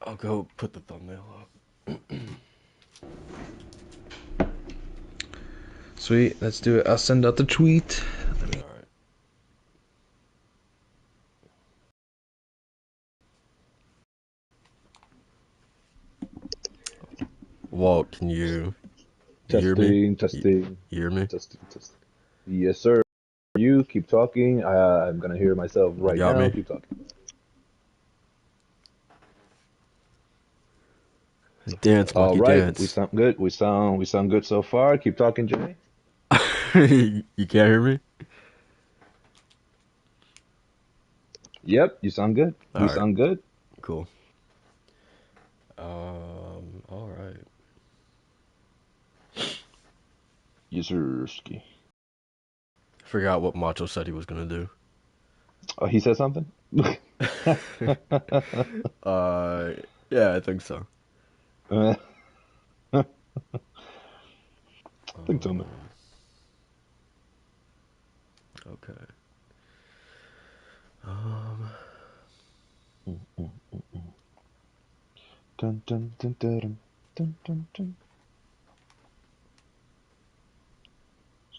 I'll go put the thumbnail up. Sweet, let's do it. I'll send out the tweet. Alright. Walt, can you hear me? Testing. You hear me? Testing. Yes, sir. You keep talking. I'm gonna hear myself right got now. me? Keep talking. Dance, All monkey, right, dance. we sound good. We sound good so far. Keep talking, Jay. You can't hear me? Yep, you sound good. All We right. sound good. Cool. Alright. Yes, sir. Ski. Forgot what Macho said he was gonna do. Oh, he said something. Yeah, I think so. I think so, man. Okay. Dun, dun, dun, dun, dun, dun, dun.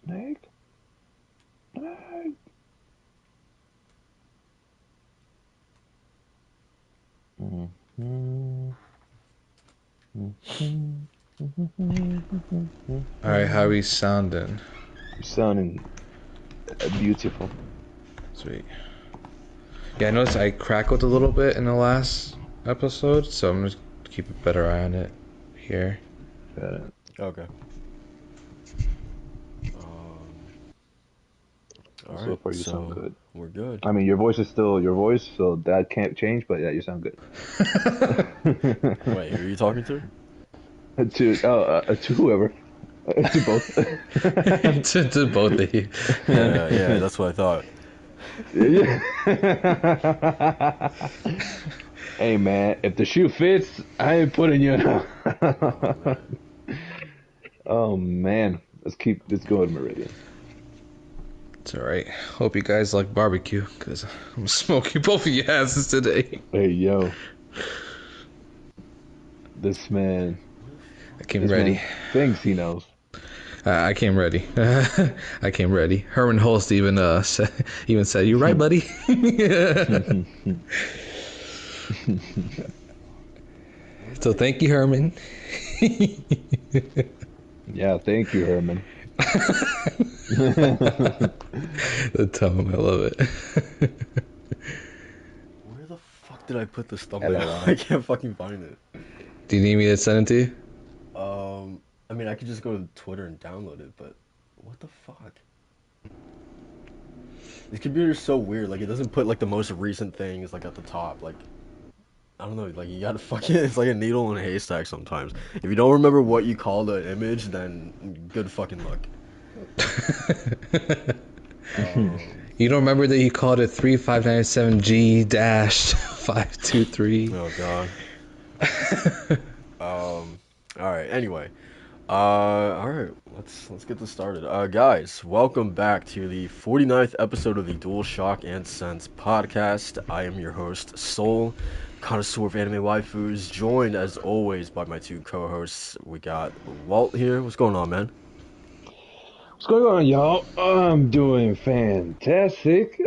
Snake. Snake. Alright, how we sounding? You're sounding beautiful. Sweet. Yeah, I noticed I crackled a little bit in the last episode, so I'm just keep a better eye on it here. Got it. Okay. So Alright, far, you sound so good. we're good. I mean, your voice is still your voice, so that can't change. But yeah, you sound good. Wait, who are you talking to? To whoever, to both. to both of you. Yeah, that's what I thought. Hey man, if the shoe fits, I ain't putting you in. Oh man, let's go to Meridian. It's alright. Hope you guys like barbecue, because I'm smoking both of your asses today. Hey yo, this man. I came ready. Man thinks he knows. I came ready. I came ready. Herman Holst even said, "You right, buddy?" So thank you, Herman. Yeah, thank you, Herman. The tone, I love it. Where the fuck did I put this thumbnail? I can't fucking find it. Do you need me to send it to you? I mean, I could just go to Twitter and download it, but what the fuck? This computer's so weird. Like, it doesn't put like the most recent things like at the top. Like, I don't know. Like, you gotta fucking. It's like a needle in a haystack sometimes. If you don't remember what you call the image, then good fucking luck. You don't remember that you called it 3597G-523? Oh god. All right. Anyway. All right. Let's get this started. Guys, welcome back to the 49th episode of the DualShock and Sense podcast. I am your host, Soul, connoisseur of anime waifus, joined as always by my two co-hosts. We got Walt here. What's going on, man? What's going on, y'all? I'm doing fantastic.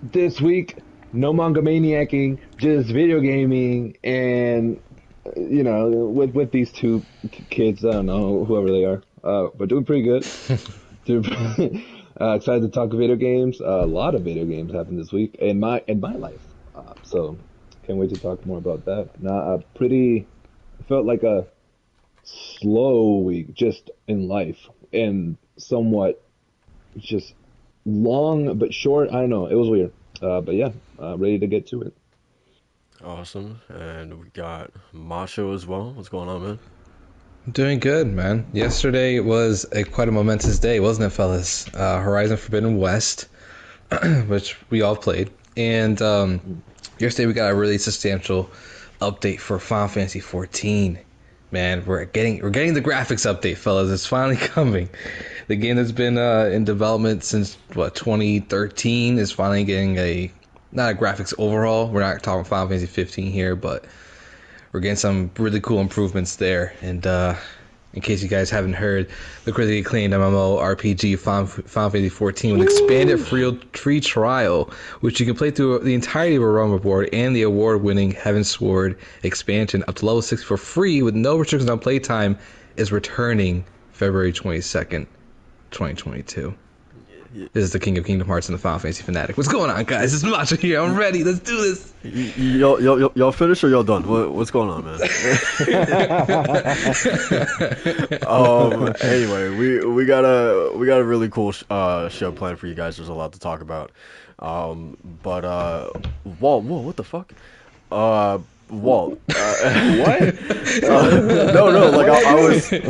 This week, no manga maniacing, just video gaming, and with these two kids, I don't know whoever they are, but doing pretty good. Excited to talk video games. A lot of video games happened this week in my life, so can't wait to talk more about that. Felt like a slow week just in life, and somewhat just long but short. I don't know. It was weird, but yeah, ready to get to it. Awesome. And we got Macho as well. What's going on, man? Doing good, man. Yesterday was quite a momentous day, wasn't it, fellas? Horizon Forbidden West, which we all played. And yesterday we got a really substantial update for Final Fantasy 14. Man, we're getting the graphics update, fellas. It's finally coming. The game that's been in development since 2013 is finally getting not a graphics overhaul. We're not talking Final Fantasy 15 here, but we're getting some really cool improvements there. And in case you guys haven't heard, the critically acclaimed MMO RPG Final Fantasy 14 with expanded free trial, which you can play through the entirety of a realm board and the award-winning Heaven Sword expansion up to level 6 for free with no restrictions on playtime, is returning February 22nd, 2022. This is the King of Kingdom Hearts and the Final Fantasy Fanatic. What's going on, guys? It's Macho here. I'm ready. Let's do this. Y'all finished or y'all done? What's going on, man? Anyway, we got a really cool show planned for you guys. There's a lot to talk about. But whoa, what the fuck? Walt. What? No, like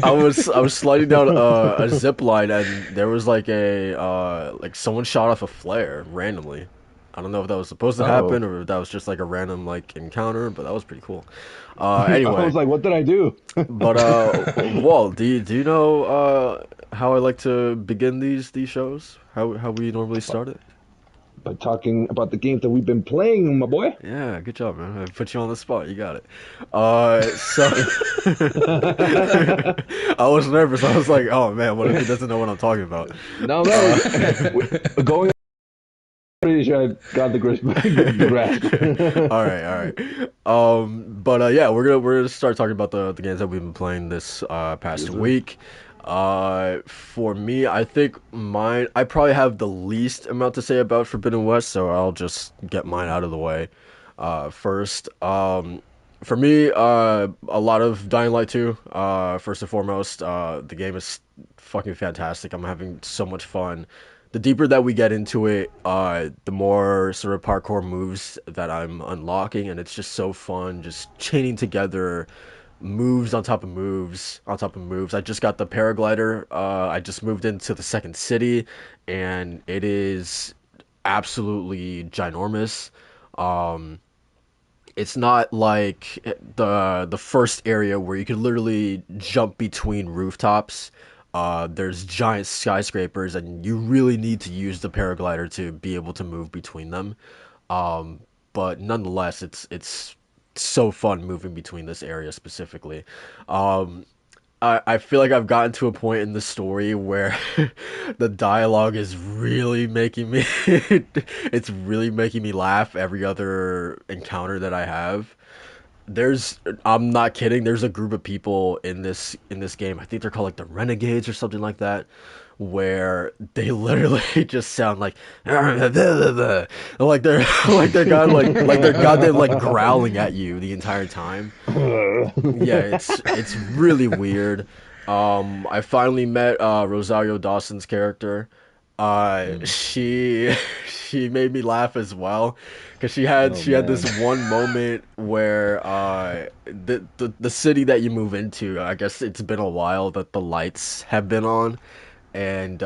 I was sliding down a zip line and there was like like someone shot off a flare randomly. I don't know if that was supposed to happen or if that was just like a random like encounter, but that was pretty cool. Anyway, I was like, what did I do? but Walt, do you know how I like to begin these shows? How we normally start it? By talking about the games that we've been playing, my boy. Yeah, good job, man. I put you on the spot. You got it. So I was nervous. I was like, "Oh man, what if he doesn't know what I'm talking about?" No, going. Pretty sure I got the grasp. All right. But yeah, we're gonna start talking about the games that we've been playing this past week. For me, I think I probably have the least amount to say about Forbidden West, so I'll just get mine out of the way first. For me, a lot of Dying Light 2. First and foremost, the game is fucking fantastic. I'm having so much fun. The deeper that we get into it, the more sort of parkour moves that I'm unlocking, and it's just so fun, just chaining together moves on top of moves on top of moves. I just got the paraglider. I just moved into the second city, and it is absolutely ginormous. It's not like the first area where you can literally jump between rooftops. There's giant skyscrapers, and you really need to use the paraglider to be able to move between them. But nonetheless, it's so fun moving between this area specifically. Um, I feel like I've gotten to a point in the story where the dialogue is really making me it's really making me laugh every other encounter that I have. I'm not kidding, there's a group of people in this game. I think they're called like the Renegades or something like that, where they literally just sound like like they're like they're goddamn like growling at you the entire time. Yeah, it's really weird. I finally met Rosario Dawson's character. She she made me laugh as well because she had this one moment where the city that you move into, I guess it's been a while that the lights have been on, and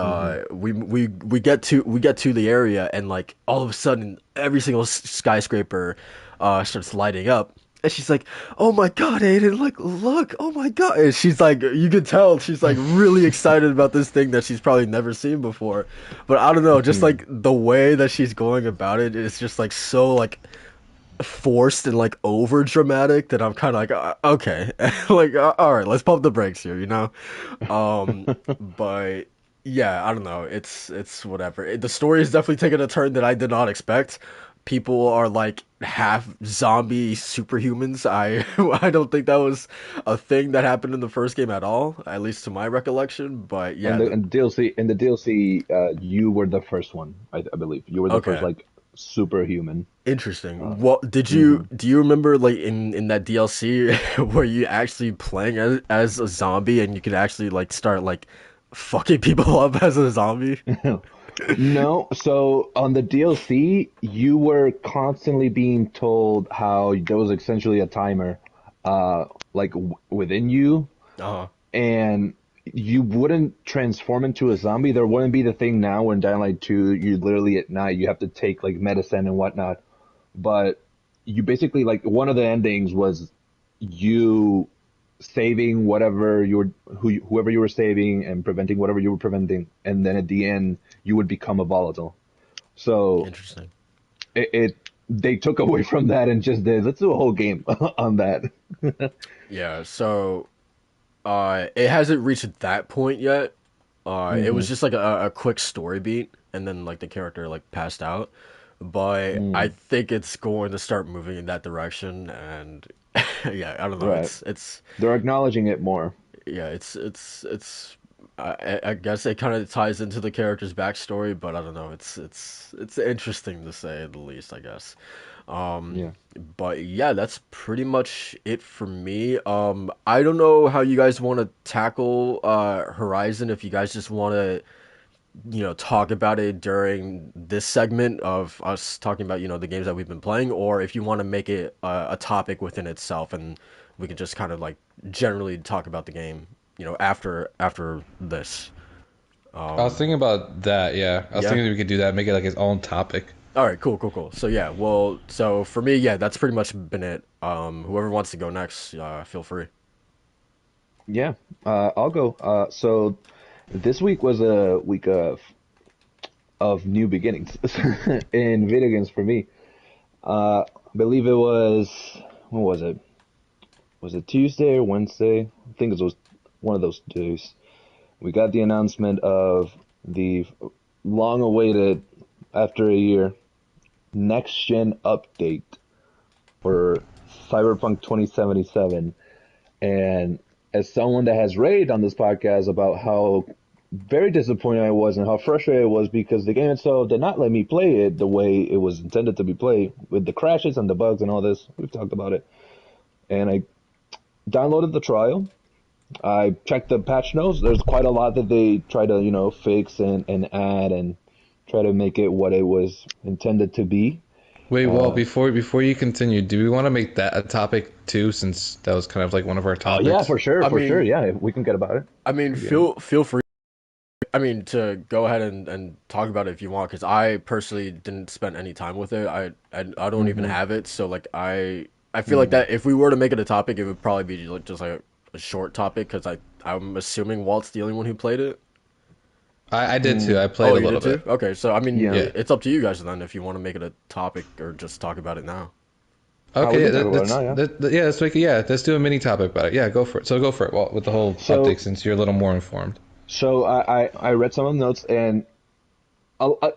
we get to the area, and like all of a sudden every single skyscraper starts lighting up. And she's like, "Oh my God, Aiden! Like, look! Oh my God!" And she's like, you can tell she's like really excited about this thing that she's probably never seen before. But I don't know, just like the way that she's going about it is just like so like forced and like over dramatic that I'm kind of like, okay, like, all right, let's pump the brakes here, you know? But yeah, I don't know. It's whatever. The story is definitely taking a turn that I did not expect. People are like half zombie superhumans. I don't think that was a thing that happened in the first game at all, at least to my recollection. But yeah, In the DLC, you were the first one, I believe. You were the first okay. like superhuman. Interesting. Well, Mhm. do you remember like in that DLC where you actually playing as a zombie and you could actually like start like fucking people up as a zombie? No, so on the DLC, you were constantly being told how there was essentially a timer, like within you, Uh-huh. and you wouldn't transform into a zombie. There wouldn't be the thing now in Dying Light 2, you literally at night you have to take like medicine and whatnot. But you basically like one of the endings was you saving whatever whoever you were saving and preventing whatever you were preventing, and then at the end you would become a volatile. So Interesting. it they took away from that and just did, let's do a whole game on that. Yeah, so it hasn't reached that point yet. It was Hmm. just like a quick story beat, and then like the character like passed out. But I Mm, think it's going to start moving in that direction, and yeah, I don't know. right. It's They're acknowledging it more. yeah, it's. I guess it kind of ties into the character's backstory, but I don't know. It's interesting to say the least, I guess. Um, Yeah. but yeah, that's pretty much it for me. I don't know how you guys want to tackle Horizon. If you guys just want to, talk about it during this segment of us talking about, the games that we've been playing, or if you want to make it a topic within itself, and we can just kind of like generally talk about the game, after this. I was thinking about that. Yeah, I was Yeah. thinking we could do that, make it like its own topic. All right. Cool. Cool. Cool. So yeah. Well. So for me, yeah, that's pretty much been it. Whoever wants to go next, feel free. Yeah. I'll go. So this week was a week of new beginnings in video games for me. I believe it was, when was it? Was it Tuesday or Wednesday? I think it was one of those days. We got the announcement of the long awaited, after a year, next gen update for Cyberpunk 2077. And as someone that has raved on this podcast about how very disappointed I was and how frustrated I was because the game itself did not let me play it the way it was intended to be played with the crashes and the bugs and all this. We've talked about it. And I downloaded the trial. I checked the patch notes. There's quite a lot that they try to, fix and add and try to make it what it was intended to be. Wait, well, Uh, before you continue, do we want to make that a topic too, since that was kind of like one of our oh yeah, topics? I for sure. mean, Yeah, we can get about it. I mean, Yeah. feel free. I mean, to go ahead and talk about it if you want, because I personally didn't spend any time with it. I don't even Mm-hmm. have it, so like I feel like Mm. that if we were to make it a topic, it would probably be like just like a short topic, because I'm assuming Walt's the only one who played it. I did too. Mm. I played Oh, a you little did too? bit. Okay, so I mean, Yeah. Yeah. it's up to you guys then if you want to make it a topic or just talk about it now. We Okay, can talk about it now. Yeah. yeah, let's do a mini topic about it. Yeah, go for it. So go for it, Walt, with the whole update So since you're a little more informed. I read some of the notes and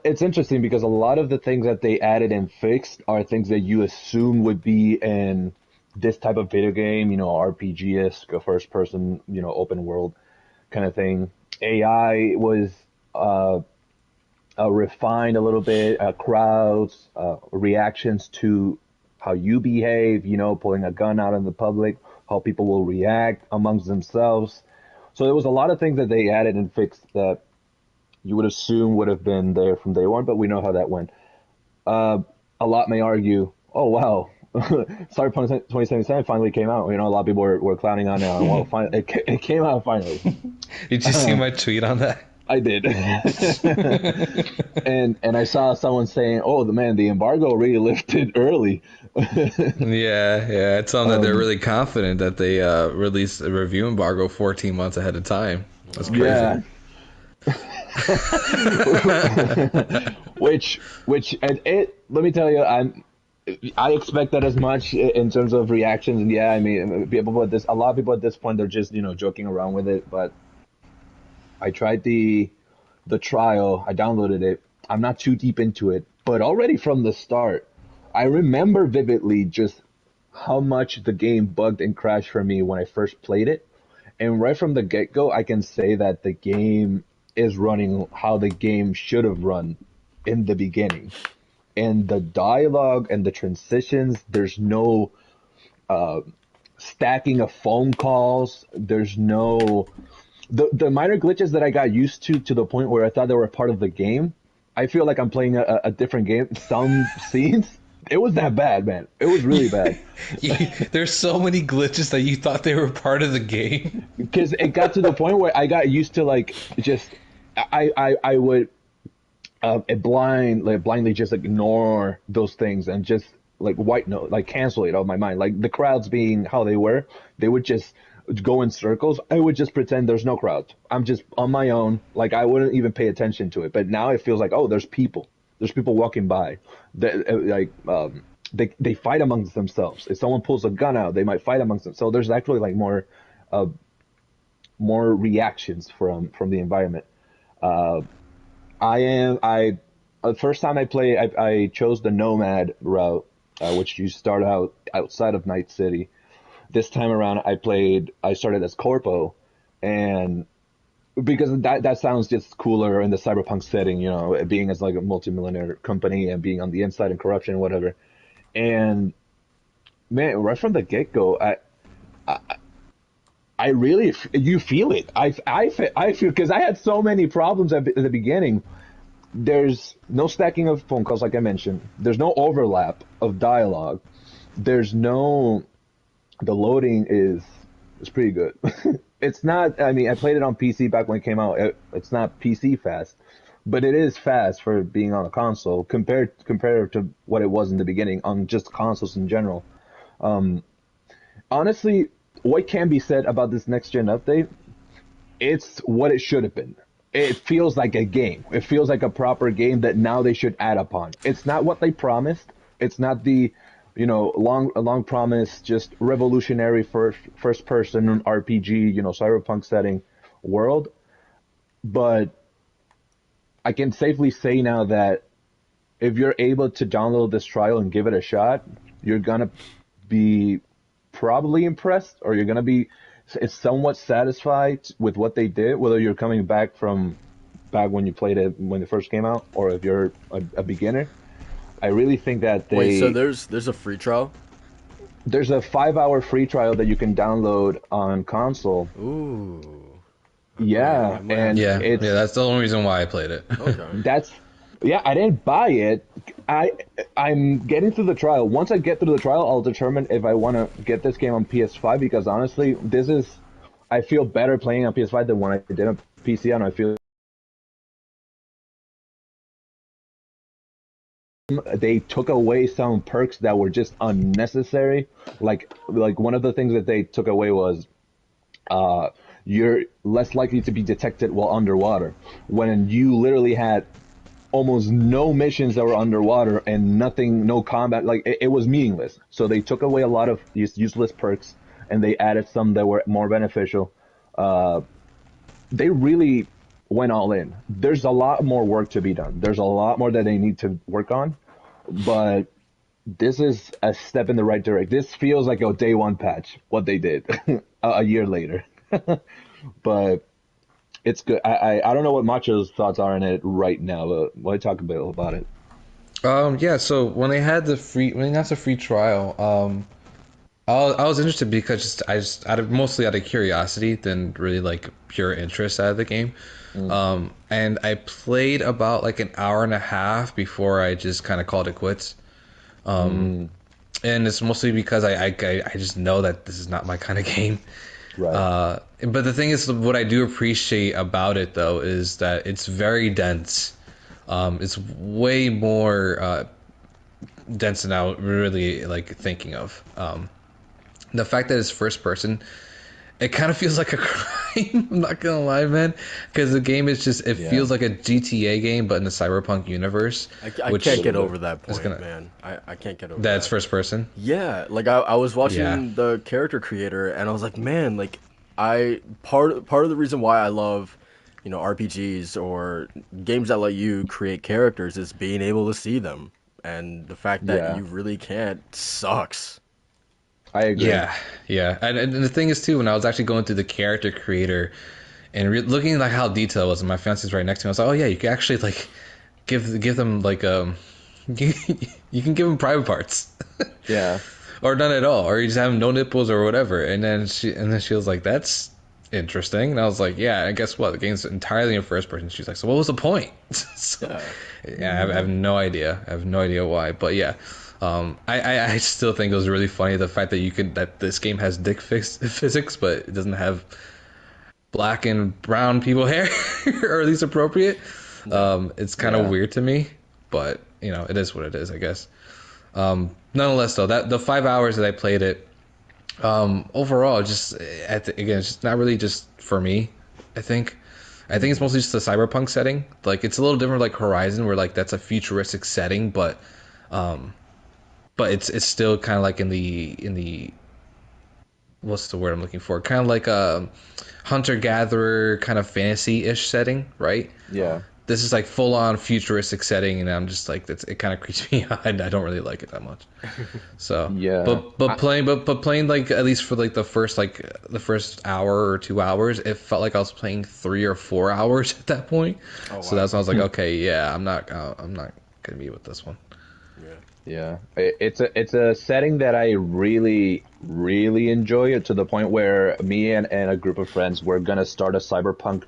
it's interesting because a lot of the things that they added and fixed are things that you assume would be in this type of video game, RPG-esque, a first person, open world kind of thing. AI was uh, refined a little bit, crowds, reactions to how you behave, pulling a gun out in the public, how people will react amongst themselves. So there was a lot of things that they added and fixed that you would assume would have been there from day one, but we know how that went. Uh, a lot may argue, oh wow, Cyberpunk 2077 finally came out. A lot of people were clowning on it. Well, finally, it came out finally. Did you see my tweet on that? I did. And I saw someone saying, "Oh, the embargo really lifted early." Yeah, I tell them that they're um, really confident that they released a review embargo 14 months ahead of time. That's Oh crazy. yeah, man. which and it. Let me tell you, I expect that as much in terms of reactions. And yeah, I mean, a lot of people at this point, they're just joking around with it. But I tried the trial. I downloaded it. I'm not too deep into it, but already from the start, I remember vividly just how much the game bugged and crashed for me when I first played it. And right from the get-go, I can say that the game is running how the game should have run in the beginning. And the dialogue and the transitions, there's no stacking of phone calls. There's no the minor glitches that I got used to the point where I thought they were a part of the game. I feel like I'm playing a different game. Some scenes, it was that bad, man. It was really bad There's so many glitches that you thought they were part of the game. because it got to the point where I got used to like just I would blindly just ignore those things and just like white note, like cancel it out of my mind. Like the crowds being how they were, they would just go in circles. I would just pretend there's no crowd. I'm just on my own. Like I wouldn't even pay attention to it. But now it feels like, oh, there's people. There's people walking by. They fight amongst themselves. If someone pulls a gun out, they might fight amongst them. So there's actually like uh, more reactions from the environment. Uh, I the first time I played, I chose the Nomad route, which you start out outside of Night City. This time around, I started as Corpo, and because that sounds just cooler in the cyberpunk setting, being as like a multi-millionaire company and being on the inside and corruption and whatever. And man, right from the get-go, I really, you feel it. I feel, because I had so many problems at the beginning. There's no stacking of phone calls, like I mentioned. There's no overlap of dialogue. There's no, the loading is pretty good. It's not, I mean, I played it on PC back when it came out. It's not PC fast, but it is fast for being on a console compared to what it was in the beginning on just consoles in general. Um, Honestly, what can be said about this next gen update? It's what it should have been. It feels like a game. It feels like a proper game that now they should add upon. It's not what they promised. It's not the, long promised, just revolutionary first person RPG, cyberpunk setting world. But I can safely say now that if you're able to download this trial and give it a shot, you're gonna be probably impressed, or you're gonna be somewhat satisfied with what they did, whether you're coming back from back when you played it when it first came out, or if you're a beginner. I really think that Wait, so there's a free trial? there's a 5-hour free trial that you can download on console. Ooh. Yeah, I might have and to Yeah, do yeah, that's the only reason why I played it. Okay. that's yeah, I didn't buy it. I'm getting through the trial. Once I get through the trial, I'll determine if I want to get this game on PS5, because honestly, I feel better playing on PS5 than when I did on PC, and I feel they took away some perks that were just unnecessary. Like one of the things that they took away was you're less likely to be detected while underwater, when you literally had almost no missions that were underwater and nothing, no combat. Like it was meaningless. So they took away a lot of these useless perks and they added some that were more beneficial. Uh, they really went all in. There's a lot more work to be done. There's a lot more that they need to work on, but this is a step in the right direction. This feels like a day one patch, what they did a year later. But it's good. I don't know what Macho's thoughts are on it right now, but why talk a bit about it? Yeah, so when they announced the free trial, I was interested because mostly out of curiosity than really like pure interest out of the game. And I played about like an hour and a half before I just kind of called it quits. And it's mostly because I just know that this is not my kind of game. Right. But the thing is, what I do appreciate about it though is that it's very dense. It's way more dense than I was really like thinking of. The fact that it's first person, it kind of feels like a crime. I'm not gonna lie, man, because the game is just, it feels like a GTA game, but in the cyberpunk universe. I which can't get over that point, gonna, man. I can't get over that's that. first person. Yeah, like I was watching Yeah. the character creator and I was like, man, like I part of the reason why I love, RPGs or games that let you create characters is being able to see them. And the fact that Yeah, you really can't sucks. I agree. Yeah, yeah, and the thing is too, when I was actually going through the character creator and looking like how detailed it was, and my fiance's right next to me, I was like, oh yeah, you can actually like give them like you can give them private parts. Yeah. Or none at all, or you just have no nipples or whatever. And then she was like, "That's interesting." And I was like, "Yeah." And guess what? The game's entirely in first person. She's like, "So what was the point?" So, Yeah. yeah, I have no idea. I have no idea why. But yeah, I still think it was really funny the fact that this game has physics, but it doesn't have black and brown people hair, or at least appropriate. It's kind of Yeah. weird to me, but it is what it is, I guess. Nonetheless, though, that the 5 hours that I played it, overall, just again, it's just not really just for me. I think I think it's mostly just the cyberpunk setting. Like it's a little different, like Horizon, where like that's a futuristic setting, um, but it's still kind of like in the what's the word I'm looking for? Kind of like a hunter gatherer kind of fantasy ish setting, right? Yeah. This is like full on futuristic setting, and I'm just like it kind of creeps me out. I don't really like it that much. So, Yeah. but playing like at least for like the first hour or 2 hours, it felt like I was playing 3 or 4 hours at that point. Oh So wow. that's when I was like, okay, yeah, I'm not gonna be with this one. Yeah. Yeah, it's a setting that I really enjoy it to the point where me and a group of friends we're gonna start a cyberpunk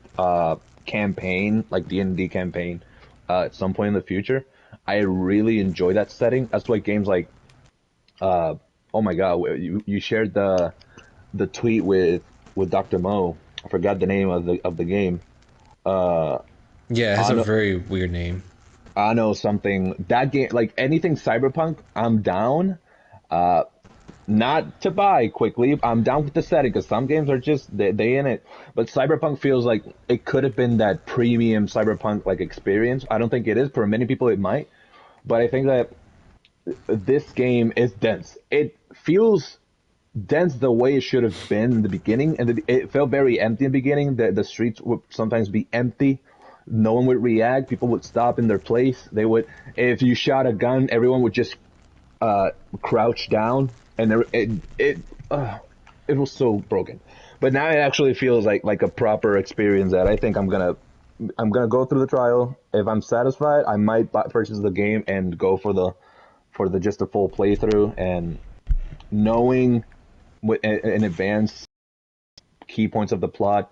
campaign, like D&D campaign, at some point in the future. I really enjoy that setting. That's why games like oh my God, you shared the tweet with Dr. Mo. I forgot the name of the game. Uh, Yeah, it has a Anno, very weird name. Anno something. That game, like anything cyberpunk, I'm down. Uh, Not to buy quickly. I'm down with the setting because some games are just they in it. But Cyberpunk feels like it could have been that premium Cyberpunk like experience. I don't think it is. For many people, it might. But I think that this game is dense. It feels dense the way it should have been in the beginning, and it felt very empty in the beginning. The streets would sometimes be empty. No one would react. People would stop in their place. They would, if you shot a gun, everyone would just crouch down, and it was so broken. But now it actually feels like a proper experience that I think I'm gonna go through the trial. If I'm satisfied, I might purchase the game and go for the just a full playthrough. And knowing in advance key points of the plot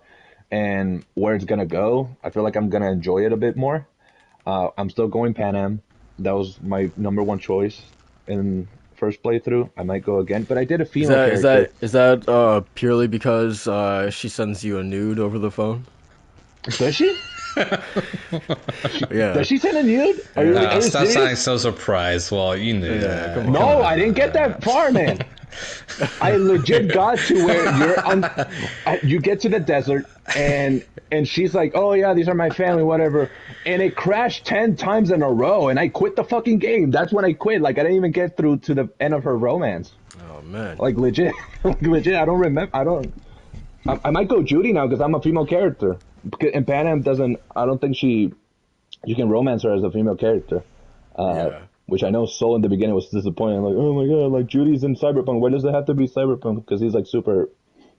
and where it's gonna go, I feel like I'm gonna enjoy it a bit more. I'm still going Pan Am. That was my number one choice in first playthrough. I might go again, but I did a Is female that is character. that is that purely because she sends you a nude over the phone? Does she? Yeah. Does she send a nude? Yeah. Are you Stop sounding serious? so surprised. Well, you knew Yeah, that. come on. No, I didn't get that far, man. I legit got to where you get to the desert and she's like, "Oh yeah, these are my family, whatever." And it crashed 10 times in a row, and I quit the fucking game. That's when I quit. Like I didn't even get through to the end of her romance. Oh man. Like legit, like, legit. I don't remember. I don't. I might go Judy now because I'm a female character. And Pan Am doesn't. I don't think she. You can romance her as a female character. Yeah. Which I know Soul in the beginning was disappointing. I'm like, oh my god, like Judy's in Cyberpunk. Why does it have to be Cyberpunk? Because he's like super,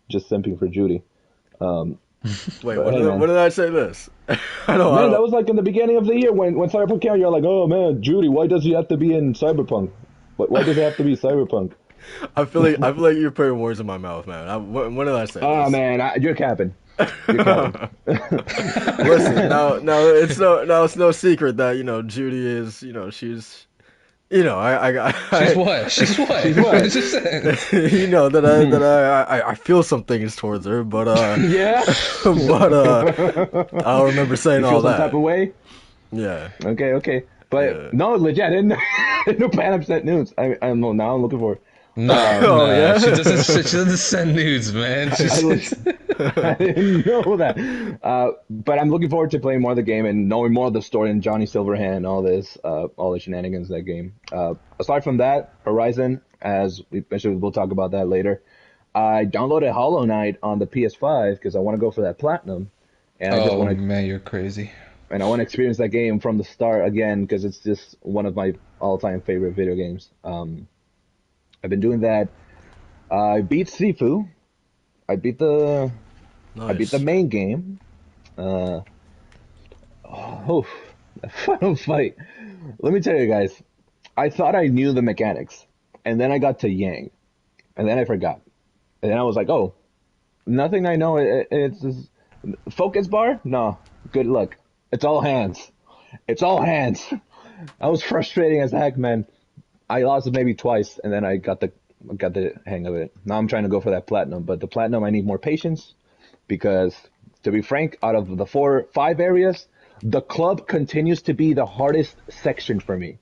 just simping for Judy. Wait, But hey, when man, did I say this? I man, don't. that was like in the beginning of the year when Cyberpunk came out. You're like, oh man, Judy, why does he have to be in Cyberpunk? Why does it have to be Cyberpunk? I feel like you're putting words in my mouth, man. When did I say Oh this? man, you're capping. You're capping. Listen, now it's no secret that Judy is She's what? She's what? She's what? Just saying. I feel some things towards her, but Yeah. I don't remember saying You all feel some that. type of way? Yeah, Okay. But yeah. no, legit, I didn't, I didn't know Pan Am sent news. I know now. I'm looking for it. No, Oh, no, yeah? she doesn't send nudes, man. I didn't know that. But I'm looking forward to playing more of the game and knowing more of the story and Johnny Silverhand and all this, all the shenanigans in that game. Aside from that, Horizon, as we mentioned, we'll talk about that later. I downloaded Hollow Knight on the PS5 because I want to go for that platinum, and I just Oh want to man, you're crazy. experience that game from the start again because it's just one of my all-time favorite video games. I've been doing that. I beat Sifu. I beat the Nice. main game. Uh, oh, the final fight. Let me tell you guys, I thought I knew the mechanics, and then I got to Yang, and then I forgot, and then I was like, oh, nothing I know. It's just, focus bar. No, good luck. It's all hands. It's all hands. I was frustrating as heck, man. I lost it maybe twice, and then I got the hang of it. Now I'm trying to go for that platinum, but the platinum I need more patience because, to be frank, out of the 5 areas, the club continues to be the hardest section for me.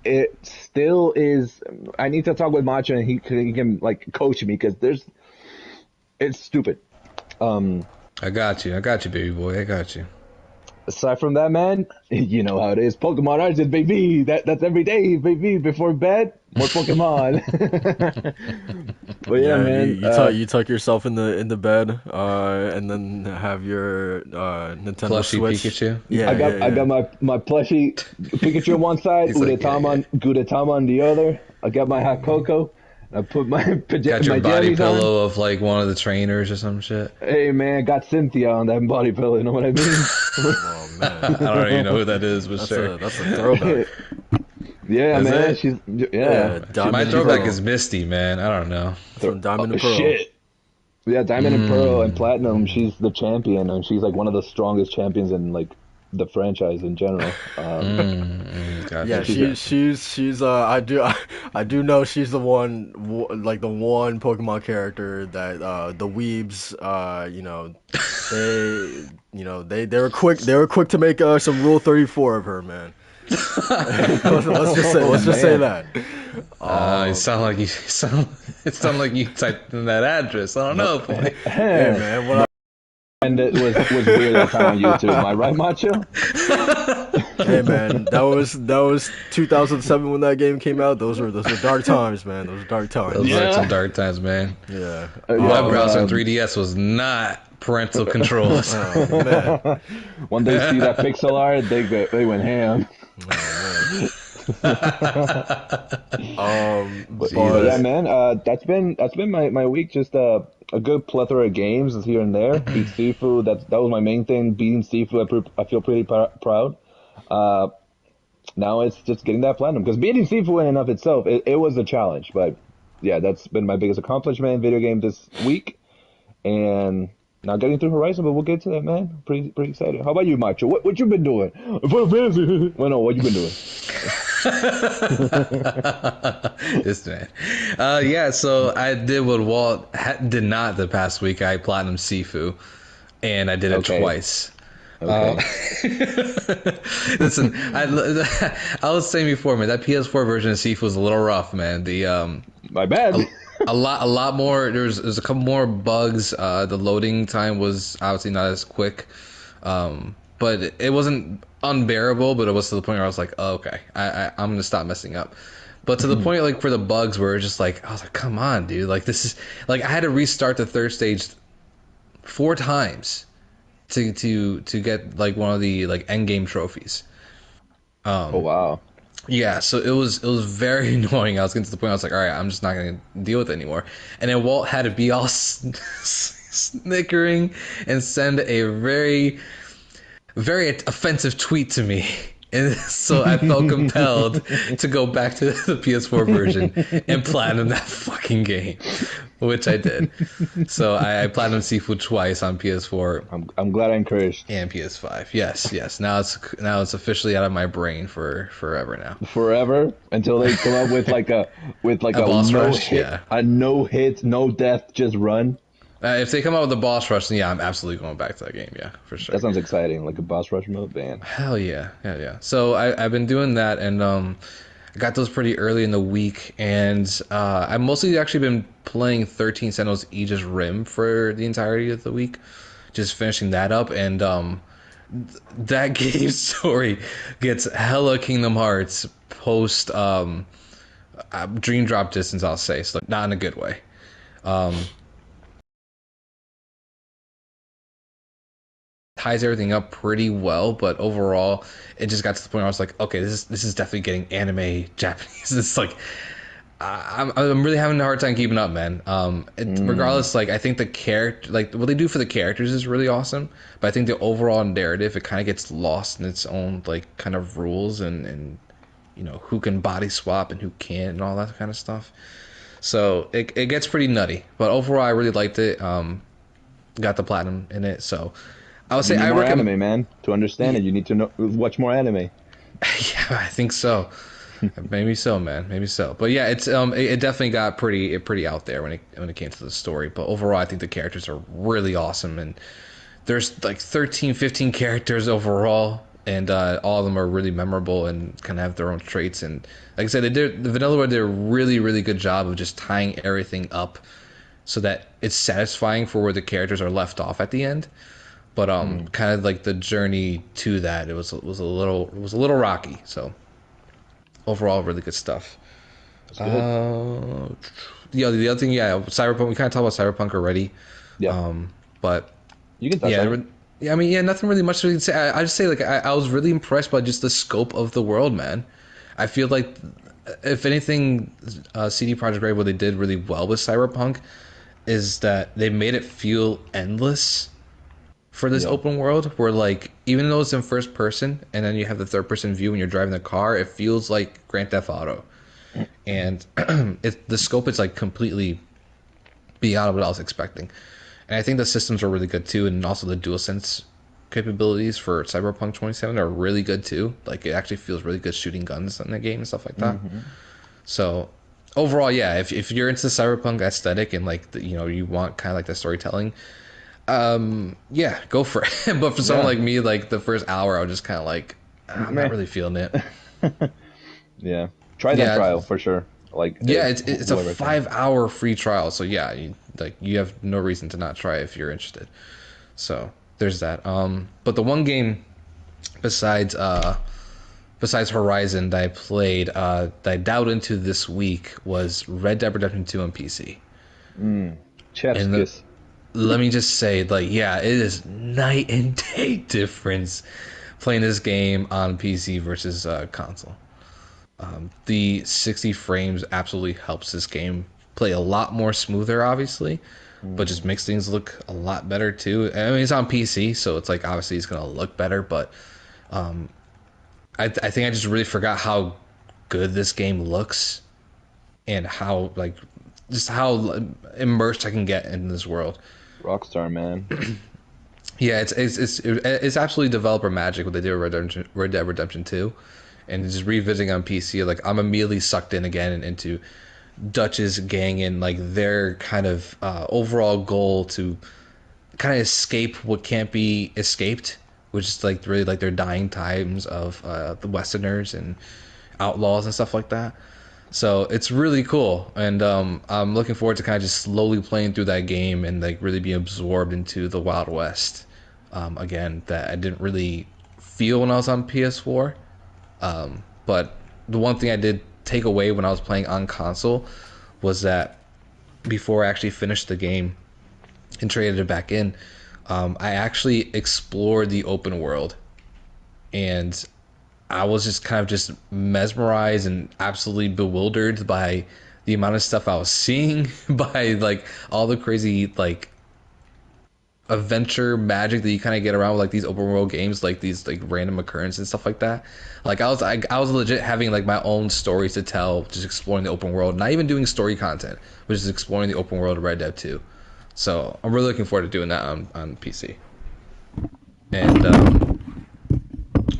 It still is. I need to talk with Macho, and he can like coach me because it's stupid. I got you, baby boy. I got you. Aside from that, man, you know how it is. Pokemon Argent, baby. That's every day, baby. Before bed, more Pokemon. But yeah, Yeah, man. you tuck yourself in the bed, and then have your Nintendo Plushie Switch. Pikachu. Yeah, yeah, I yeah. got my plushie Pikachu on one side, He's like, yeah, yeah. Gudetama on the other. I got my hot cocoa. I put my Got your my body jammies on. pillow of like one of the trainers or some shit. Hey man, got Cynthia on that body pillow. You know what I mean? Oh I man, don't even know who that is, but sure. that's a throwback. Yeah, Is man. it? She's yeah. Yeah, My Diamond and throwback Pearl. is Misty, man. I don't know. That's from Diamond Oh, and Pearl. shit. Yeah, Diamond and Pearl and Platinum. She's the champion, and she's like one of the strongest champions in like the franchise in general. Yeah, Gotcha. She's a, she's I do know she's the one like the one Pokemon character that the weebs they were quick to make some Rule 34 of her, man. oh Let's just say man. that. You sound like it sound like you typed in that address. I don't know, boy. Hey man, And it was weird that time on YouTube. Am I right, Macho? hey man, that was 2007 when that game came out. Those were dark times, man. Those were dark Those times. were Yeah. some dark times, man. Yeah. Web Yeah, browser in 3DS was not parental controls. Oh man. when they see that pixel art, they went ham. Oh man. But yeah, But man, that's been my week. Just a good plethora of games here and there. Beat Sifu. That was my main thing. Beating Sifu, I feel pretty proud. Uh, Now it's just getting that platinum because beating Sifu in and of itself, it was a challenge. But yeah, that's been my biggest accomplishment in video game this week, and now getting through Horizon. But we'll get to that, man. Pretty excited. How about you, Macho? What you been doing? Final Fantasy. Well, no, what you been doing? This man. Yeah, so I did what Walt did not the past week. I platinum Sifu, and I did it Okay. twice. Okay. Listen, I was saying before, man, that PS4 version of Sifu was a little rough, man. The My bad. a lot more. There's a couple more bugs. The loading time was obviously not as quick, but it wasn't unbearable. But it was to the point where I was like, oh, okay, I'm gonna stop messing up. But to the point, like for the bugs, where it's just like I was like, come on, dude, like this is like I had to restart the third stage 4 times to get like one of the like end game trophies. Oh wow. Yeah, so it was very annoying. I was getting to the point I was like, all right, I'm just not gonna deal with it anymore. And then Walt had to be all snickering and send a very offensive tweet to me. And so I felt compelled to go back to the PS4 version and platinum that fucking game, which I did. So I platinum Seafood twice on PS4 I'm glad I encouraged and PS5. Yes. Now it's officially out of my brain for forever now. forever until they come up with a boss no rush? hit, Yeah. a no hit, no death, just run. If they come out with a boss rush, then yeah, I'm absolutely going back to that game. Yeah, for sure. That sounds exciting, like a boss rush mode, man. Hell yeah. So I've been doing that, and I got those pretty early in the week, and I've mostly actually been playing 13 Sentinels Aegis Rim for the entirety of the week, just finishing that up, and that game story gets hella Kingdom Hearts post Dream Drop distance, I'll say, so not in a good way. Ties everything up pretty well, but overall, it just got to the point where I was like, okay, this is definitely getting anime Japanese. It's like I'm really having a hard time keeping up, man. Regardless, like I think the character, like what they do for the characters is really awesome, but I think the overall narrative it kind of gets lost in its own like kind of rules and you know who can body swap and who can't and all that kind of stuff. So it gets pretty nutty, but overall, I really liked it. Got the platinum in it, so. I would say You need I more recommend. anime, man. To understand it, you need to watch more anime. Yeah, I think so. Maybe so, man. Maybe so. But yeah, it definitely got pretty out there when it came to the story. But overall, I think the characters are really awesome, and there's like 13, 15 characters overall, and all of them are really memorable and kind of have their own traits. And like I said, the Vanillaware did a really good job of just tying everything up so that it's satisfying for where the characters are left off at the end. But kind of like the journey to that, it was a little rocky. So overall, really good stuff. That's good. The other thing, yeah, Cyberpunk. We kind of talked about Cyberpunk already, Yeah, but you can touch yeah, on it. yeah. I mean, yeah, nothing really much to say. I just say like I was really impressed by just the scope of the world, man. I feel like if anything, CD Projekt Red, what they did really well with Cyberpunk is that they made it feel endless for this Yeah. open world where like even though it's in first person and then you have the third person view when you're driving the car, it feels like Grand Theft Auto. And the scope is like completely beyond what I was expecting. And I think the systems are really good too, and also the DualSense capabilities for Cyberpunk 27 are really good too. Like it actually feels really good shooting guns in the game and stuff like that. So overall, yeah, if you're into the Cyberpunk aesthetic and like you want kind of like the storytelling, yeah, go for it. But for someone Yeah. like me, like the first hour, I was just kind of like, I'm Meh. not really feeling it. Yeah. Try that Yeah, trial for sure. Like, yeah, if it's a whoever can. 5 hour free trial, so yeah, you have no reason to not try if you're interested. So there's that. But the one game besides besides Horizon that I played that I dived into this week was Red Dead Redemption 2 on PC. Chef's And kiss. let me just say, like, yeah, it is night and day difference playing this game on PC versus console. The 60 frames absolutely helps this game play a lot more smoother, obviously, but just makes things look a lot better too. I mean, it's on PC, so it's like obviously it's gonna look better, but I think I just really forgot how good this game looks and how like just how immersed I can get in this world. Rockstar, man. Yeah, it's absolutely developer magic what they did with Red Dead Redemption 2, and just revisiting on PC, like I'm immediately sucked in again and into Dutch's gang and like their kind of overall goal to kind of escape what can't be escaped, which is like really like their dying times of the Westerners and outlaws and stuff like that. So it's really cool, and I'm looking forward to kind of just slowly playing through that game and like really being absorbed into the Wild West again that I didn't really feel when I was on PS4. But the one thing I did take away when I was playing on console was that before I actually finished the game and traded it back in, I actually explored the open world, and I was just kind of just mesmerized and absolutely bewildered by the amount of stuff I was seeing, by like all the crazy like adventure magic that you kind of get around with like these open world games, like these like random occurrences and stuff like that. Like I was legit having like my own stories to tell, just exploring the open world, not even doing story content, but just exploring the open world of Red Dead 2. So I'm really looking forward to doing that on PC. And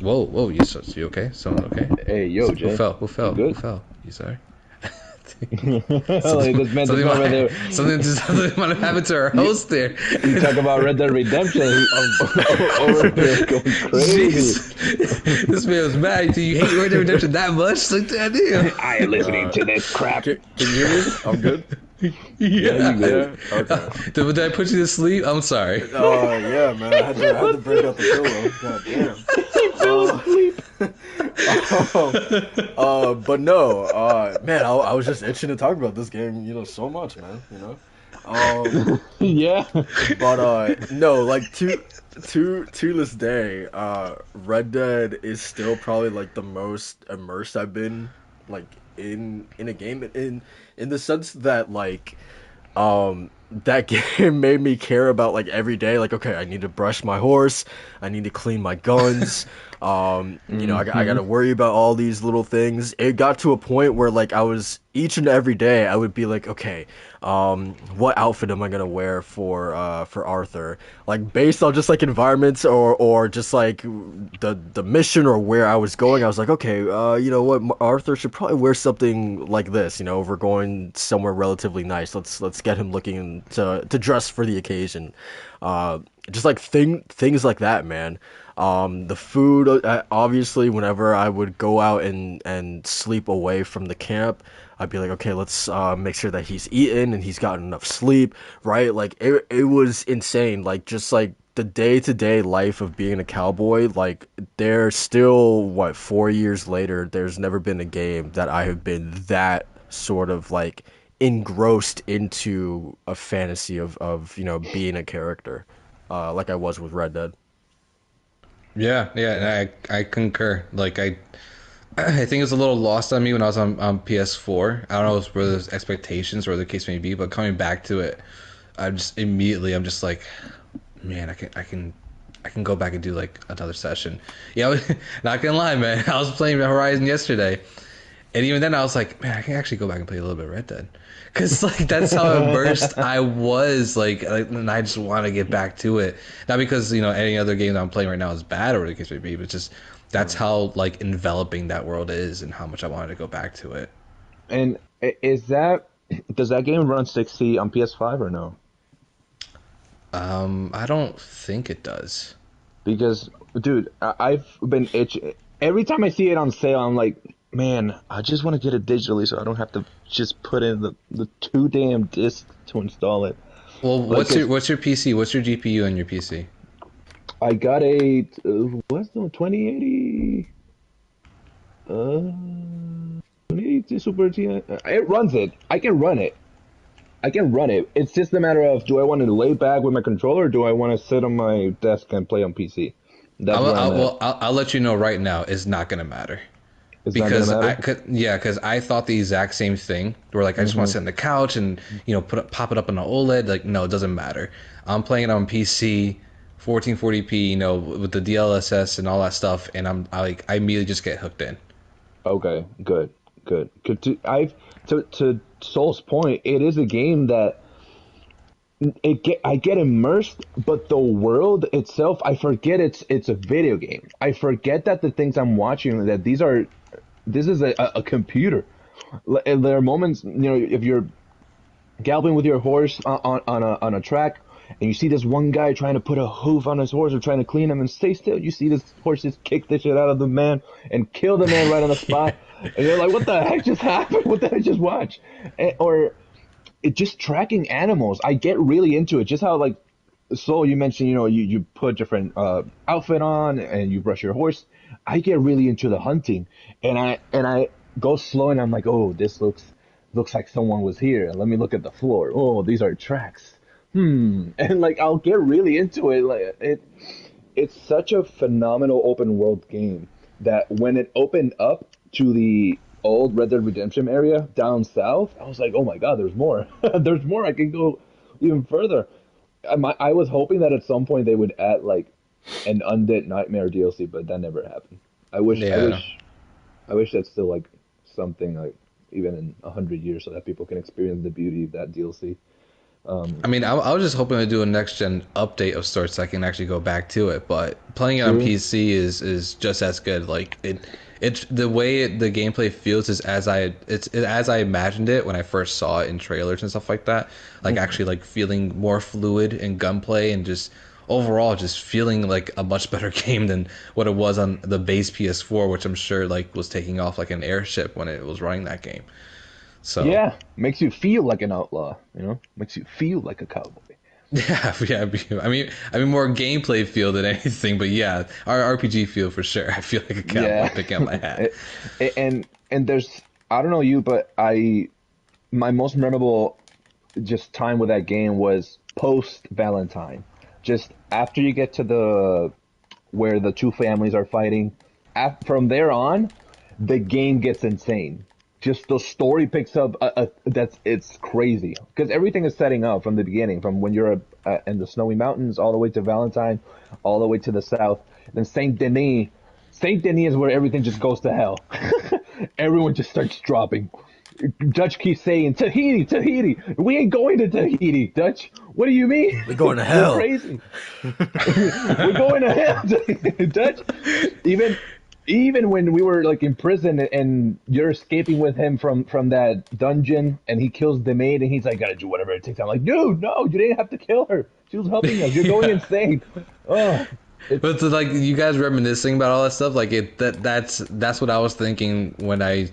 whoa, you okay? Someone okay? Hey, yo, Jay. Who fell? Who fell? You good? Who fell? You sorry? Like, this man just over there. Something might have happened to our host there. You talk about Red Dead Redemption. Over there going crazy. Jeez. This man was mad. Do you hate Red Dead Redemption that much? Like that, damn. I am listening to this crap. Can you hear me? I'm good. Yeah, you good. Yeah. Okay. Did I put you to sleep? I'm sorry. Oh yeah, man. I had to break out the pillow. God damn. Fell asleep. But no, man, I was just itching to talk about this game, so much, man, Yeah. But no, like to this day, Red Dead is still probably like the most immersed I've been, like in a game, in the sense that like that game made me care about like every day, like, okay, I need to brush my horse, I need to clean my guns. I gotta worry about all these little things. It got to a point where like I was each and every day I would be like, okay, what outfit am I gonna wear for Arthur? Like based on just like environments or just like the mission or where I was going, I was like, okay, you know what, Arthur should probably wear something like this. If we're going somewhere relatively nice, let's get him looking occasion, to dress for the occasion. Just like things like that, man. The food, obviously, whenever I would go out and sleep away from the camp, I'd be like, okay, let's make sure that he's eaten and he's gotten enough sleep, right? Like it was insane. Like just like the day-to-day life of being a cowboy, like there's still, what, 4 years later, there's never been a game that I have been that sort of like engrossed into a fantasy of being a character, like I was with Red Dead. Yeah, yeah, and I concur. Like I think it's a little lost on me when I was on PS4. I don't know if whether there's expectations or the case may be, but coming back to it, I'm just like, man, I can go back and do like another session. Yeah, not gonna lie, man. I was playing Horizon yesterday, and even then I was like, man, I can actually go back and play a little bit of Red Dead. Cause like that's how immersed I was, and I just want to get back to it. Not because any other game that I'm playing right now is bad or the case may be, but just that's how like enveloping that world is, and how much I wanted to go back to it. And does that game run 60 on PS5 or no? I don't think it does. Because, dude, I've been itching. Every time I see it on sale, I'm like, man, I just want to get it digitally so I don't have to just put in the two damn discs to install it. Well, Like what's your PC? What's your GPU on your PC? I got a what's the 2080? 2080 Super T. It runs it. I can run it. I can run it. It's just a matter of, do I want to lay back with my controller or do I want to sit on my desk and play on PC? That's where I'm at. I'll let you know right now. It's not gonna matter. It's not gonna matter? Because I thought the exact same thing. Where like I just want to sit on the couch and pop it up on an OLED. Like no, it doesn't matter. I'm playing it on PC, 1440p, with the DLSS and all that stuff, and I immediately just get hooked in. Okay, good, good. To Soul's point, it is a game that I get immersed, but the world itself, I forget it's a video game. I forget that the things I'm watching, that this is a computer. And there are moments, if you're galloping with your horse on a track, and you see this one guy trying to put a hoof on his horse or trying to clean him and stay still, you see this horse just kick the shit out of the man and kill the man right on the spot. And you're like, what the heck just happened? What did I just watch? Or it just tracking animals. I get really into it. Just how, like, so you mentioned, you put different outfit on and you brush your horse. I get really into the hunting, and I go slow and I'm like, oh, this looks like someone was here. Let me look at the floor. Oh, these are tracks. And like I'll get really into it. Like it's such a phenomenal open world game that when it opened up to the old Red Dead Redemption area down south, I was like, oh my god, there's more. There's more. I can go even further. I was hoping that at some point they would add like an Undead Nightmare DLC, but that never happened. I wish that's still like something like even in 100 years so that people can experience the beauty of that DLC. I mean, I was just hoping to do a next gen update of sorts so I can actually go back to it. But playing it on PC is just as good. Like it's the way the gameplay feels is as I imagined it when I first saw it in trailers and stuff like that. Like actually like feeling more fluid in gunplay and just overall just feeling like a much better game than what it was on the base PS4, which I'm sure like was taking off like an airship when it was running that game. So yeah, makes you feel like an outlaw, makes you feel like a cowboy. Yeah. I mean more gameplay feel than anything, but yeah, our RPG feel for sure. I feel like a cowboy picking up my hat. And there's, I don't know you, but my most memorable just time with that game was post Valentine. Just after you get to where the two families are fighting, from there on, the game gets insane. Just the story picks up. It's crazy because everything is setting up from the beginning, from when you're in the snowy mountains all the way to Valentine, all the way to the south. Then Saint Denis. Saint Denis is where everything just goes to hell. Everyone just starts dropping. Dutch keeps saying, Tahiti, Tahiti. We ain't going to Tahiti, Dutch. What do you mean? We're going to hell. We're crazy. We're going to hell, Dutch. even when we were like in prison and you're escaping with him from that dungeon and he kills the maid and he's like, gotta do whatever it takes. I'm like, dude, no, you didn't have to kill her. She was helping us. You're going Yeah. insane. Oh, it's But to, like you guys reminiscing about all that stuff, like that's what I was thinking when I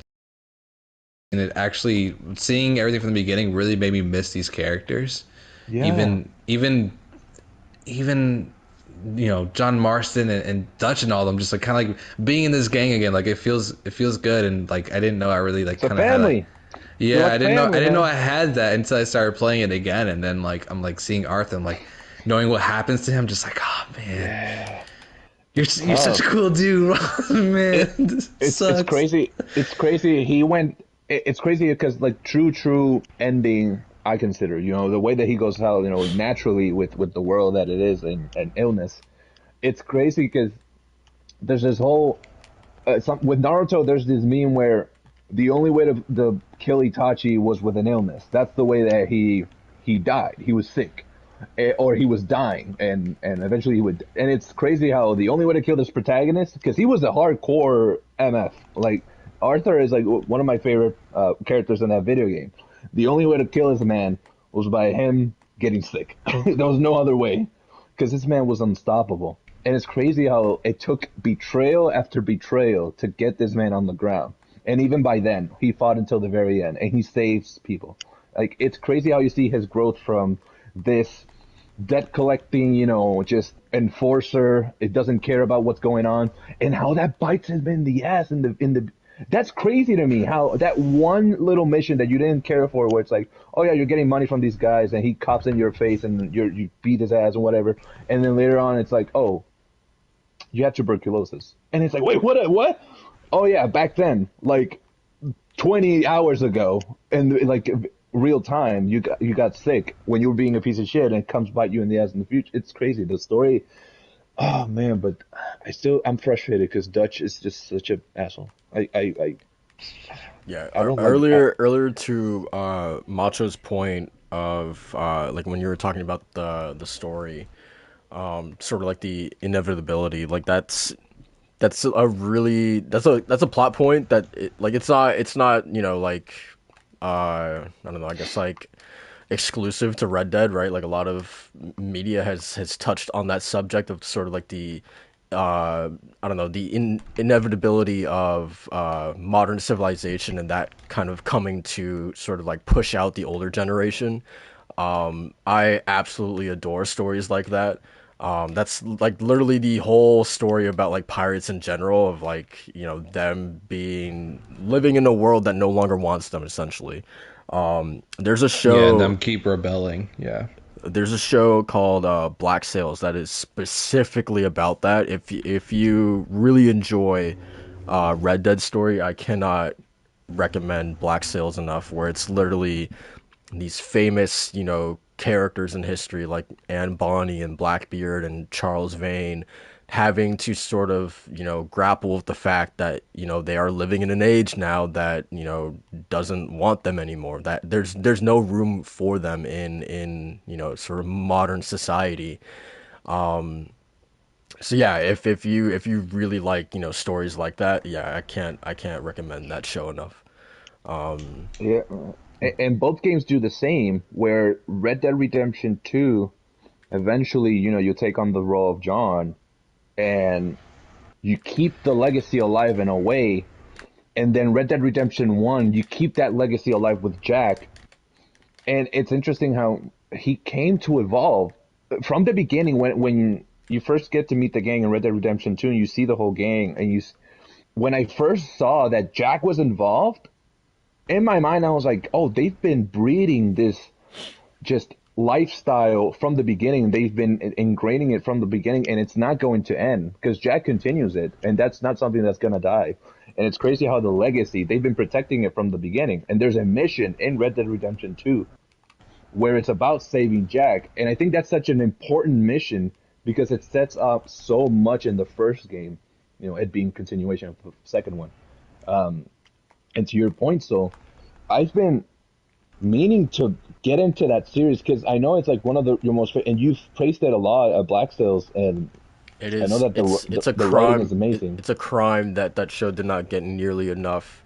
and it actually seeing everything from the beginning really made me miss these characters. yeah. Even John Marston and Dutch and all of them just like kind of like being in this gang again. Like it feels good and like I didn't know I really like It's a kind of had a family. You're yeah, like I family, didn't know man. I had that until I started playing it again, and then like I'm like seeing Arthur, I'm like knowing what happens to him, just like oh man, Yeah. you're such a Tough. cool dude, man. It This it's sucks. crazy. It's crazy. It's crazy because like true ending. I consider the way that he goes out naturally with the world that it is and illness. It's crazy because there's this whole with Naruto. There's this meme where the only way to kill Itachi was with an illness. That's the way that he died. He was sick, or he was dying, and eventually he would. And it's crazy how the only way to kill this protagonist, because he was a hardcore MF. Like Arthur is like one of my favorite characters in that video game. The only way to kill this man was by him getting sick. There was no other way, because this man was unstoppable. And it's crazy how it took betrayal after betrayal to get this man on the ground. And even by then, he fought until the very end, and he saves people. Like it's crazy how you see his growth from this debt collecting, just enforcer. It doesn't care about what's going on, and how that bites him in the ass in the. That's crazy to me. How that one little mission that you didn't care for, where it's like, oh yeah, you're getting money from these guys, and he cops in your face, and you beat his ass and whatever, and then later on, it's like, oh, you have tuberculosis, and it's like, wait, what? Oh yeah, back then, like 20 hours ago, in like real time, you got sick when you were being a piece of shit, and it comes bite you in the ass in the future. It's crazy. The story. Oh man, but I'm frustrated because Dutch is just such an asshole. Yeah, I don't like. earlier to Macho's point of like when you were talking about the story, sort of like the inevitability, like that's a plot point that like it's not like I don't know, I guess like exclusive to Red Dead, right? Like a lot of media has touched on that subject of sort of like the I don't know, the inevitability of modern civilization and that kind of coming to sort of like push out the older generation. I absolutely adore stories like that. That's like literally the whole story about like pirates in general of like, them being living in a world that no longer wants them essentially. There's a Yeah, and show them keep rebelling. Yeah. there's a show called Black Sails that is specifically about that. If you really enjoy Red Dead story, I cannot recommend Black Sails enough. Where it's literally these famous, characters in history like Anne Bonny and Blackbeard and Charles Vane having to sort of, grapple with the fact that, they are living in an age now that, doesn't want them anymore. That there's no room for them in, sort of modern society. So yeah, if you really like, stories like that, yeah, I can't recommend that show enough. Yeah, and both games do the same. Where Red Dead Redemption 2, eventually, you take on the role of John, and you keep the legacy alive in a way. And then Red Dead Redemption 1, you keep that legacy alive with Jack. And it's interesting how he came to evolve from the beginning when you first get to meet the gang in Red Dead Redemption 2 and you see the whole gang and when I first saw that Jack was involved, in my mind I was like, "Oh, they've been breeding this just lifestyle from the beginning. They've been ingraining it from the beginning, and it's not going to end because Jack continues it, and that's not something that's gonna die. And it's crazy how the legacy they've been protecting it from the beginning. And there's a mission in Red Dead Redemption 2 where it's about saving Jack, and I think that's such an important mission because it sets up so much in the first game. It being continuation of the second one. And to your point, so I've been meaning to get into that series because I know it's like one of your most and you've praised it a lot at Black Sails, and It I know is. that It's a the writing crime. is amazing. It's a crime that that show did not get nearly enough.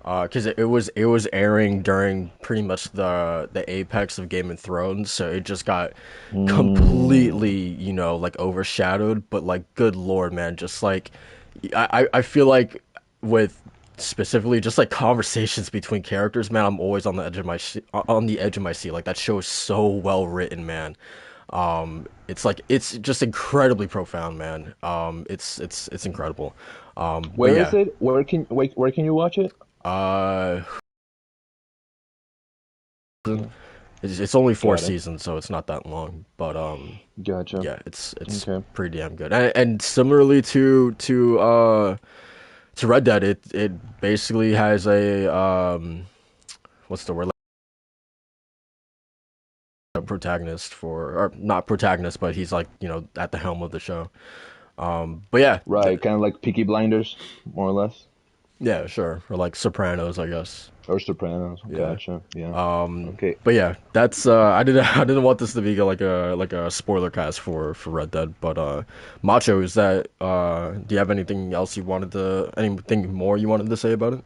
Because it was airing during pretty much the apex of Game of Thrones, so it just got completely, Mm. like overshadowed. But like, good lord, man, just like I feel like with specifically just like conversations between characters, man, I'm always on the edge of on the edge of my seat. Like that show is so well written, man. It's like it's just incredibly profound, man. It's incredible. But Where is yeah, it? Where can you watch it? uh, Okay, it's only four got it. seasons, so it's not that long. But Gotcha. yeah, it's Okay. pretty damn good. And similarly to Red Dead, it basically has a what's the word? Like a protagonist for, or not protagonist, but he's like at the helm of the show. But yeah, Right, kind of like Peaky Blinders, more or less, yeah, sure, or like Sopranos, I guess. or Sopranos. Yeah. Gotcha. Yeah. Um, Okay. but yeah, that's I didn't I didn't want this to be like a spoiler cast for Red Dead, but Macho, is that do you have anything else you wanted to anything more you wanted to say about it?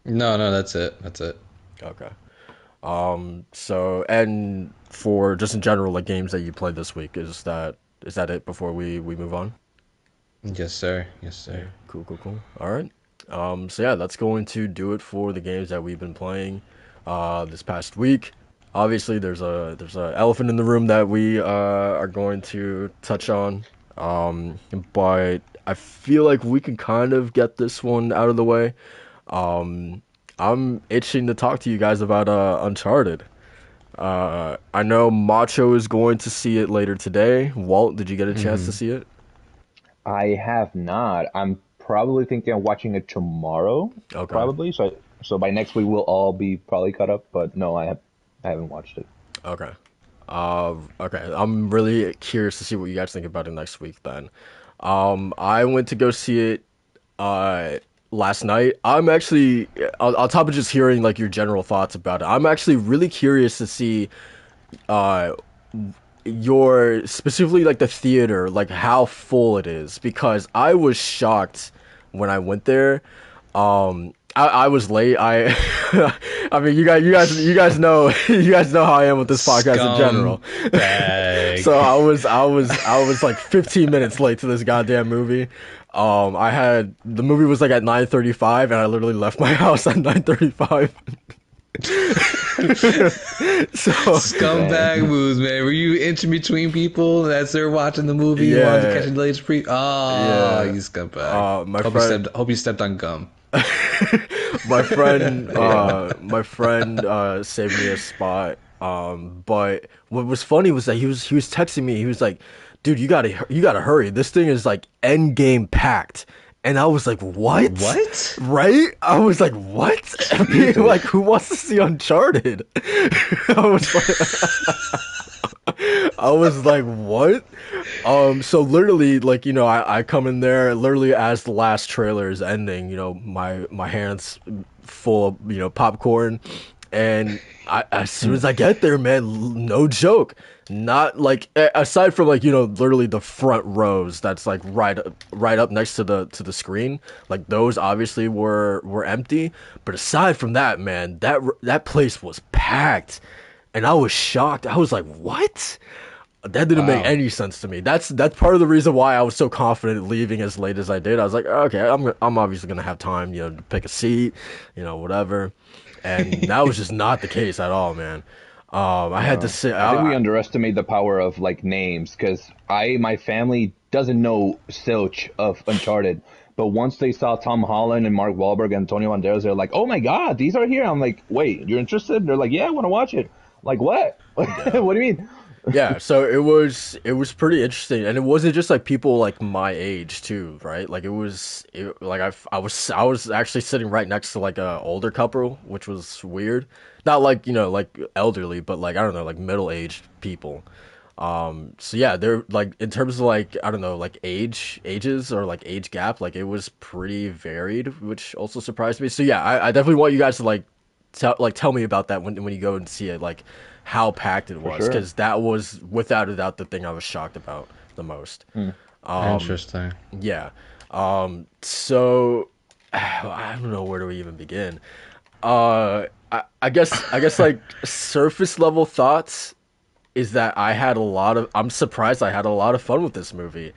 No, no, that's it. That's it. Okay. So and for just in general like games that you played this week, is that it before we move on? Yes, sir. Yes, Yeah, sir. cool, cool, cool. All right. So yeah, that's going to do it for the games that we've been playing this past week. Obviously, there's a elephant in the room that we are going to touch on. But I feel like we can kind of get this one out of the way. Um, I'm itching to talk to you guys about Uncharted. I know Macho is going to see it later today. Walt, did you get a chance to Hmm. see it? I have not. I'm probably thinking of watching it tomorrow, Okay. probably. So by next week we'll all be probably caught up. But no, I haven't watched it. Okay. Okay. I'm really curious to see what you guys think about it next week then. I went to go see it uh last night. I'm actually on top of just hearing like your general thoughts about it. I'm actually really curious to see uh your specifically like the theater, like how full it is because I was shocked when I went there. I was late. I mean, you guys know, you guys know how I am with this podcast in general. Scumbag. So I was like 15 minutes late to this goddamn movie. I had the movie was like at 9:35, and I literally left my house at 9:35. So Scumbag Dang. moves, man. Were you inching between people as they're watching the movie and wanted to catch yeah, the latest pre? Oh, yeah. you scumbag. My friend, Hope you stepped on gum. Yeah. my friend saved me a spot. But what was funny was that he was texting me. He was like, "Dude, you gotta hurry. This thing is like end game packed." And I was like, "What?" What? Right? I was like, "What?" I mean, like, Jesus. who wants to see Uncharted? I was like, I was like, "What?" So literally, like, I come in there literally as the last trailer is ending, my hands full of, popcorn. And as soon as I get there, man, no joke. Not like aside from like, literally the front rows that's like right up next to the screen, like those obviously were empty. But aside from that, man, that place was packed. And I was shocked. I was like, "What?" That didn't make Wow. any sense to me. That's part of the reason why I was so confident leaving as late as I did. I was like, okay, I'm obviously gonna have time, to pick a seat, whatever. And that was just not the case at all, man. I had to Wow. sit. I think we underestimate the power of like names because my family doesn't know Silch of Uncharted, but once they saw Tom Holland and Mark Wahlberg and Antonio Banderas, they're like, "Oh my God, these are here!" I'm like, "Wait, you're interested?" They're like, "Yeah, I want to watch it." Like, what? Yeah, What do you mean? yeah. So it was pretty interesting, and it wasn't just like people like my age too, right? Like like I was actually sitting right next to like a older couple, which was weird. Not like like elderly, but like I don't know, like middle aged people. So yeah, they're like in terms of like I don't know, like ages or like age gap, like it was pretty varied, which also surprised me. So yeah, I definitely want you guys to like tell me about that when you go and see it, like how packed it For was, sure. because that was without a doubt the thing I was shocked about the most. Interesting. Yeah. So I don't know, where do we even begin. I guess like surface level thoughts is that I'm surprised I had a lot of fun with this movie.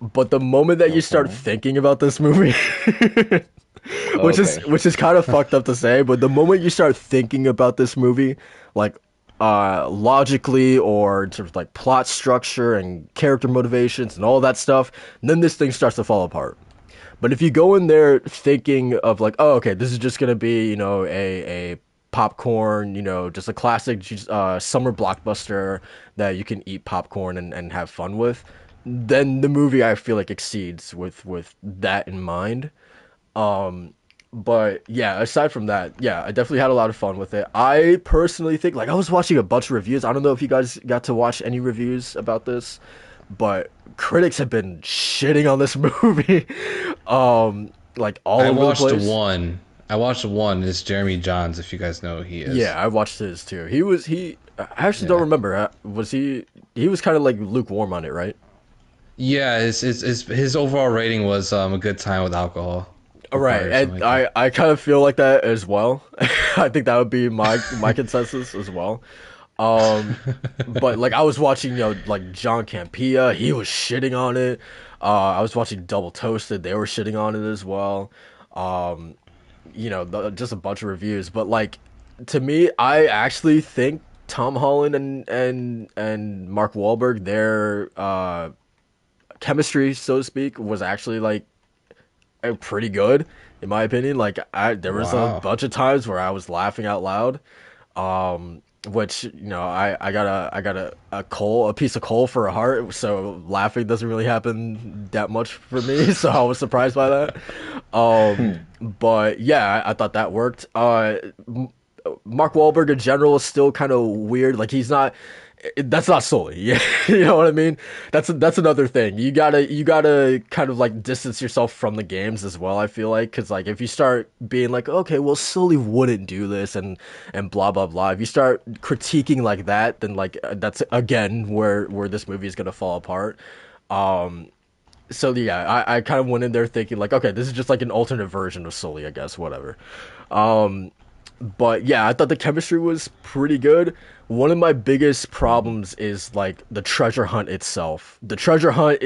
But the moment that you start Okay. thinking about this movie, which is Okay. which is kind of fucked up to say, but the moment you start thinking about this movie, like logically, or in terms of like plot structure and character motivations and all that stuff, then this thing starts to fall apart. But if you go in there thinking of like, oh, okay, this is just gonna be, a popcorn, just a classic summer blockbuster that you can eat popcorn and have fun with, then the movie I feel like exceeds with that in mind. But yeah, aside from that, yeah, I definitely had a lot of fun with it. I personally think, like, I was watching a bunch of reviews. I don't know if you guys got to watch any reviews about this, but critics have been shitting on this movie, like all I over the watched place. one. I watched one. It's Jeremy Johns, if you guys know who he Yeah, is. I watched his too. He. I actually don't Yeah. remember. Was he? He was kind of like lukewarm on it, right? Yeah, his overall rating was a good time with alcohol All right, required or something and like that. I kind of feel like that as well. I think that would be my consensus as well. But like I was watching, like John Campea, he was shitting on it. I was watching Double Toasted, they were shitting on it as well. Um, just a bunch of reviews. But like to me, I actually think Tom Holland and Mark Wahlberg, their chemistry, so to speak, was actually like pretty good in my opinion. Like there was a Wow. bunch of times where I was laughing out loud. Which I got a piece of coal for a heart, so laughing doesn't really happen that much for me. So I was surprised by that. But yeah, I thought that worked. Mark Wahlberg in general is still kind of weird. Like he's not. That's not Sully. Yeah, you know what I mean. That's another thing. You gotta kind of like distance yourself from the games as well. I feel like because like if you start being like, okay, well Sully wouldn't do this and blah blah blah. If you start critiquing like that, then like that's again where this movie is gonna fall apart. So yeah, I kind of went in there thinking like, okay, this is just like an alternate version of Sully, I guess, whatever. But yeah, I thought the chemistry was pretty good. One of my biggest problems is like the treasure hunt itself. The treasure hunt,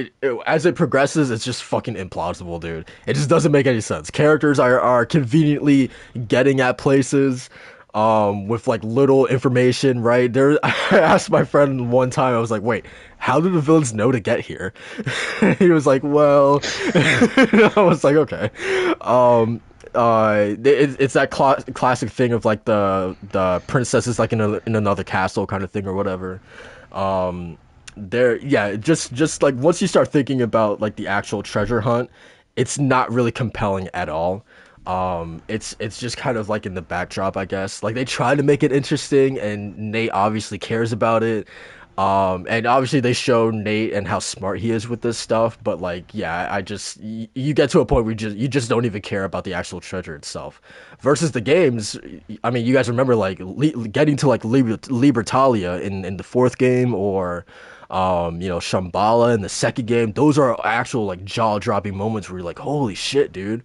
as it progresses, it's just fucking implausible, dude. It just doesn't make any sense. Characters are conveniently getting at places, with like little information, right? There, I asked my friend one time, I was like, wait, how do the villains know to get here? He was like, well, I was like, okay. It's that classic thing of like the princess is like in another castle kind of thing or whatever. There, yeah, just like once you start thinking about like the actual treasure hunt, it's not really compelling at all. It's just kind of like in the backdrop, I guess. Like they try to make it interesting, and Nate obviously cares about it. And obviously they show Nate and how smart he is with this stuff, but like, yeah, you get to a point where you just don't even care about the actual treasure itself. Versus the games, I mean, you guys remember like getting to like Libertalia in the fourth game, or Shambhala in the second game. Those are actual like jaw-dropping moments where you're like, holy shit, dude.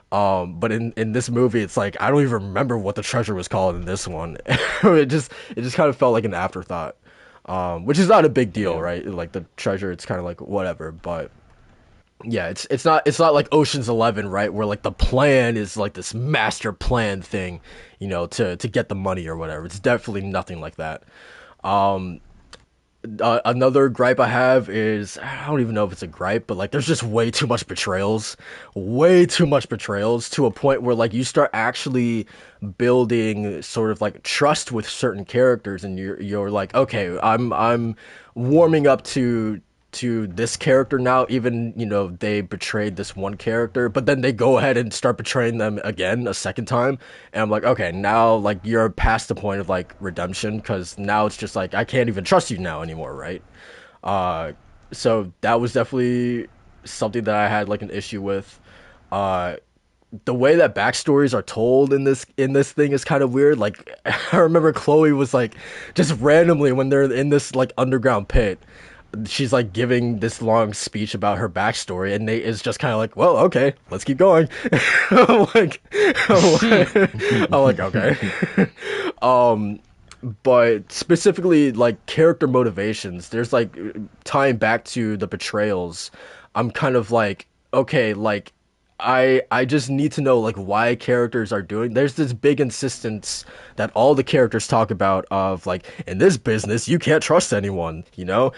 But in this movie, it's like I don't even remember what the treasure was called in this one. It just kind of felt like an afterthought, which is not a big deal, Yeah. right? Like the treasure, it's kind of like whatever. But yeah, it's not like Ocean's 11, right? Where like the plan is like this master plan thing, to get the money or whatever. It's definitely nothing like that. Another gripe I have is I don't even know if it's a gripe, but like there's just way too much betrayals to a point where like you start actually building sort of like trust with certain characters, and you're like, okay, I'm warming up to this character now, even they betrayed this one character, but then they go ahead and start betraying them again a second time, and I'm like, okay, now like you're past the point of like redemption, because now it's just like I can't even trust you now anymore, right? uh so that was definitely something that I had like an issue with. uh the way that backstories are told in this thing is kind of weird. Like I remember Chloe was like just randomly when they're in this like underground pit, she's like giving this long speech about her backstory, and Nate is just kind of like, well, okay, let's keep going. I'm like, I'm like, okay. um, but specifically like character motivations, there's like tying back to the betrayals. I'm kind of like, okay, like I just need to know like why characters are doing. There's this big insistence that all the characters talk about of like in this business you can't trust anyone. There's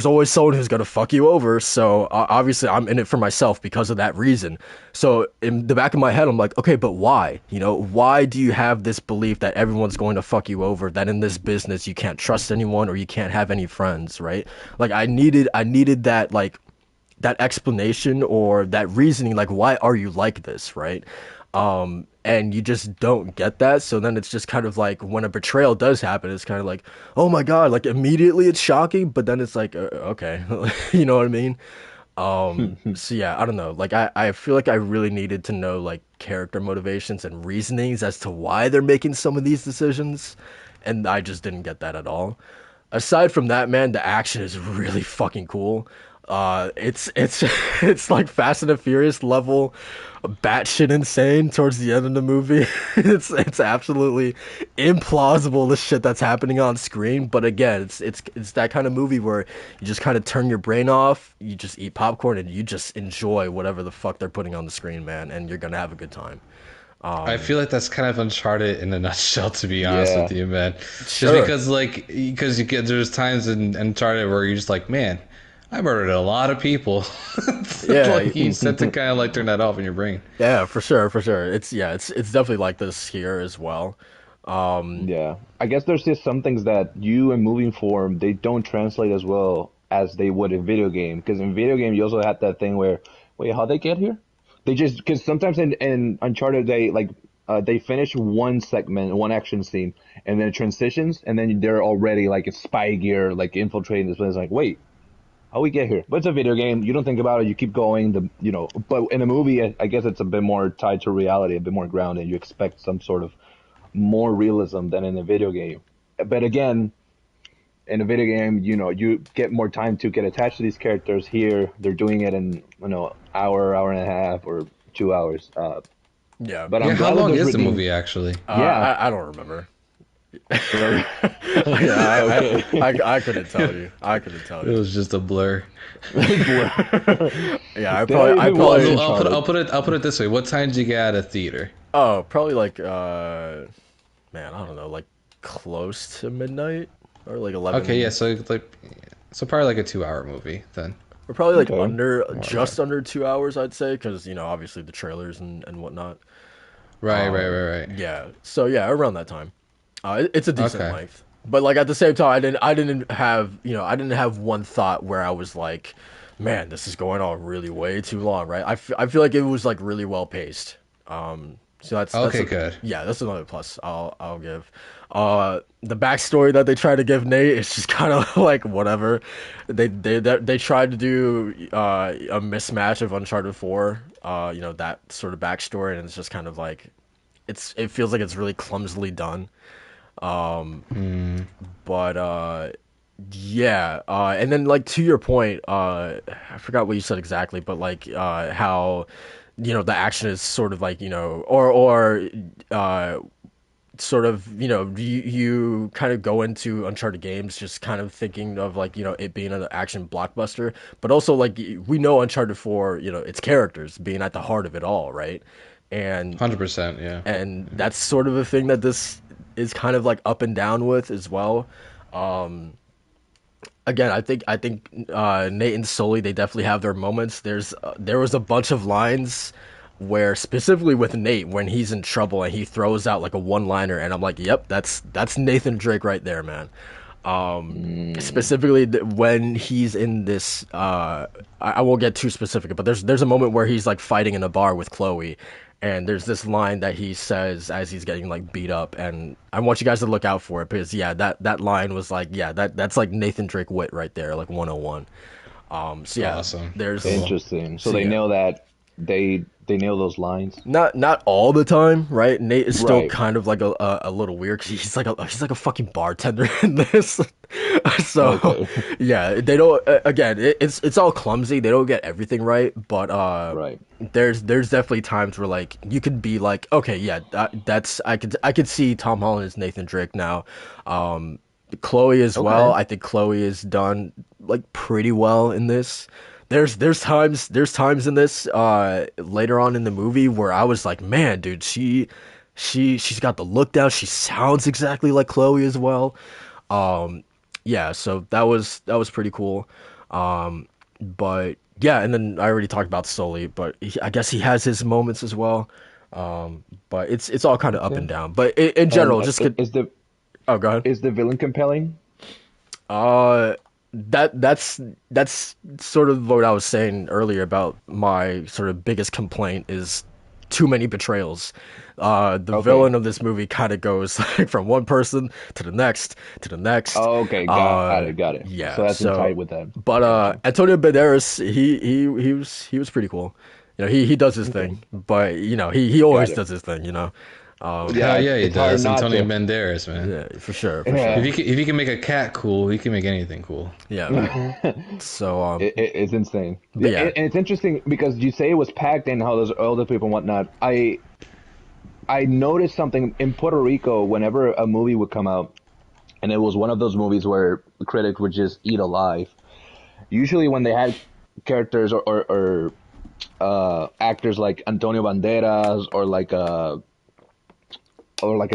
always someone who's gonna fuck you over. So obviously I'm in it for myself because of that reason. So in the back of my head I'm like, okay, but why? Why do you have this belief that everyone's going to fuck you over? That in this business you can't trust anyone or you can't have any friends, right? Like I needed that explanation or that reasoning, like why are you like this, right? And you just don't get that. So then it's just kind of like when a betrayal does happen, it's kind of like, oh my god, like immediately it's shocking, but then it's like, okay. You know what I mean? So yeah, I don't know, like I feel like I really needed to know like character motivations and reasonings as to why they're making some of these decisions, and I just didn't get that at all. Aside from that, man, the action is really fucking cool. It's it's like Fast and the Furious level batshit insane towards the end of the movie. It's absolutely implausible the shit that's happening on screen. But again, it's that kind of movie where you just kind of turn your brain off, you just eat popcorn, and you just enjoy whatever the fuck they're putting on the screen, man, and you're gonna have a good time. I feel like that's kind of Uncharted in a nutshell, to be honest Yeah. with you, man. Just Sure. because, like, because you get there's times in Uncharted where you're just like, man, I murdered a lot of people. Yeah. Like you said to kind of like turn that off in your brain. Yeah, for sure, for sure. It's definitely like this here as well. Um, Yeah. I guess there's just some things that you in moving form they don't translate as well as they would in video game. Because in video game you also have that thing where, wait, how they get here? They just because sometimes in Uncharted they finish one segment, one action scene, and then it transitions, and then they're already like a spy gear, like infiltrating this place. Like, wait, how we get here? But it's a video game. You don't think about it. You keep going. But in a movie, I guess it's a bit more tied to reality, a bit more grounded. You expect some sort of more realism than in a video game. But again, in a video game, you get more time to get attached to these characters. Here, they're doing it in hour and a half, or 2 hours. yeah. But Yeah, I'm how glad that long there's is the redeemed. movie actually? Yeah. I don't remember. Yeah, Okay. I couldn't tell you. I couldn't tell It you. was just a blur. Yeah, Did I even watch Well, Uncharted? I'll put it this way. What time did you get out of theater? oh, probably like man, I don't know, like close to midnight or like Okay, yeah, 11, so probably like a 2 hour movie then. or probably like Okay. under More or just less. under 2 hours, I'd say, because obviously the trailers and whatnot. Right. Yeah, so yeah, around that time. It's a decent Okay. length, but like at the same time, I didn't have one thought where I was like, man, this is going on really way too long, right? I feel like it was like really well paced. So Okay, good. yeah, that's another plus I'll give. The backstory that they try to give Nate is just kind of like whatever. They tried to do a mismatch of Uncharted 4, that sort of backstory, and it's just kind of like it feels like it's really clumsily done. But yeah, and then like to your point, I forgot what you said exactly, but like how the action is sort of like or sort of you kind of go into Uncharted games just kind of thinking of like it being an action blockbuster, but also like we know Uncharted 4, its characters being at the heart of it all, right? And 100%, yeah. and that's sort of a thing that this is kind of like up and down with as well. Again, I think Nate and Sully, they definitely have their moments. There was a bunch of lines where specifically with Nate when he's in trouble and he throws out like a one liner, and I'm like, yep, that's Nathan Drake right there, man. Specifically when he's in this I won't get too specific, but there's a moment where he's like fighting in a bar with Chloe, and there's this line that he says as he's getting like beat up, and I want you guys to look out for it because yeah, that line was like, yeah, that's like Nathan Drake wit right there, like 101. So yeah, Awesome. there's Cool. Interesting. So so they yeah. know that they they nail those lines. Not all the time, right? Nate is still Right. kind of like a little weird 'cause he's like a fucking bartender in this. So Okay. yeah, they don't again, it's all clumsy. They don't get everything right, but Right. there's definitely times where like you could be like, okay, yeah, that's I could see Tom Holland as Nathan Drake now. Chloe as well. Okay. I think Chloe is done like pretty well in this. There's times in this later on in the movie where I was like, man, dude, she's got the look down. She sounds exactly like Chloe as well. Um, yeah, so that was pretty cool. But yeah, and then I already talked about Sully, but I guess he has his moments as well. But it's all kind of up Yeah. and down. But in And general, just could. Oh, go ahead. is the villain compelling? Uh, that's sort of what I was saying earlier about my sort of biggest complaint is too many betrayals. The Okay. villain of this movie kind of goes like from one person to the next to the next. Oh, okay. Got it. Got it. So Yeah. that's in So, tight with that. but Gotcha. Antonio Banderas, he was pretty cool. You know, he does his Okay. thing, but you know, he always Got it. does his thing. You know, Yeah, Hell yeah, he it's hard does. not Antonio to. Banderas, man. yeah, for sure, for Yeah. sure. If he can make a cat cool, he can make anything cool. Yeah. So It's insane. but Yeah, yeah. and it's interesting because you say it was packed and how there's older people and whatnot. I noticed something in Puerto Rico whenever a movie would come out, and it was one of those movies where the critics would just eat alive. Usually, when they had characters or actors like Antonio Banderas or like a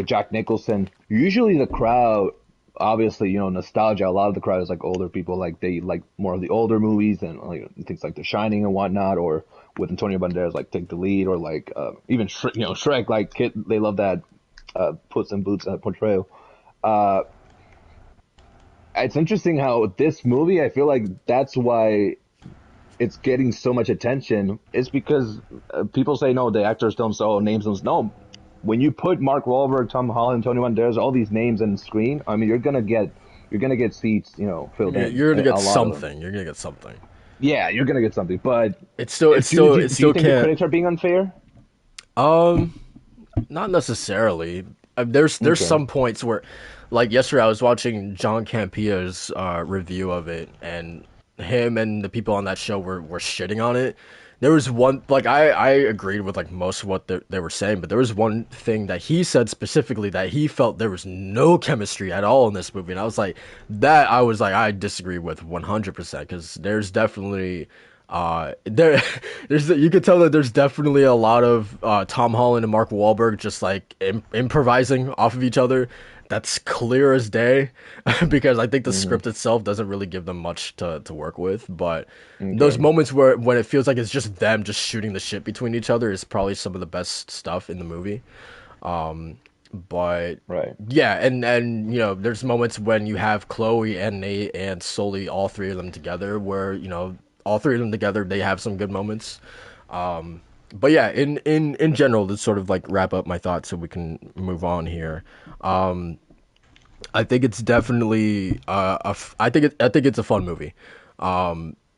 Jack Nicholson, usually the crowd, obviously, nostalgia. A lot of the crowd is like older people, like they like more of the older movies and like things like The Shining and whatnot, or with Antonio Banderas, like Take the Lead, or like even Shrek, like kid, they love that Puss in Boots portrayal. Uh, it's interesting how this movie, I feel like that's why it's getting so much attention. It's because people say no, the actors don't so names them. No, when you put Mark Wahlberg, Tom Holland, Tony Banderas, all these names on the screen, I mean, you're gonna get seats, filled in, You're gonna get a lot of them. something. You're gonna get something. Yeah, you're gonna get something. But It's still it's do, still do, it do you still think the can't. critics are being unfair? Um, not necessarily. There's Okay. some points where, like yesterday, I was watching John Campia's review of it, and him and the people on that show were shitting on it. There was one like I agreed with like most of what they were saying, but there was one thing that he said specifically that he felt there was no chemistry at all in this movie, and I was like I disagree with 100% because there's definitely there there's you could tell that there's definitely a lot of Tom Holland and Mark Wahlberg just like improvising off of each other. That's clear as day because I think the Hmm. script itself doesn't really give them much to work with. But those Okay. moments where when it feels like it's just them just shooting the shit between each other is probably some of the best stuff in the movie. But Right. yeah, and you know, there's moments when you have Chloe and Nate and Sully, all three of them together, where you know all three of them together, they have some good moments. But yeah, in general, to sort of like wrap up my thoughts so we can move on here. I think it's definitely I think it's a fun movie.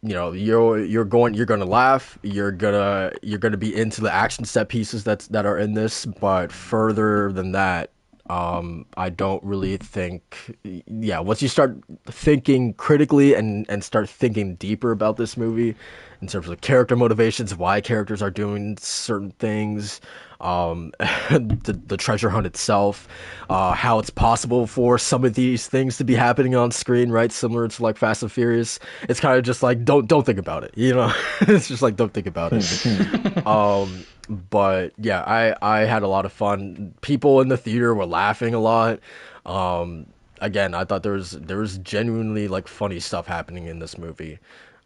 You know, you're gonna laugh, you're gonna be into the action set pieces that are in this, but further than that, I don't really think. Yeah, once you start thinking critically and start thinking deeper about this movie, in terms of character motivations, why characters are doing certain things, the treasure hunt itself, how it's possible for some of these things to be happening on screen, right? Similar to like Fast and Furious. It's kind of just like don't think about it, you know? It's just like don't think about it. But yeah, I had a lot of fun. People in the theater were laughing a lot. Again, I thought there was genuinely like funny stuff happening in this movie.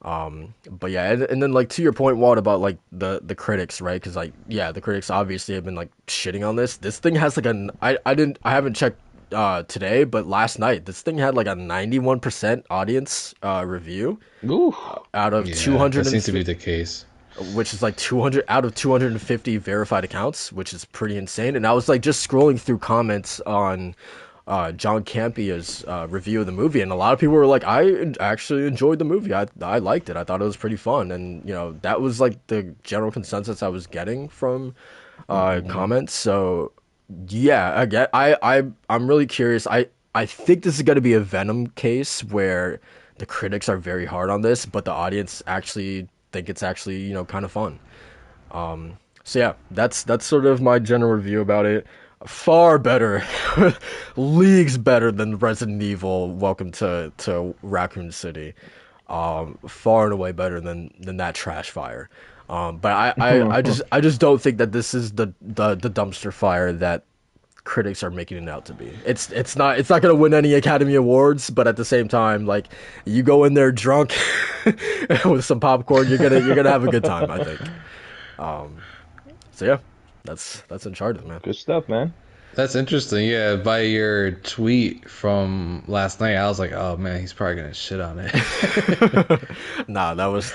But yeah, and then like to your point, Walt, about like the critics, right? Because like yeah, the critics obviously have been like shitting on this. This thing has like I haven't checked today, but last night this thing had like a 91% audience review Oof. out of Yeah, that 200, seems to be the case. which is like 200 out of 250 verified accounts, which is pretty insane. And I was like just scrolling through comments John Campia's review of the movie, and a lot of people were like, "I actually enjoyed the movie. I liked it. I thought it was pretty fun." And that was like the general consensus I was getting from Mm-hmm. comments. So yeah, I'm really curious. I think this is going to be a Venom case where the critics are very hard on this, but the audience actually think it's actually kind of fun. So yeah, that's sort of my general review about it. Far better, leagues better than Resident Evil. Welcome to Raccoon City. Far and away better than that trash fire. But I just don't think that this is the dumpster fire that critics are making it out to be. It's not gonna win any Academy Awards, but at the same time, like you go in there drunk with some popcorn, you're gonna have a good time, I think. So yeah, that's Uncharted, man. Good stuff, man. That's interesting. Yeah, by your tweet from last night, I was like, oh man, he's probably gonna shit on it. Nah, that was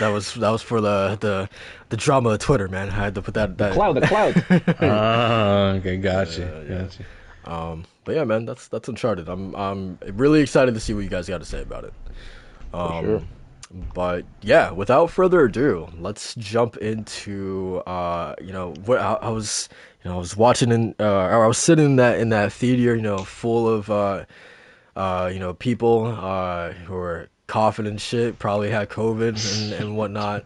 for the drama of Twitter, man. I had to put that The that. cloud, the cloud. Okay, gotcha, Yeah. gotcha. But yeah, man, that's Uncharted. I'm really excited to see what you guys got to say about it. For sure. But yeah, without further ado, let's jump into what I was I was watching or I was sitting in that theater, full of people who were coughing and shit, probably had COVID and whatnot.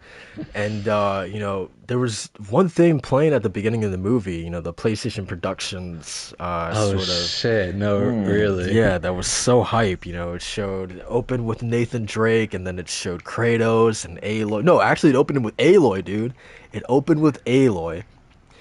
And there was one thing playing at the beginning of the movie, the PlayStation Productions Oh sort of. shit, no, really? Yeah, that was so hype. It showed open with Nathan Drake, and then it showed Kratos and Aloy. No, actually, it opened with Aloy, dude. It opened with Aloy.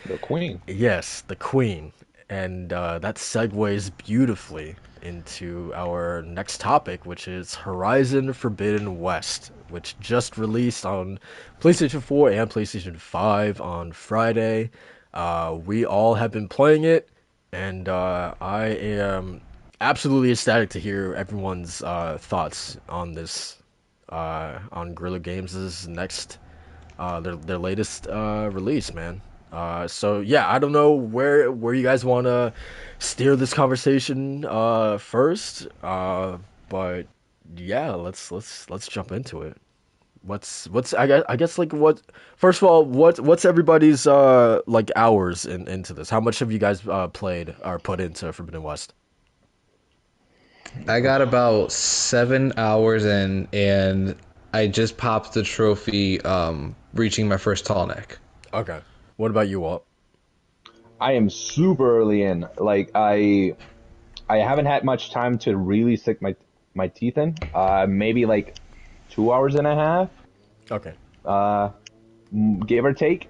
The queen. Yes, the Queen, and that segues beautifully into our next topic, which is Horizon Forbidden West, which just released on PlayStation 4 and PlayStation 5 on Friday. We all have been playing it, and I am absolutely ecstatic to hear everyone's thoughts on this, on Guerrilla Games' next, their latest release, man. So yeah, I don't know where you guys want to steer this conversation first, but yeah, let's jump into it. What's I guess like what first of all what's everybody's like hours into this? How much have you guys played or put into Forbidden West? I got about 7 hours in, and I just popped the trophy, reaching my first tall neck. Okay, what about you, Walt? I am super early in. Like I haven't had much time to really sink my teeth in. Maybe like 2 hours and a half, Okay. give or take.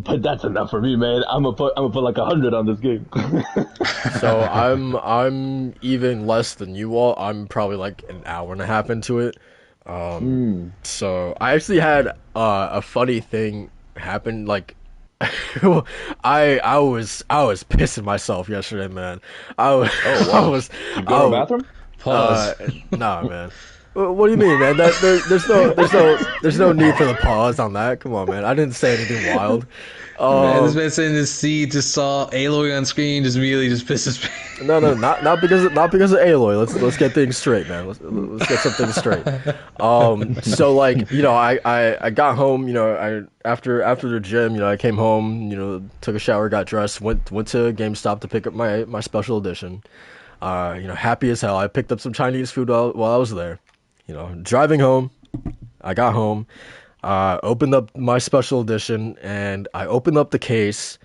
But that's enough for me, man. I'm gonna put like 100 on this game. So I'm even less than you all. I'm probably like an hour and a half into it. So I actually had a funny thing happen. Like I was pissing myself yesterday, man. I was Oh I wow. was You I go to the was, bathroom? uh Pause. nah, man. What do you mean, man? There's no need for the pause on that. Come on, man. I didn't say anything wild. Man, this Um, man saying this seed just saw Aloy on screen, just immediately just pisses me. no, not because of Aloy. Let's get things straight, man. Let's get some things straight. So like I got home. I after the gym. I came home. Took a shower, got dressed, went to GameStop to pick up my special edition. Happy as hell. I picked up some Chinese food while I was there. Driving home, I got home, opened up my special edition, and I opened up the case.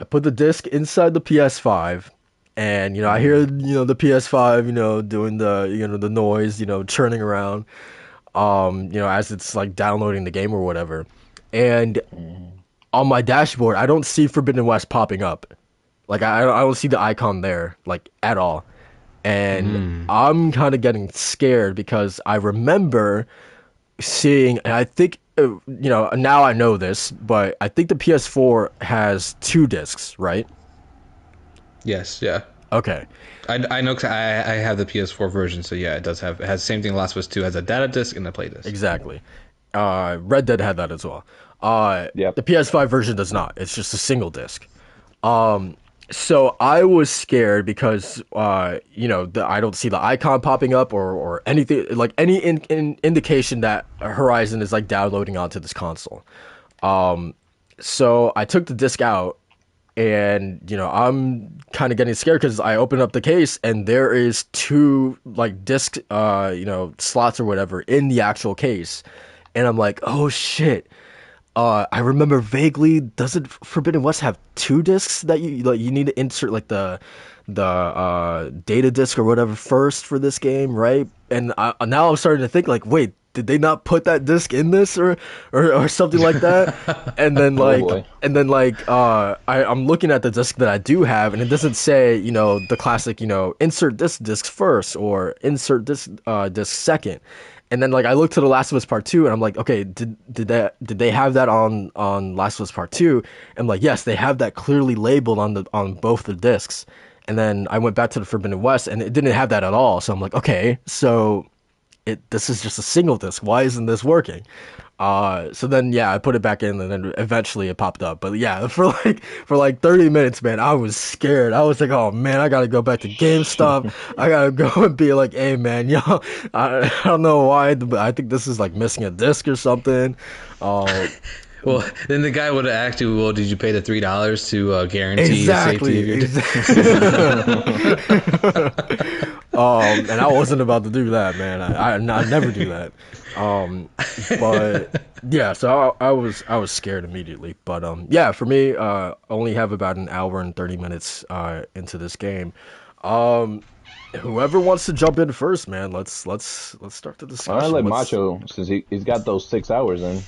I put the disc inside the PS5, and I hear the PS5 doing the noise, churning around, as it's like downloading the game or whatever. And on my dashboard, I don't see Forbidden West popping up. Like I don't see the icon there like at all. And I'm kind of getting scared because I remember seeing, and I think now I know this, but I think the PS4 has two discs, right? Yes, yeah. Okay. I know 'cause I have the PS4 version, so yeah, it has the same thing Last of Us 2 has a data disc and a play disc. Exactly. Red Dead had that as well. Yep. The PS5 version does not. It's just a single disc. Um, So I was scared because I don't see the icon popping up or anything like any indication that Horizon is like downloading onto this console. So I took the disc out, and I'm kind of getting scared because I open up the case and there is two like disc slots or whatever in the actual case, and I'm like, oh shit. I remember vaguely. Doesn't Forbidden West have two discs that you need to insert like the data disc or whatever first for this game, right? And now I'm starting to think like, wait, did they not put that disc in this or something like that? And then Oh like boy. I'm looking at the disc that I do have, and it doesn't say the classic insert this disc first or insert this disc second. And then like I looked to the Last of Us Part Two, and I'm like, okay, did they have that on Last of Us Part Two? And like, yes, they have that clearly labeled on both the discs. And then I went back to the Forbidden West, and it didn't have that at all. So I'm like, okay, so this is just a single disc. Why isn't this working? So then yeah, I put it back in, and then eventually it popped up. But yeah, for like 30 minutes, man, I was scared. I was like, oh man, I gotta go back to GameStop. I gotta go and be like, hey man, yo, I don't know why, but I think this is like missing a disc or something. Uh, Well, then the guy would have asked you, well, did you pay the $3 to guarantee the safety of exactly, your and I wasn't about to do that, man. I never do that. Um, but yeah, so I was scared immediately. But yeah, for me, only have about an hour and 30 minutes into this game. Um, whoever wants to jump in first, man, let's start the I discussion. like What's Macho since he's got those 6 hours in or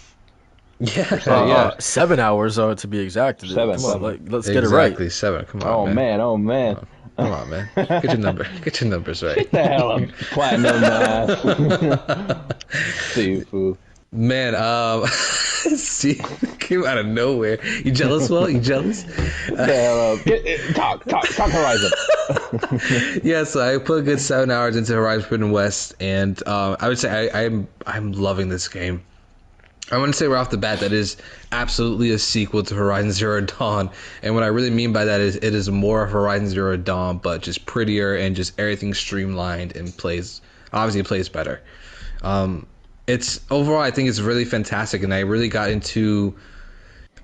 Yeah, 7 hours. yeah. 7 hours to be exact. Seven, Come on, seven. like, let's get it right. Exactly, 7. Come on, Oh man. man, oh man. Come on, man. Get your numbers right. Get the hell up, platinum see fool. Man, see, came out of nowhere. You jealous, Will? You jealous? Get the hell up. Talk Horizon. Yeah, so I put a good 7 hours into Horizon Forbidden West, and I would say I'm loving this game. I want to say right off the bat that is absolutely a sequel to Horizon Zero Dawn, and what I really mean by that is it is more of Horizon Zero Dawn, but just prettier and just everything streamlined and plays better. It's overall, I think it's really fantastic, and I really got into.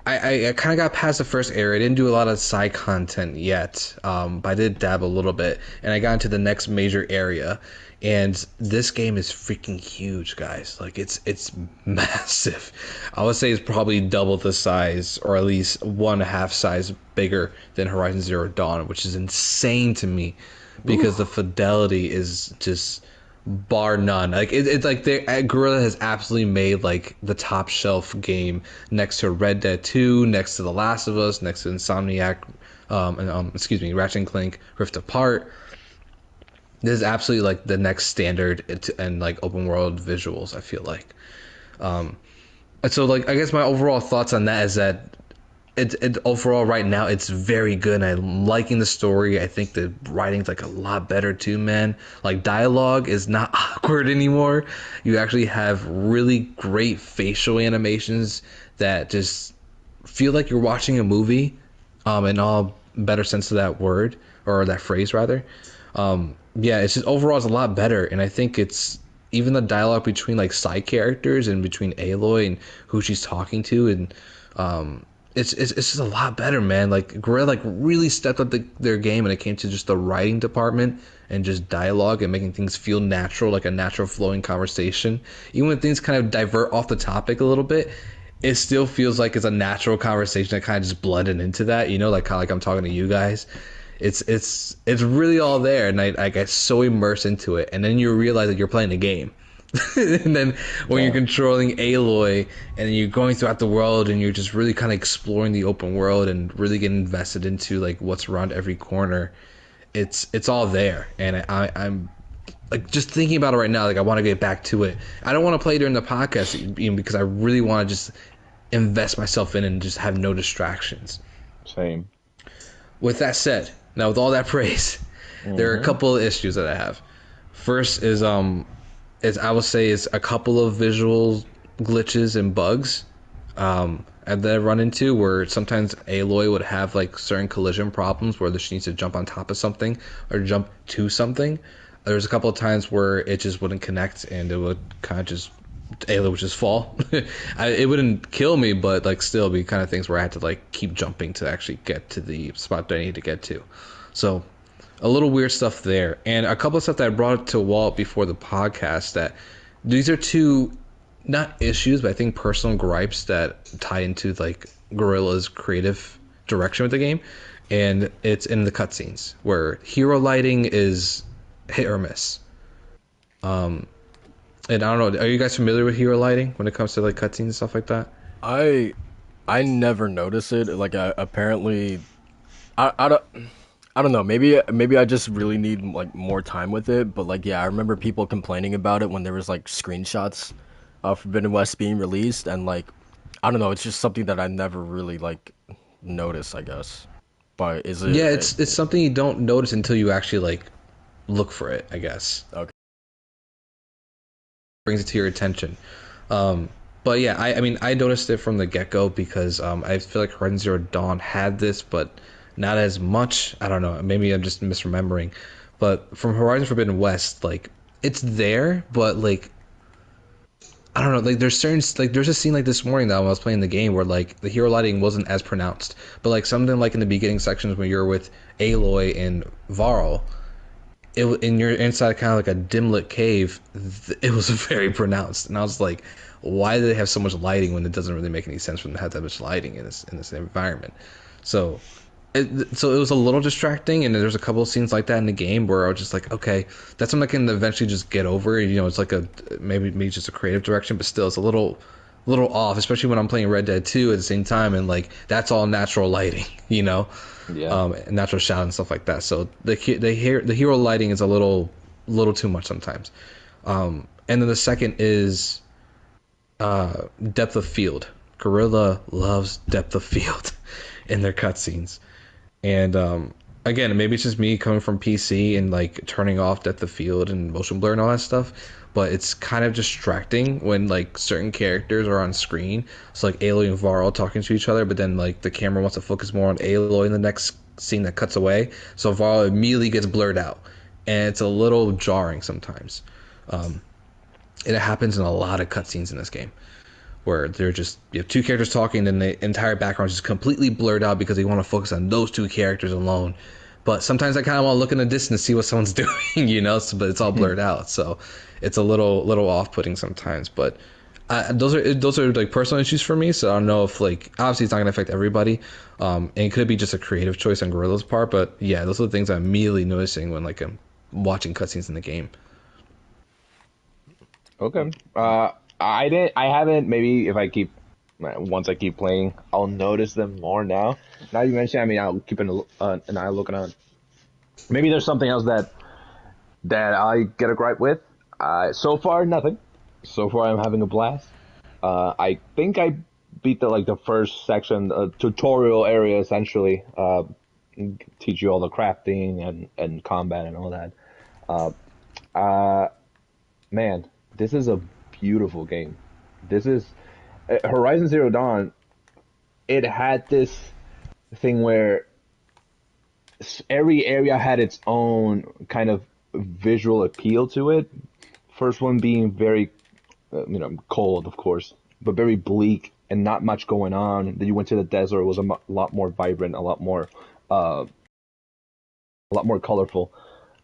I kind of got past the first area. I didn't do a lot of side content yet, but I did dab a little bit, and I got into the next major area. And this game is freaking huge, guys. Like it's massive. I would say it's probably double the size, or at least 1.5 size bigger than Horizon Zero Dawn, which is insane to me because the fidelity is just bar none. Like it's like Guerrilla has absolutely made like the top shelf game next to Red Dead 2, next to The Last of Us, next to Insomniac, Ratchet and Clank Rift Apart. This is absolutely like the next standard and like open world visuals, I feel like. And so like I guess my overall thoughts on that is that it overall right now it's very good, and I'm liking the story. I think the writing's like a lot better too, man. Like dialogue is not awkward anymore. You actually have really great facial animations that just feel like you're watching a movie, in all better sense of that word, or that phrase rather. Yeah, it's just overall it's a lot better, and I think it's even the dialogue between like side characters and between Aloy and who she's talking to, and it's just a lot better, man. Like Guerrilla like really stepped up their game when it came to just the writing department and just dialogue and making things feel natural, like a natural flowing conversation. Even when things kind of divert off the topic a little bit, it still feels like it's a natural conversation that kind of just blended into that, like kind of like I'm talking to you guys. It's really all there, and I get so immersed into it, and then you realize that you're playing a game. And then when you're controlling Aloy and you're going throughout the world and you're just really kind of exploring the open world and really getting invested into like what's around every corner, it's all there. And I'm like just thinking about it right now, like I want to get back to it. I don't want to play during the podcast because I really want to just invest myself in and just have no distractions. Same. With that said, now with all that praise, there are a couple of issues that I have. First is I will say is a couple of visual glitches and bugs. that I run into where sometimes Aloy would have like certain collision problems where she needs to jump on top of something or jump to something. There's a couple of times where it just wouldn't connect and it would kind of just Aloy would just fall. It wouldn't kill me, but like still be kind of things where I had to like keep jumping to actually get to the spot that I need to get to. So a little weird stuff there, and a couple of stuff that I brought to Walt before the podcast that these are two not issues, but I think personal gripes that tie into like Guerrilla's creative direction with the game, and it's in the cutscenes where hero lighting is hit or miss. And I don't know, are you guys familiar with hero lighting when it comes to like cutscenes and stuff like that? I I never notice it. Like apparently, I don't. I don't know. Maybe I just really need like more time with it. But like yeah, I remember people complaining about it when there was like screenshots of Forbidden West being released, and like I don't know. It's just something that I never really like noticed, I guess. But is Yeah, it it's something you don't notice until you actually like look for it, I guess. okay? Brings it to your attention. Um, but yeah, I mean, I noticed it from the get go because I feel like Horizon Zero Dawn had this, but not as much. I don't know. Maybe I'm just misremembering. But from Horizon Forbidden West, like it's there, but like I don't know. Like there's certain like there's a scene like this morning that when I was playing the game where like the hero lighting wasn't as pronounced, but like something like in the beginning sections when you're with Aloy and Varl, and you're inside kind of like a dim lit cave, it was very pronounced, and I was like, why do they have so much lighting when it doesn't really make any sense for them to have that much lighting in this environment? So so it was a little distracting, and there's a couple of scenes like that in the game where I was just like, okay, that's something I can eventually just get over. You know, it's like a maybe just a creative direction, but still, it's a little off, especially when I'm playing Red Dead 2 at the same time, and like that's all natural lighting, you know, Yeah. natural shadow and stuff like that. So the hero lighting is a little too much sometimes. And then the second is depth of field. Gorilla loves depth of field in their cutscenes. And again, maybe it's just me coming from PC and like turning off depth of field and motion blur and all that stuff. But it's kind of distracting when like certain characters are on screen. So like Aloy and Varl talking to each other, but then like the camera wants to focus more on Aloy in the next scene that cuts away. So Varl immediately gets blurred out, and it's a little jarring sometimes. Um, and it happens in a lot of cutscenes in this game where they're just you have two characters talking and the entire background is just completely blurred out because they want to focus on those two characters alone. But sometimes I kind of want to look in the distance to see what someone's doing, you know. So, but it's all blurred out, so it's a little off-putting sometimes. But those are like personal issues for me. So I don't know if like obviously it's not gonna affect everybody, and it could be just a creative choice on Gorilla's part. But yeah, those are the things I'm immediately noticing when like I'm watching cutscenes in the game. Okay. I didn't. I haven't. Maybe if I keep once I keep playing, I'll notice them more now. Now you mentioned. I mean, I'll keep an eye looking on. Maybe there's something else that I get a gripe with. So far, nothing. So far, I'm having a blast. I think I beat the first section, tutorial area essentially. Teach you all the crafting and combat and all that. Uh, man, this is a beautiful game. This is Horizon Zero Dawn. It had this thing where every area had its own kind of visual appeal to it. First one being very, cold, of course, but very bleak and not much going on. Then you went to the desert; it was lot more vibrant, a lot more colorful.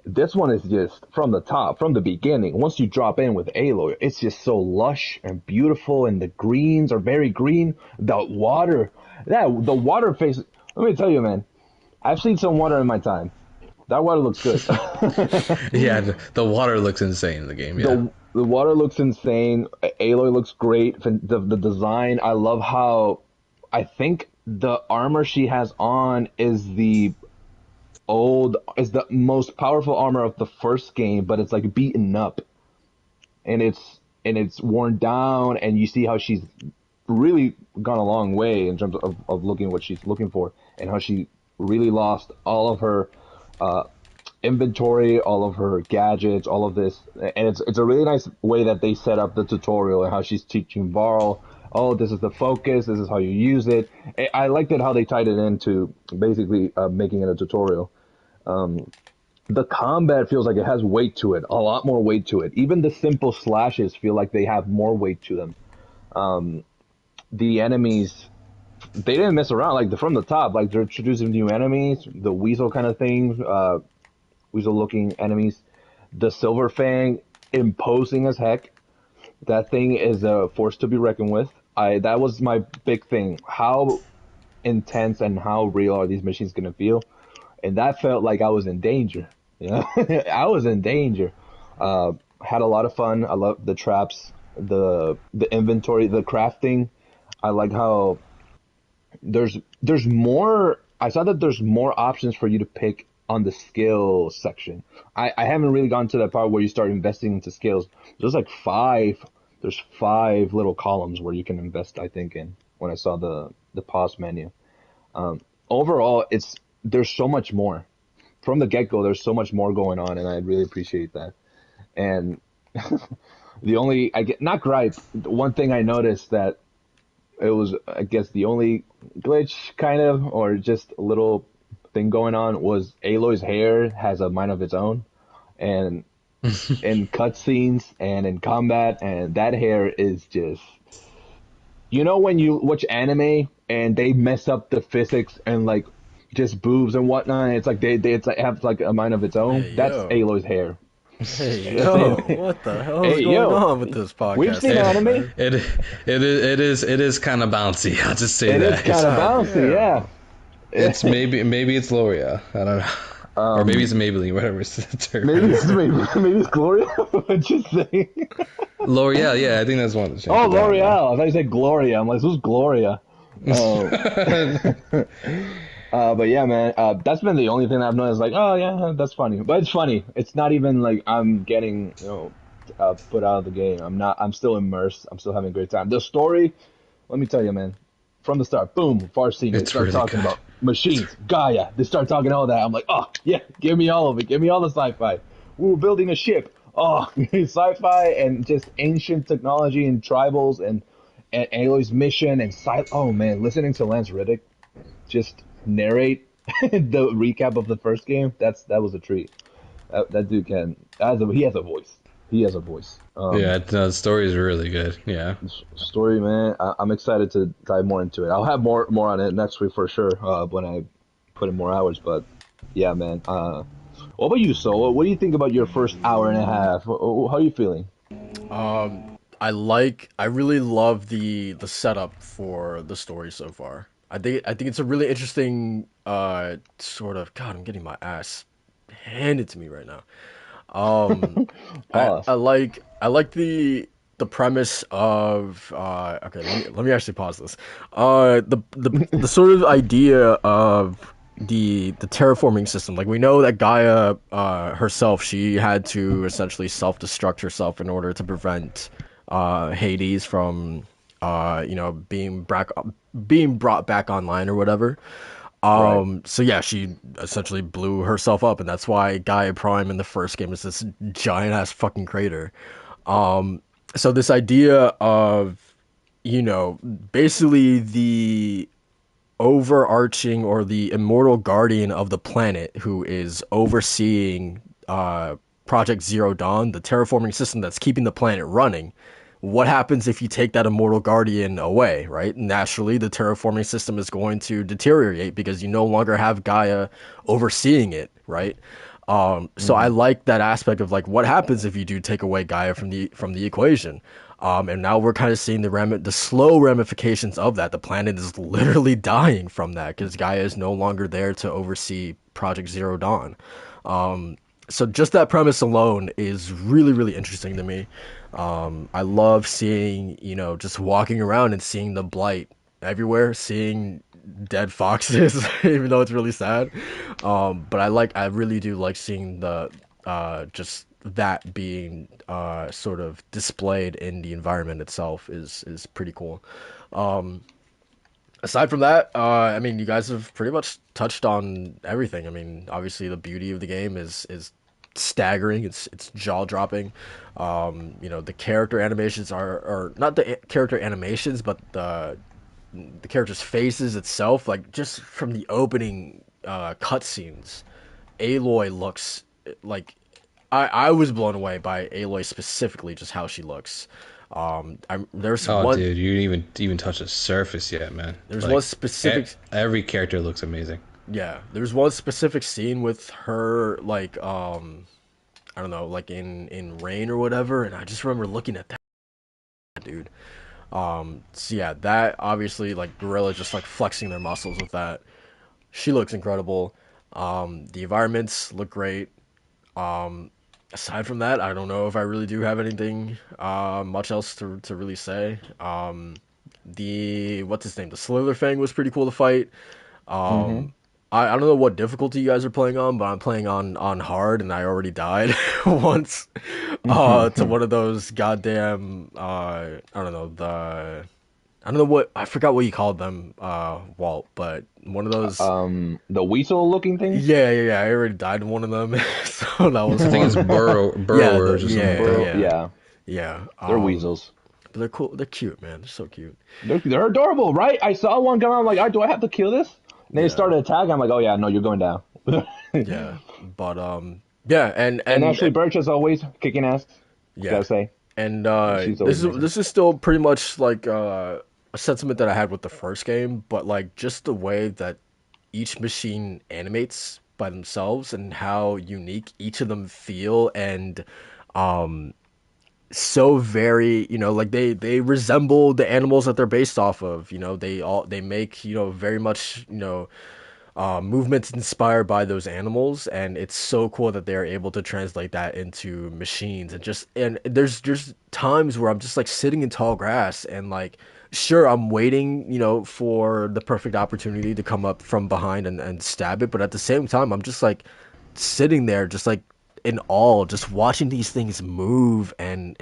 This one is just from the top, from the beginning. Once you drop in with Aloy, it's just so lush and beautiful, and the greens are very green. The water face. Let me tell you, man, I've seen some water in my time. That water looks good. Yeah, the water looks insane in the game. Yeah. The water looks insane. Aloy looks great. The design, I love how. I think the armor she has on is the most powerful armor of the first game, but it's like beaten up, and it's worn down, and you see how she's really gone a long way in terms of looking what she's looking for, and how she really lost all of her inventory, all of her gadgets, all of this, and it's a really nice way that they set up the tutorial and how she's teaching Varl oh, this is the focus, this is how you use it. I liked it how they tied it into basically making it a tutorial. The combat feels like it has weight to it, a lot more weight to it. Even the simple slashes feel like they have more weight to them. The enemies, they didn't mess around. Like from the top, like they're introducing new enemies, the weasel kind of things, weasel-looking enemies. The Silver Fang, imposing as heck. That thing is a force to be reckoned with. I That was my big thing. How intense and how real are these machines gonna feel? And that felt like I was in danger. Yeah, I was in danger. Had a lot of fun. I love the traps, the inventory, the crafting. I like how there's more. I saw that there's more options for you to pick on the skill section. I haven't really gotten to that part where you start investing into skills. There's like five. There's five little columns where you can invest. I think in when I saw the pause menu. Overall, it's there's so much more from the get go. There's so much more going on, and I really appreciate that. And the only I get not gripe. One thing I noticed that it was, I guess, the only glitch kind of, or just a little thing going on was Aloy's hair has a mind of its own, and in cutscenes and in combat, and that hair is just, when you watch anime and they mess up the physics and like just boobs and whatnot, it's like they it's like have like a mind of its own. Hey That's yo, Aloy's hair. hey That's yo, it. what the hell is Hey going yo, on with this we've podcast seen today, It anime. man? it is kind of bouncy. I'll just say It is that. kind of God bouncy, damn. It's maybe it's Loria. I don't know. Or maybe it's um, Maybelline, whatever it's the term maybe is. maybe it's Gloria. What you saying? L'Oreal, yeah, I think that's one to change Oh, it down there. L'Oreal. I thought you said Gloria. I'm like, who's Gloria? Oh, but yeah, man. That's been the only thing I've noticed. Like, oh yeah, that's funny. But it's funny. It's not even like I'm getting put out of the game. I'm not. I'm still immersed. I'm still having a great time. The story. Let me tell you, man. From the start, boom, far seeing it. It's Start really talking good. about machines, Gaia. They start talking all that. I'm like, oh yeah, give me all of it. Give me all the sci-fi. We were building a ship. Oh, sci-fi and just ancient technology and tribals and Aloy's mission and oh man, listening to Lance Reddick just narrate the recap of the first game. That was a treat. That dude he has a voice. He has a voice. Yeah, no, the story is really good. Yeah. Story, man. I'm excited to dive more into it. I'll have more on it next week for sure. When I put in more hours, but yeah, man. What about you, Solo? What do you think about your first hour and a half? How are you feeling? I really love the setup for the story so far. I think it's a really interesting sort of, God, I'm getting my ass handed to me right now. Um I Pause. like the premise of okay, let me actually pause this. The sort of idea of the terraforming system. Like we know that Gaia herself, she had to essentially self-destruct herself in order to prevent Hades from being brought back online or whatever. Right. So yeah, she essentially blew herself up, and that's why Gaia Prime in the first game is this giant ass fucking crater. So this idea of, basically the overarching or the immortal guardian of the planet who is overseeing Project Zero Dawn, the terraforming system that's keeping the planet running. What happens if you take that immortal guardian away, right? Naturally, the terraforming system is going to deteriorate because you no longer have Gaia overseeing it, right? So I Mm. like that aspect of like what happens if you do take away Gaia from the equation. And now we're kind of seeing the slow ramifications of that. The planet is literally dying from that because Gaia is no longer there to oversee Project Zero Dawn. So just that premise alone is really, really interesting to me. I love seeing, just walking around and seeing the blight everywhere, seeing dead foxes, even though it's really sad. But I really do like seeing just that being sort of displayed in the environment itself is pretty cool. Aside from that, I mean, you guys have pretty much touched on everything. I mean, obviously the beauty of the game is staggering. It's jaw dropping. The character animations are not the character animations, but the characters' faces itself. Like just from the opening cutscenes, Aloy looks like I was blown away by Aloy specifically, just how she looks. There's Oh, one dude, you didn't even touch the surface yet, man. there's one Like specific every character looks amazing. yeah there's one specific scene with her like I don't know, like in rain or whatever, and I just remember looking at that dude. So yeah, that obviously like Gorilla just like flexing their muscles with that. She looks incredible. The environments look great. Aside from that, I don't know if I really do have anything much else to really say. The what's his name? The Slitherfang was pretty cool to fight. Mm-hmm. I don't know what difficulty you guys are playing on, but I'm playing on hard, and I already died once to one of those goddamn I don't know I don't know what I forgot what you called them, Walt, but one of those. The weasel looking things. Yeah. I already died in one of them, so that was I think it's fun. Yeah, burrowers or something like yeah, that. yeah, Yeah, yeah. they're weasels. But they're cool. They're cute, man. They're so cute. They're adorable, right? I saw one come out. I'm like, do I have to kill this? And they Yeah, started attacking. I'm like, oh yeah, no, you're going down. yeah. But yeah, And Ashley Birch is always kicking ass. yeah, Gotta say, and she's this always is amazing. this is still pretty much like a sentiment that I had with the first game, but like just the way that each machine animates by themselves and how unique each of them feel and um so very, like they resemble the animals that they're based off of. They make, very much, movements inspired by those animals, and it's so cool that they're able to translate that into machines. And there's just times where I'm just like sitting in tall grass and like sure, I'm waiting, for the perfect opportunity to come up from behind and stab it, but at the same time I'm just like sitting there just like in awe, just watching these things move and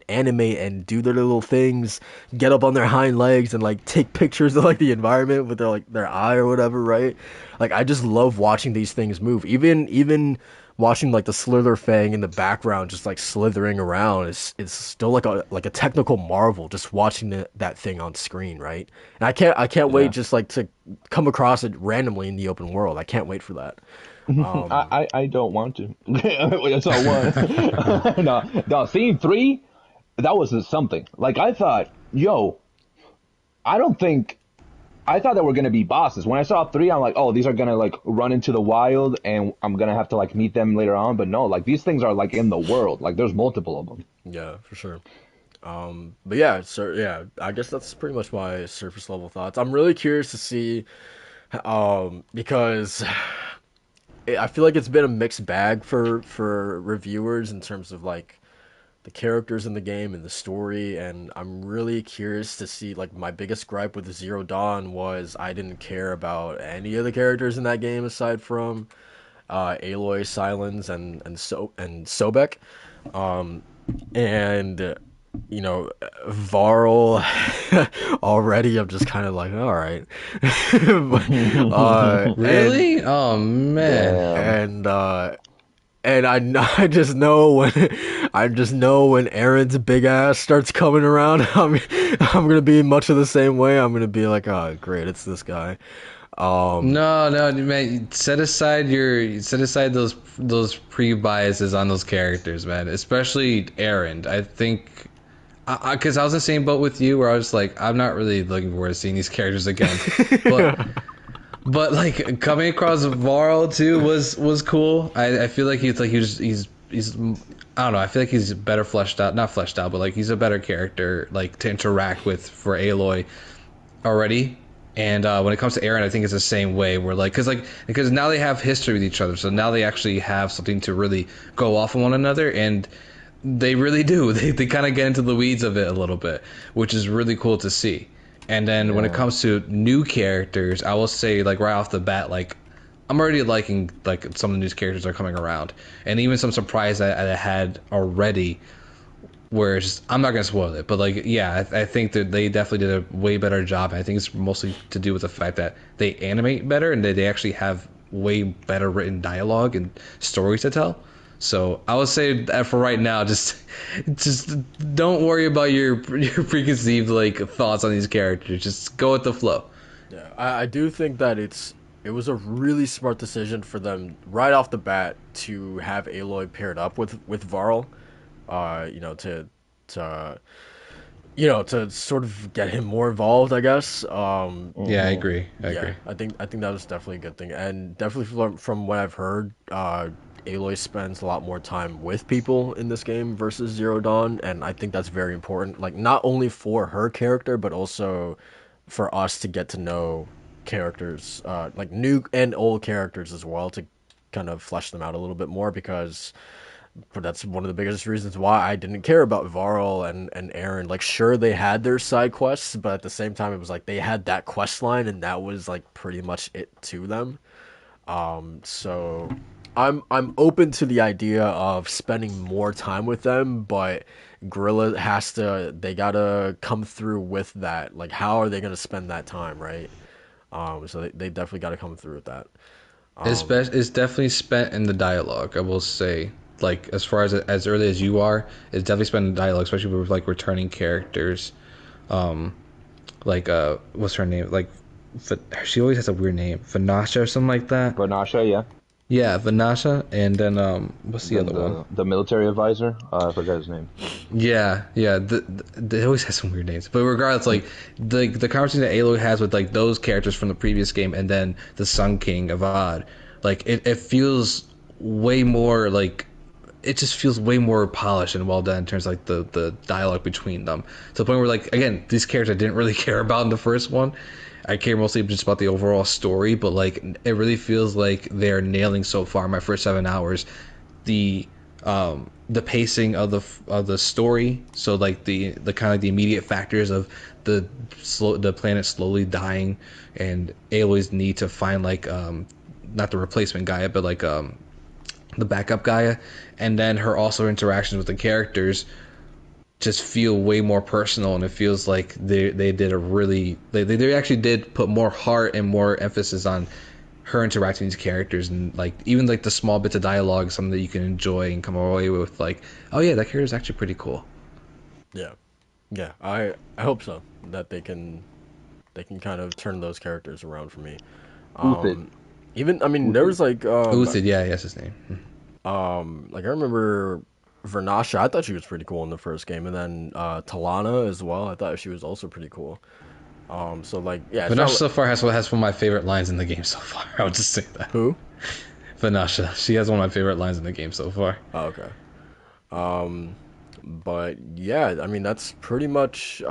animate and do their little things, get up on their hind legs and like take pictures of like the environment with their eye or whatever, right? Like I just love watching these things move. Even watching like the Slitherfang in the background just like slithering around is still like a technical marvel just watching that thing on screen, right? And I can't wait Yeah. just like to come across it randomly in the open world. I can't wait for that. I don't want to. That's all one. No, scene three, that was something. Like I thought, yo, I don't think I thought there were gonna be bosses. When I saw three, I'm like, oh, these are gonna like run into the wild, and I'm gonna have to like meet them later on. But no, like these things are like in the world. Like there's multiple of them. Yeah, for sure. But yeah, so yeah, I guess that's pretty much my surface level thoughts. I'm really curious to see, because I feel like it's been a mixed bag for reviewers in terms of like the characters in the game and the story, and I'm really curious to see. Like my biggest gripe with Zero Dawn was I didn't care about any of the characters in that game aside from Aloy, Silence, and Sobek. And Varl already I'm just kind of like, all right. And Really? Oh man. Damn. and I just know when Aaron's big ass starts coming around, I'm gonna be much of the same way. I'm gonna be like, oh great, it's this guy. No, man. Set aside those pre-biases on those characters, man. Especially Aaron. I think, because I was in the same boat with you, where I was like, I'm not really looking forward to seeing these characters again. But like coming across Varl too was cool. I feel like he's I don't know. I feel like he's better fleshed out, not fleshed out, but like he's a better character like to interact with for Aloy already. And when it comes to Aaron, I think it's the same way. Where because now they have history with each other, so now they actually have something to really go off on one another, and they really do. They kind of get into the weeds of it a little bit, which is really cool to see. And then when it Yeah. comes to new characters, I will say like right off the bat, like I'm already liking like some of the new characters that are coming around, and even some surprise I had already. Where it's just, I'm not gonna spoil it, but like yeah, I think that they definitely did a way better job. I think it's mostly to do with the fact that they animate better and they actually have way better written dialogue and stories to tell. So I would say that for right now, just don't worry about your preconceived like thoughts on these characters. Just go with the flow. Yeah, I do think that it was a really smart decision for them right off the bat to have Aloy paired up with Varl. You know, to to sort of get him more involved, I guess. Yeah, I Mm-hmm. agree. I Yeah, agree. I think that was definitely a good thing, and definitely from what I've heard, Aloy spends a lot more time with people in this game versus Zero Dawn, and I think that's very important. Like not only for her character, but also for us to get to know characters, like new and old characters as well, to kind of flesh them out a little bit more because but that's one of the biggest reasons why I didn't care about Varl and Aaron. Like, sure, they had their side quests, but at the same time, it was like they had that quest line, and that was like pretty much it to them. So I'm open to the idea of spending more time with them, but Gorilla has to they gotta come through with that. Like, how are they gonna spend that time, right? So they definitely gotta come through with that. It's definitely spent in the dialogue. I will say, like as far as early as you are, it's definitely spent in dialogue, especially with like returning characters. Um, like what's her name? Like, she always has a weird name, Vanasha or something like that. Vanasha, yeah. Yeah, Vanasha, and then what's the Then other one? the military advisor, I forgot his name. Yeah, yeah. They always have some weird names, but regardless, like the conversation that Aloy has with like those characters from the previous game, and then the Sun King Avad, like it feels way more like it just feels way more polished and well done in terms of like the dialogue between them to the point where like again these characters I didn't really care about in the first one. I care mostly just about the overall story, but like it really feels like they're nailing so far my first 7 hours the the pacing of the story. So like the kind of the immediate factors of the planet slowly dying and Aloy's need to find like not the replacement Gaia, but like the backup Gaia, and then her also interactions with the characters just feel way more personal, and it feels like they did a really they actually did put more heart and more emphasis on her interacting with these characters, and like even like the small bits of dialogue, something that you can enjoy and come away with like, oh yeah, that character is actually pretty cool. Yeah, yeah. I hope so that they can kind of turn those characters around for me. Uthid. Um, even I mean there Uthid? was like Uthid, yeah, yes, his name. like I remember Vernasha. I thought she was pretty cool in the first game, and then Talana as well. I thought she was also pretty cool. So like yeah, it's Vanasha not so far has one of my favorite lines in the game so far. I would just say that. who. Vanasha, she has one of my favorite lines in the game so far. Oh, okay. Um, but yeah, I mean that's pretty much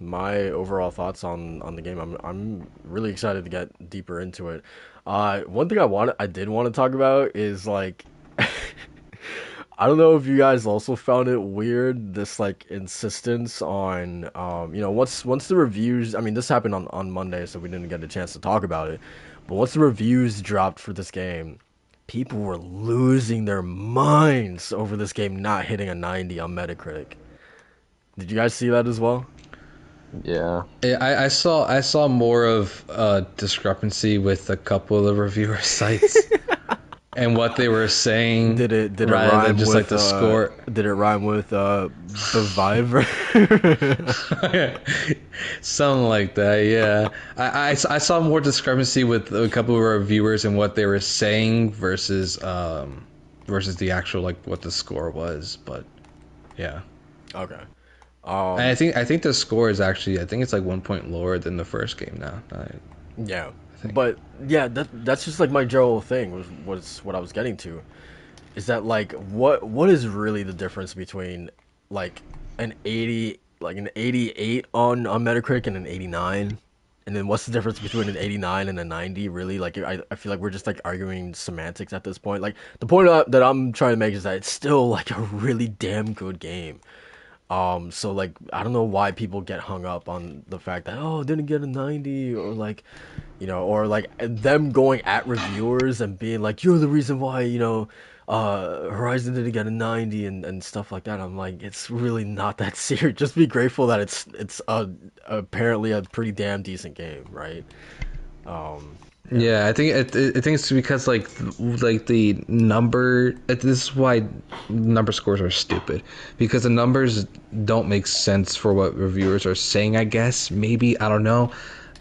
my overall thoughts on the game. I'm really excited to get deeper into it. One thing I did want to talk about is like I don't know if you guys also found it weird this like insistence on once the reviews. I mean this happened on Monday, so we didn't get a chance to talk about it. But once the reviews dropped for this game, people were losing their minds over this game not hitting a 90 on Metacritic. Did you guys see that as well? Yeah. Yeah, I saw more of a discrepancy with a couple of the reviewer sites and what they were saying Did it rather than rhyme just like with the score. did it rhyme with Beviver? Something like that, yeah. I saw more discrepancy with a couple of reviewers and what they were saying versus the actual like what the score was, but yeah. Okay. And Um I think the score is actually I think it's like 1 point lower than the first game now. yeah. I think. But yeah, that's just like my general thing was what I was getting to. Is that like what is really the difference between like an 80 like an 88 on Metacritic and an 89? And then what's the difference between an 89 and a 90 really? Like I feel like we're just like arguing semantics at this point. Like the point that I'm trying to make is that it's still like a really damn good game. So like I don't know why people get hung up on the fact that oh it didn't get a 90 or like or like them going at reviewers and being like you're the reason why Horizon didn't get a 90 and stuff like that. I'm like it's really not that serious. Just be grateful that it's apparently a pretty damn decent game, right? Um Yeah, I think it's because like the number. This is why number scores are stupid, because the numbers don't make sense for what reviewers are saying. I guess maybe I don't know,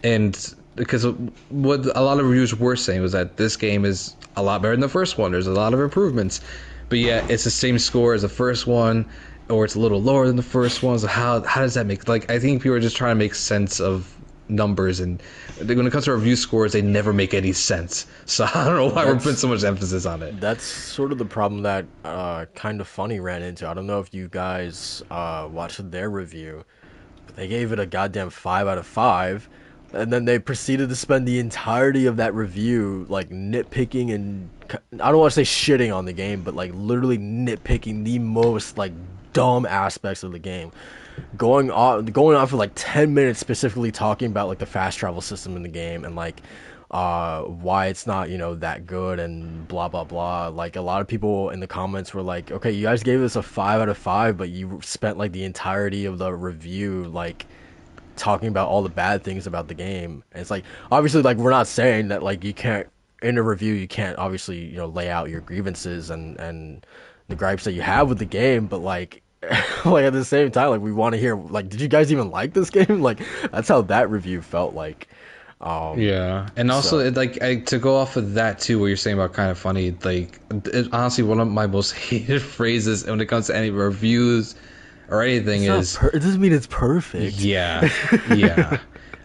and because what a lot of reviewers were saying was that this game is a lot better than the first one. There's a lot of improvements, but yeah, it's the same score as the first one, or it's a little lower than the first one. So how does that make like? I think people are just trying to make sense of numbers, and when it comes to review scores they never make any sense, so I don't know why we're putting That's so much emphasis on it. that's sort of the problem that kind of funny ran into. I don't know if you guys watched their review, but they gave it a goddamn 5 out of 5, and then they proceeded to spend the entirety of that review like nitpicking and I don't want to say shitting on the game, but like literally nitpicking the most like dumb aspects of the game, going on for like 10 minutes specifically talking about like the fast travel system in the game and like why it's not, that good and blah blah blah. Like a lot of people in the comments were like, okay, you guys gave this a 5 out of 5, but you spent like the entirety of the review like talking about all the bad things about the game. And it's like, obviously, like we're not saying that like you can't, in a review you can't obviously lay out your grievances and the gripes that you have with the game, but like like at the same time, like we want to hear like, did you guys even like this game? Like that's how that review felt like. Yeah, and also So to go off of that too, what you're saying about kind of funny, like honestly one of my most hated phrases when it comes to any reviews or anything is it doesn't mean it's perfect. yeah, yeah.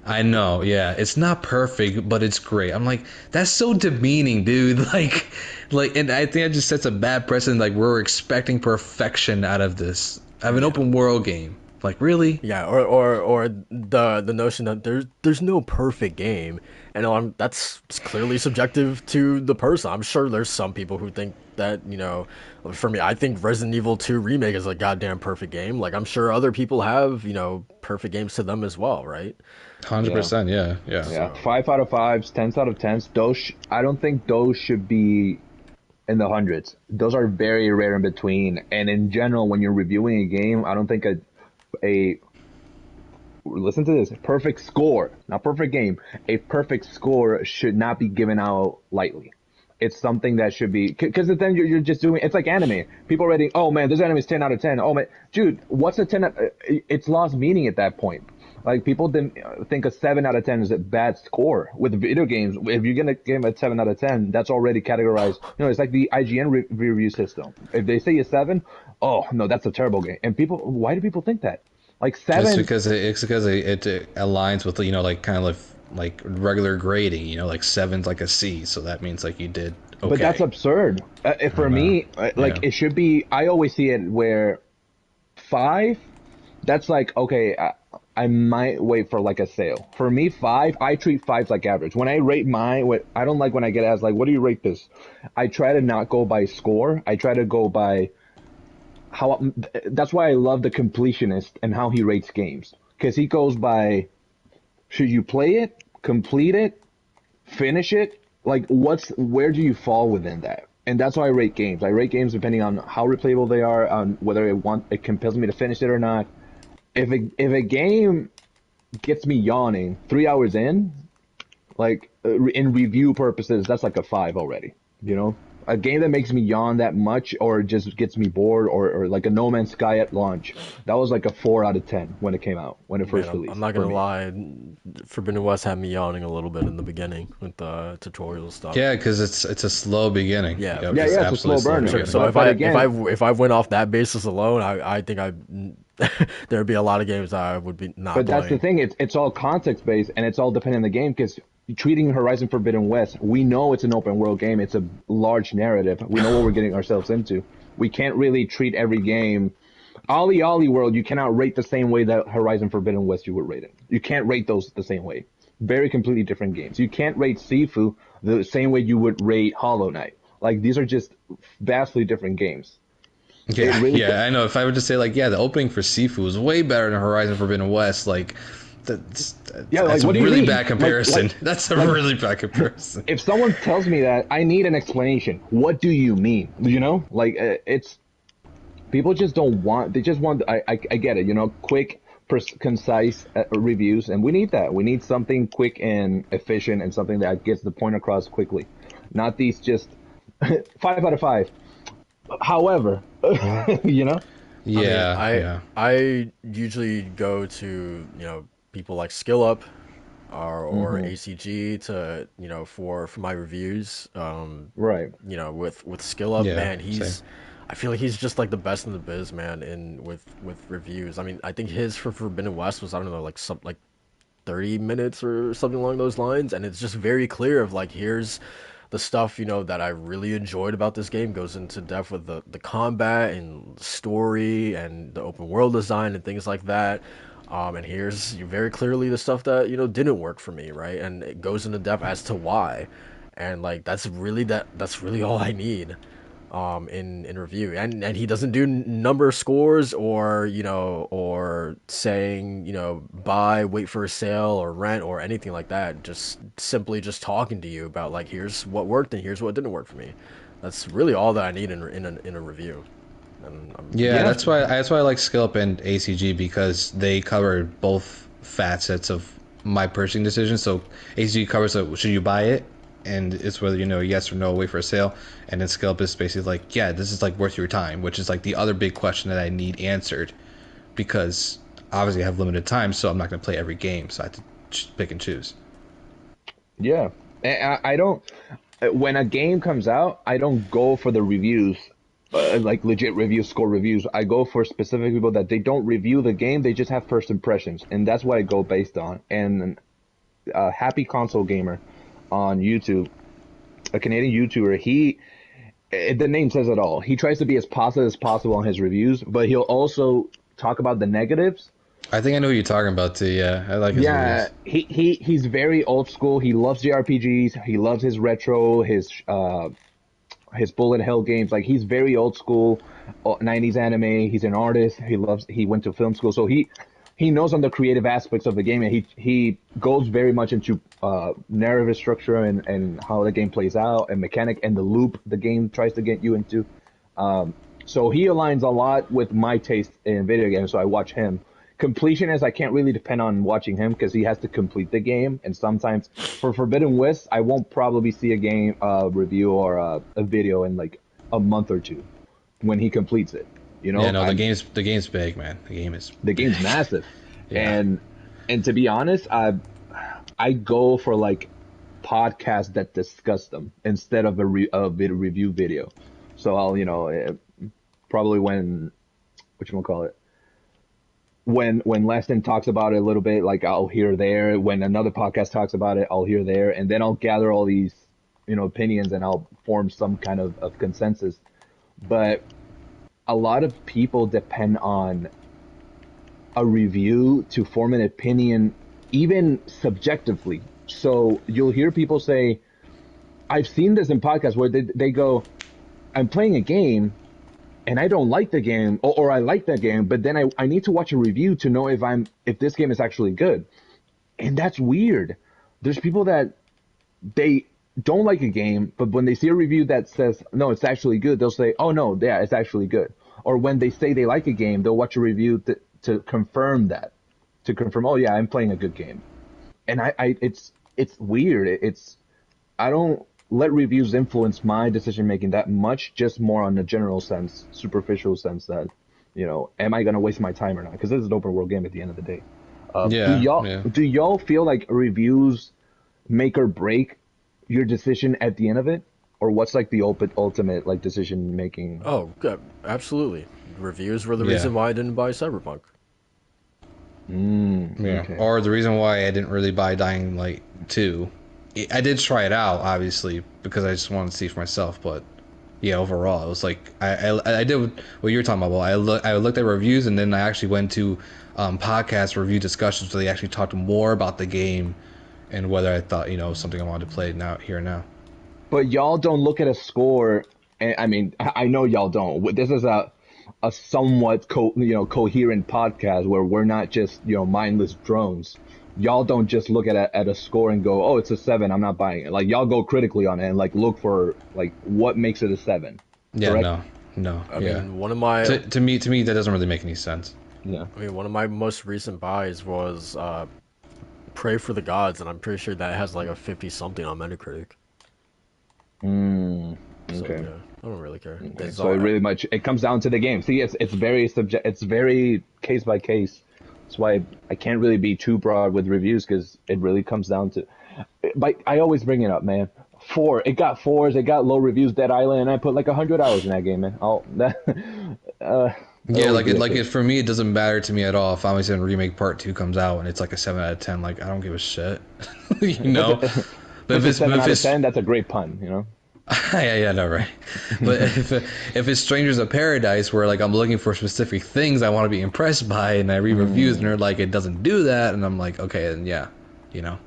I know, yeah. It's not perfect, but it's great. I'm like, that's so demeaning, dude. And I think it just sets a bad precedent. Like, we're expecting perfection out of this, out of an open world game. Like, really? Yeah, or the notion that there's no perfect game, and that's clearly subjective to the person. I'm sure there's some people who think that, for me, I think Resident Evil 2 Remake is a goddamn perfect game. Like I'm sure other people have, perfect games to them as well, right? 100%, yeah, yeah. Yeah, So 5 out of 5s, 10s out of 10s. I don't think those should be in the hundreds. Those are very rare in between. And in general, when you're reviewing a game, I don't think a listen to this, perfect score, not perfect game, a perfect score should not be given out lightly. It's something that should be, because then you're just doing, it's like anime. People already, oh man, this anime is 10 out of 10. Oh man, dude, what's a 10? It's lost meaning at that point. Like people didn't think a 7 out of 10 is a bad score with video games. If you're gonna give a 7 out of 10, that's already categorized. It's like the IGN review system. If they say a 7, oh no, that's a terrible game. And people, why do people think that? Like It's 7, because it aligns with, like kind of like regular grading, like seven's like a C, so that means like you did okay. but that's absurd. I For don't know. me, Yeah. like it should be. I always see it where 5. That's like okay. I might wait for like a sale. For me, 5. I treat 5s like average. When I rate I don't like when I get asked like, "What do you rate this?" I try to not go by score. I try to go by how. That's why I love the completionist and how he rates games, because he goes by, should you play it, complete it, finish it? Like, where do you fall within that? And that's why I rate games. I rate games depending on how replayable they are, on whether it compels me to finish it or not. If a game gets me yawning 3 hours in, like in review purposes, that's like a 5 already. A game that makes me yawn that much, or just gets me bored, or like a No Man's Sky at launch, that was like a 4 out of 10 when it came out, when it man, first I'm released not for gonna me. lie, Forbidden West had me yawning a little bit in the beginning with the tutorial stuff. Yeah, because it's a slow beginning. Yeah, Yep, Yeah, it's yeah, it's a absolutely slow slow burner. sure. beginning. So But if I if I again, if I went off that basis alone, I think there'd be a lot of games that I would be not But that's the playing. thing. It's all context based, and it's all depending on the game. Because treating Horizon Forbidden West, we know it's an open world game. It's a large narrative. We know what we're getting ourselves into. We can't really treat every game. Ollie Ollie World, you cannot rate the same way that Horizon Forbidden West you would rate it. You can't rate those the same way. Very completely different games. You can't rate Sifu the same way you would rate Hollow Knight. Like, these are just vastly different games. It Yeah, really. yeah, I know. If I were to say like, yeah, the opening for Sifu was way better than Horizon Forbidden West, like Yeah, that's like, a what do you really mean? bad comparison. Like, That's a like, really bad comparison. if someone tells me that, I need an explanation. What do you mean? Like it's people just don't want. They just want. I get it. Quick concise reviews, and we need that. We need something quick and efficient, and something that gets the point across quickly. Not these just 5 out of 5. However, you know. I mean, Yeah, yeah, I usually go to, people like SkillUp or Hmm. ACG to, for my reviews. Right. With SkillUp, yeah. man, Same. I feel like he's just like the best in the biz, man, in with reviews. I mean, I think his for Forbidden West was, I don't know, like some like 30 minutes or something along those lines, and it's just very clear of like, here's the stuff, that I really enjoyed about this game. Goes into depth with the combat and story and the open world design and things like that. And here's very clearly the stuff that, didn't work for me, right? And it goes into depth as to why. And like that's really all I need in review. And he doesn't do number scores or, or saying, buy, wait for a sale or rent or anything like that. Just simply just talking to you about like, here's what worked and here's what didn't work for me. That's really all that I need in a review. And I'm Yeah, Yeah. that's why I like SkillUp and ACG because they cover both facets of my purchasing decision. So ACG covers should you buy it, and it's whether yes or no, wait for a sale, and then SkillUp is basically like yeah, this is like worth your time, which is like the other big question that I need answered because obviously I have limited time, so I'm not going to play every game, so I have to pick and choose. Yeah. I don't. When a game comes out, I don't go for the reviews, like legit reviews, score reviews. I go for specific people that they don't review the game; they just have first impressions, and that's what I go based on. And Happy Console Gamer on YouTube, a Canadian YouTuber, the name says it all. He tries to be as positive as possible on his reviews, but he'll also talk about the negatives. I think I know who you're talking about too. Yeah, I like his Yeah, videos. he's very old school. He loves JRPGs. He loves his retro, his bullet hell games. Like he's very old school, 90s anime. He's an artist. He went to film school, so he knows on the creative aspects of the game, and he goes very much into narrative structure and how the game plays out and mechanic and the loop the game tries to get you into. So he aligns a lot with my taste in video games, so I watch him. Completionist, I can't really depend on watching him because he has to complete the game, and sometimes for Forbidden West, I won't probably see a game review or a video in like a month or two when he completes it. You Yeah, know, no, the I'm game's big, man. The game is the game's big. massive, Yeah. and to be honest, I go for like podcasts that discuss them instead of a review video. So I'll probably when which one call it when Leston talks about it a little bit, like I'll hear there. When another podcast talks about it, I'll hear there, and then I'll gather all these opinions and I'll form some kind of consensus. But a lot of people depend on a review to form an opinion, even subjectively. So you'll hear people say, I've seen this in podcasts where they go, I'm playing a game and I don't like the game, or I like that game, but then I need to watch a review to know if this game is actually good. And that's weird. There's people that they don't like a game, but when they see a review that says, no, it's actually good, they'll say, oh no, yeah, it's actually good. Or when they say they like a game, they'll watch a review to confirm that, to confirm, oh yeah, I'm playing a good game. And it's weird. I don't let reviews influence my decision making that much, just more on the general sense, superficial sense that, am I going to waste my time or not? Because this is an open world game at the end of the day. Do Yeah, y'all yeah. do y'all feel like reviews make or break your decision at the end of it, or what's like the ultimate like decision making? Oh, good. Absolutely. Reviews were the Yeah. reason why I didn't buy Cyberpunk. Yeah. Okay. Or the reason why I didn't really buy Dying Light 2. I did try it out, obviously, because I just wanted to see for myself, but yeah, overall, it was like I did what you were talking about. Well, I looked at reviews and then I actually went to podcast review discussions where they actually talked more about the game and whether I thought something I wanted to play now here and now. But y'all don't look at a score, and I mean, I know y'all don't. This is a somewhat coherent podcast where we're not just mindless drones. Y'all don't just look at a score and go, oh, it's a 7, I'm not buying it. Like y'all go critically on it and like look for like what makes it a 7. Yeah, Correct? no, I yeah. mean, one of my To me, that doesn't really make any sense. Yeah. I mean, one of my most recent buys was Pray for the Gods, and I'm pretty sure that has like a 50 something on Metacritic. Mm, So okay. yeah, I don't really care. Okay. It's So it all really much it comes down to the game. See, it's very subject. It's very case by case. That's why I can't really be too broad with reviews because it really comes down to. But I always bring it up, man. It got fours. It got low reviews. Dead Island, and I put like 100 hours in that game, man. Uh, I Yeah, always do that like it shit. for me, it doesn't matter to me at all if Final Fantasy Remake Part Two comes out and it's like a 7 out of 10. Like I don't give a shit, you If it's know. a, if But it's a but seven if out of it's ten, that's a great pun, you know. yeah, no, right. But if it's Strangers of Paradise, where like I'm looking for specific things I want to be impressed by, and I read reviews and Mm, they're like it doesn't do that, and I'm like, okay, then yeah, you know.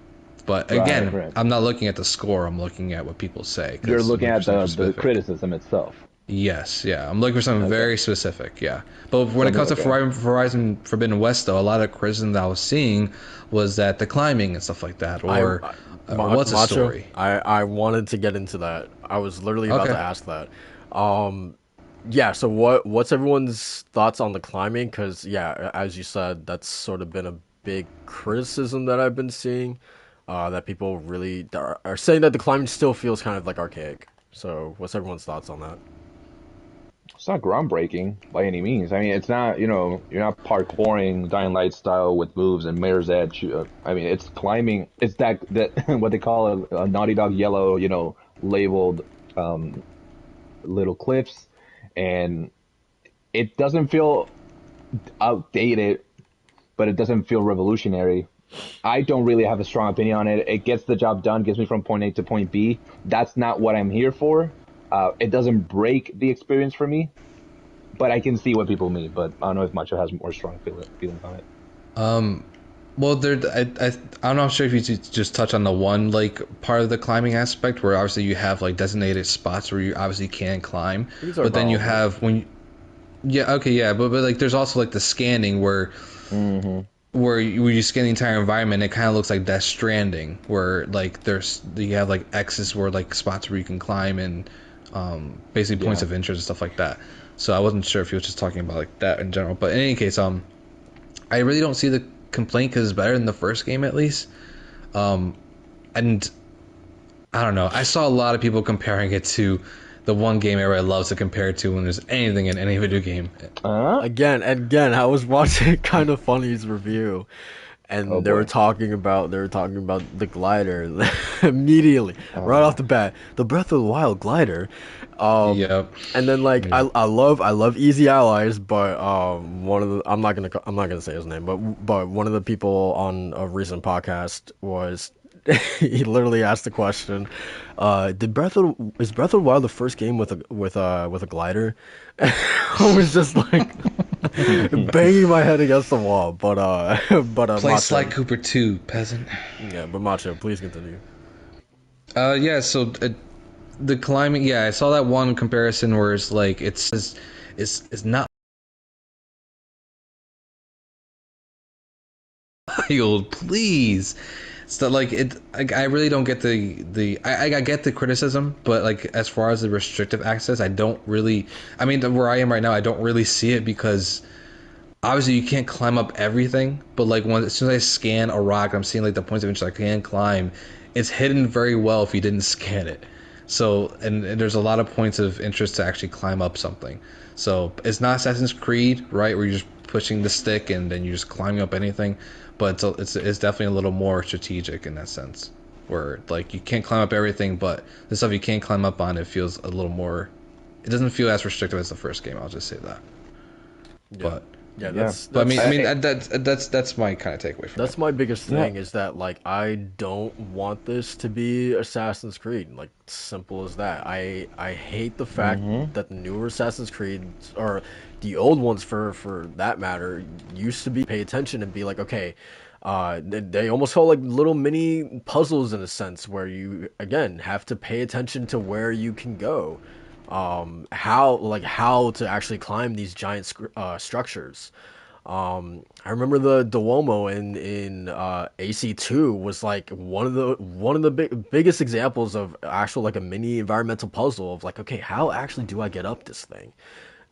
But right, again, right. I'm not looking at the score. I'm looking at what people say You're because I'm looking looking for at something the specific. criticism itself. Yes, yeah. I'm looking for something Okay. very specific, yeah. But when it Something. comes to Okay. Horizon Forbidden West, though, a lot of criticism that I was seeing was that the climbing and stuff like that, or what's the Macho. story? I wanted to get into that. I was literally about to Okay. ask that. Um, yeah. So what's everyone's thoughts on the climbing? Because yeah, as you said, that's sort of been a big criticism that I've been seeing. That people really are saying that the climbing still feels kind of like archaic. So what's everyone's thoughts on that? It's not groundbreaking by any means. I mean, it's not, you're not parkouring Dying Light style with moves and Mirror's Edge. I mean, it's climbing. It's that what they call a Naughty Dog yellow, labeled um, little cliffs, and it doesn't feel outdated, but it doesn't feel revolutionary. I don't really have a strong opinion on it. It gets the job done, gets me from point A to point B. That's not what I'm here for. It doesn't break the experience for me, but I can see what people mean. But I don't know if Macho has more strong feelings on it. Um, well, I'm not sure if you just touch on the one like part of the climbing aspect where obviously you have like designated spots where you obviously can climb, We can talk but about then you all of it. have yeah, okay, yeah, but like there's also like the scanning Mm-hmm. where you scan the entire environment, it kind of looks like Death Stranding, where like you have like X's where like spots where you can climb and basically points Yeah. of interest and stuff like that. So I wasn't sure if he was just talking about like that in general, but in any case, I really don't see the complaint because it's better than the first game at least. Um, and I don't know, I saw a lot of people comparing it to the one game everybody loves to compare it to when there's anything in any video game. Uh Again, I was watching kind of funny's review, Oh and boy. they were talking about the glider immediately right off Uh, the bat, the Breath of the Wild glider. Um, Yep. and then like Yep. I love Easy Allies, but one of the I'm not gonna say his name, but one of the people on a recent podcast was he literally asked the question, is Breath of the Wild the first game with a glider? I was just like banging my head against the wall, but Play Sly Macho, Cooper 2, peasant. yeah, but Macho, please continue. Yeah, so the climbing, yeah, I saw that one comparison where it's like it's not wild, please. So like I really don't get I get the criticism, but like as far as the restrictive access, I don't really. I mean, where I am right now, I don't really see it because obviously you can't climb up everything, but like as soon as I scan a rock, I'm seeing like the points of interest I can climb. It's hidden very well if you didn't scan it. So and there's a lot of points of interest to actually climb up something. So it's not Assassin's Creed, right, where you're just pushing the stick and then you're just climbing up anything, but it's definitely a little more strategic in that sense, where like you can't climb up everything, but the stuff you can climb up on, it feels a little more. It doesn't feel as restrictive as the first game. I'll just say that, Yeah, but. yeah, yeah. But I mean, I, that's my kind of takeaway from it. that's my biggest yeah. thing is that like I don't want this to be Assassin's Creed. Like simple as that. I hate the fact Mm-hmm. that the newer Assassin's Creed or the old ones for that matter used to be pay attention and be like, okay, they almost felt like little mini puzzles in a sense where you again have to pay attention to where you can go, how to actually climb these giant structures. I remember the Duomo in AC2 was like one of the biggest examples of actual like a mini environmental puzzle of like, okay, how actually do I get up this thing?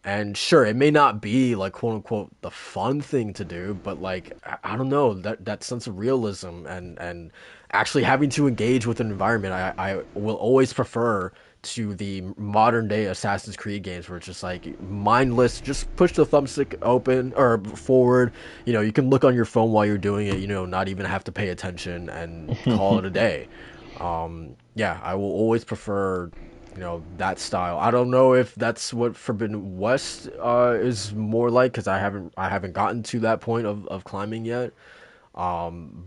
And sure, it may not be like quote unquote the fun thing to do, but like I don't know, that sense of realism and actually having to engage with an environment, I will always prefer to the modern day Assassin's Creed games where it's just like mindless, just push the thumbstick open or forward. You can look on your phone while you're doing it. Not even have to pay attention and call it a day. Yeah, I will always prefer that style. I don't know if that's what Forbidden West is more like because I haven't gotten to that point of climbing yet.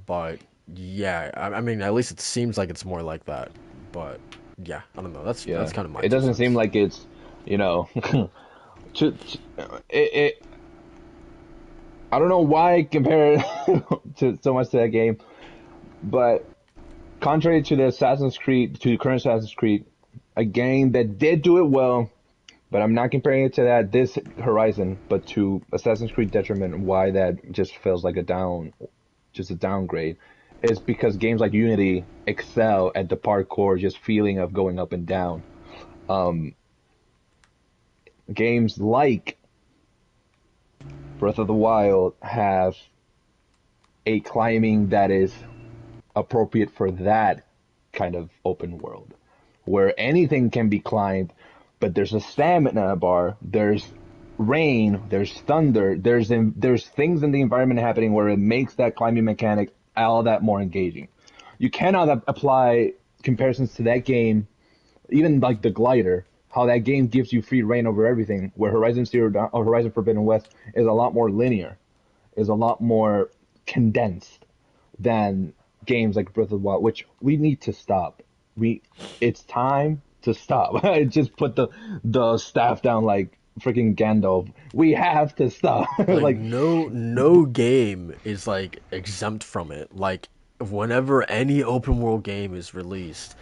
But yeah, I mean at least it seems like it's more like that. But yeah, I don't know. That's Yeah, kind of my it two doesn't seem cents. like it's, you know, it. I don't know why I compare it to so much to that game, but contrary to the Assassin's Creed, to the current Assassin's Creed, a game that did do it well, but I'm not comparing it to that this Horizon, but to Assassin's Creed Detriment. Why that just feels like just a downgrade, is because games like Unity excel at the parkour, just feeling of going up and down. Um, Games like Breath of the Wild have a climbing that is appropriate for that kind of open world, where anything can be climbed, but there's a stamina bar, there's rain, there's thunder, there's things in the environment happening where it makes that climbing mechanic all that more engaging. You cannot apply comparisons to that game, even like the glider, how that game gives you free reign over everything, where Horizon Zero Dawn or Horizon Forbidden West is a lot more linear, is a lot more condensed than games like Breath of the Wild, which we need to stop. It's time to stop. I just put the staff down like freaking Gandalf. We have to stop. Like Like, no game is like exempt from it. Like whenever any open world game is released,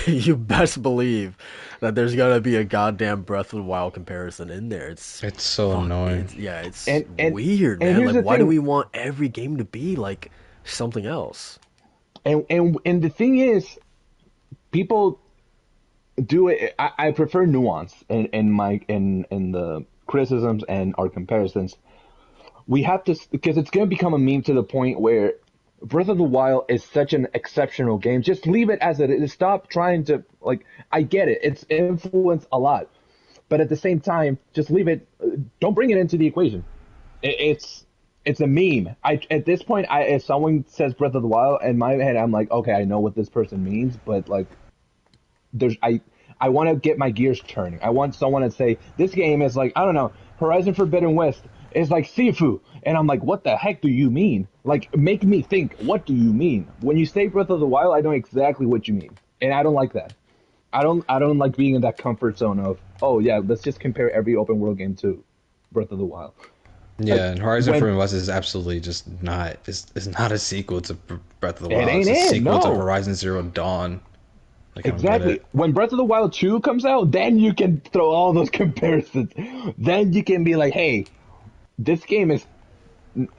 you best believe that there's gonna be a goddamn Breath of the Wild comparison in there. It's It's so fuck. annoying. It's and weird, and man. here's Like the why do thing. we want every game to be like something else? And the thing is, people do it. I prefer nuance in the criticisms and our comparisons. We have to, because it's going to become a meme to the point where Breath of the Wild is such an exceptional game. Just leave it as it is. Stop trying to, like, I get it. It's influenced a lot, but at the same time, just leave it. Don't bring it into the equation. It's a meme. At this point, if someone says Breath of the Wild, in my head, I'm like, okay, I know what this person means, but like, there's I want to get my gears turning. I want someone to say this game is like, I don't know, Horizon Forbidden West is like Sifu, and I'm like, what the heck do you mean? Like, make me think. What do you mean when you say Breath of the Wild? I know exactly what you mean, and I don't like that. I don't like being in that comfort zone of, oh yeah, let's just compare every open world game to Breath of the Wild. Like, Yeah, and Horizon when Forbidden West is absolutely just not. It's not a sequel to Breath of the it Wild. ain't It's a it, sequel to no. Horizon Zero Dawn. Like I don't get Exactly. it. When Breath of the Wild 2 comes out, then you can throw all those comparisons. Then you can be like, hey, this game is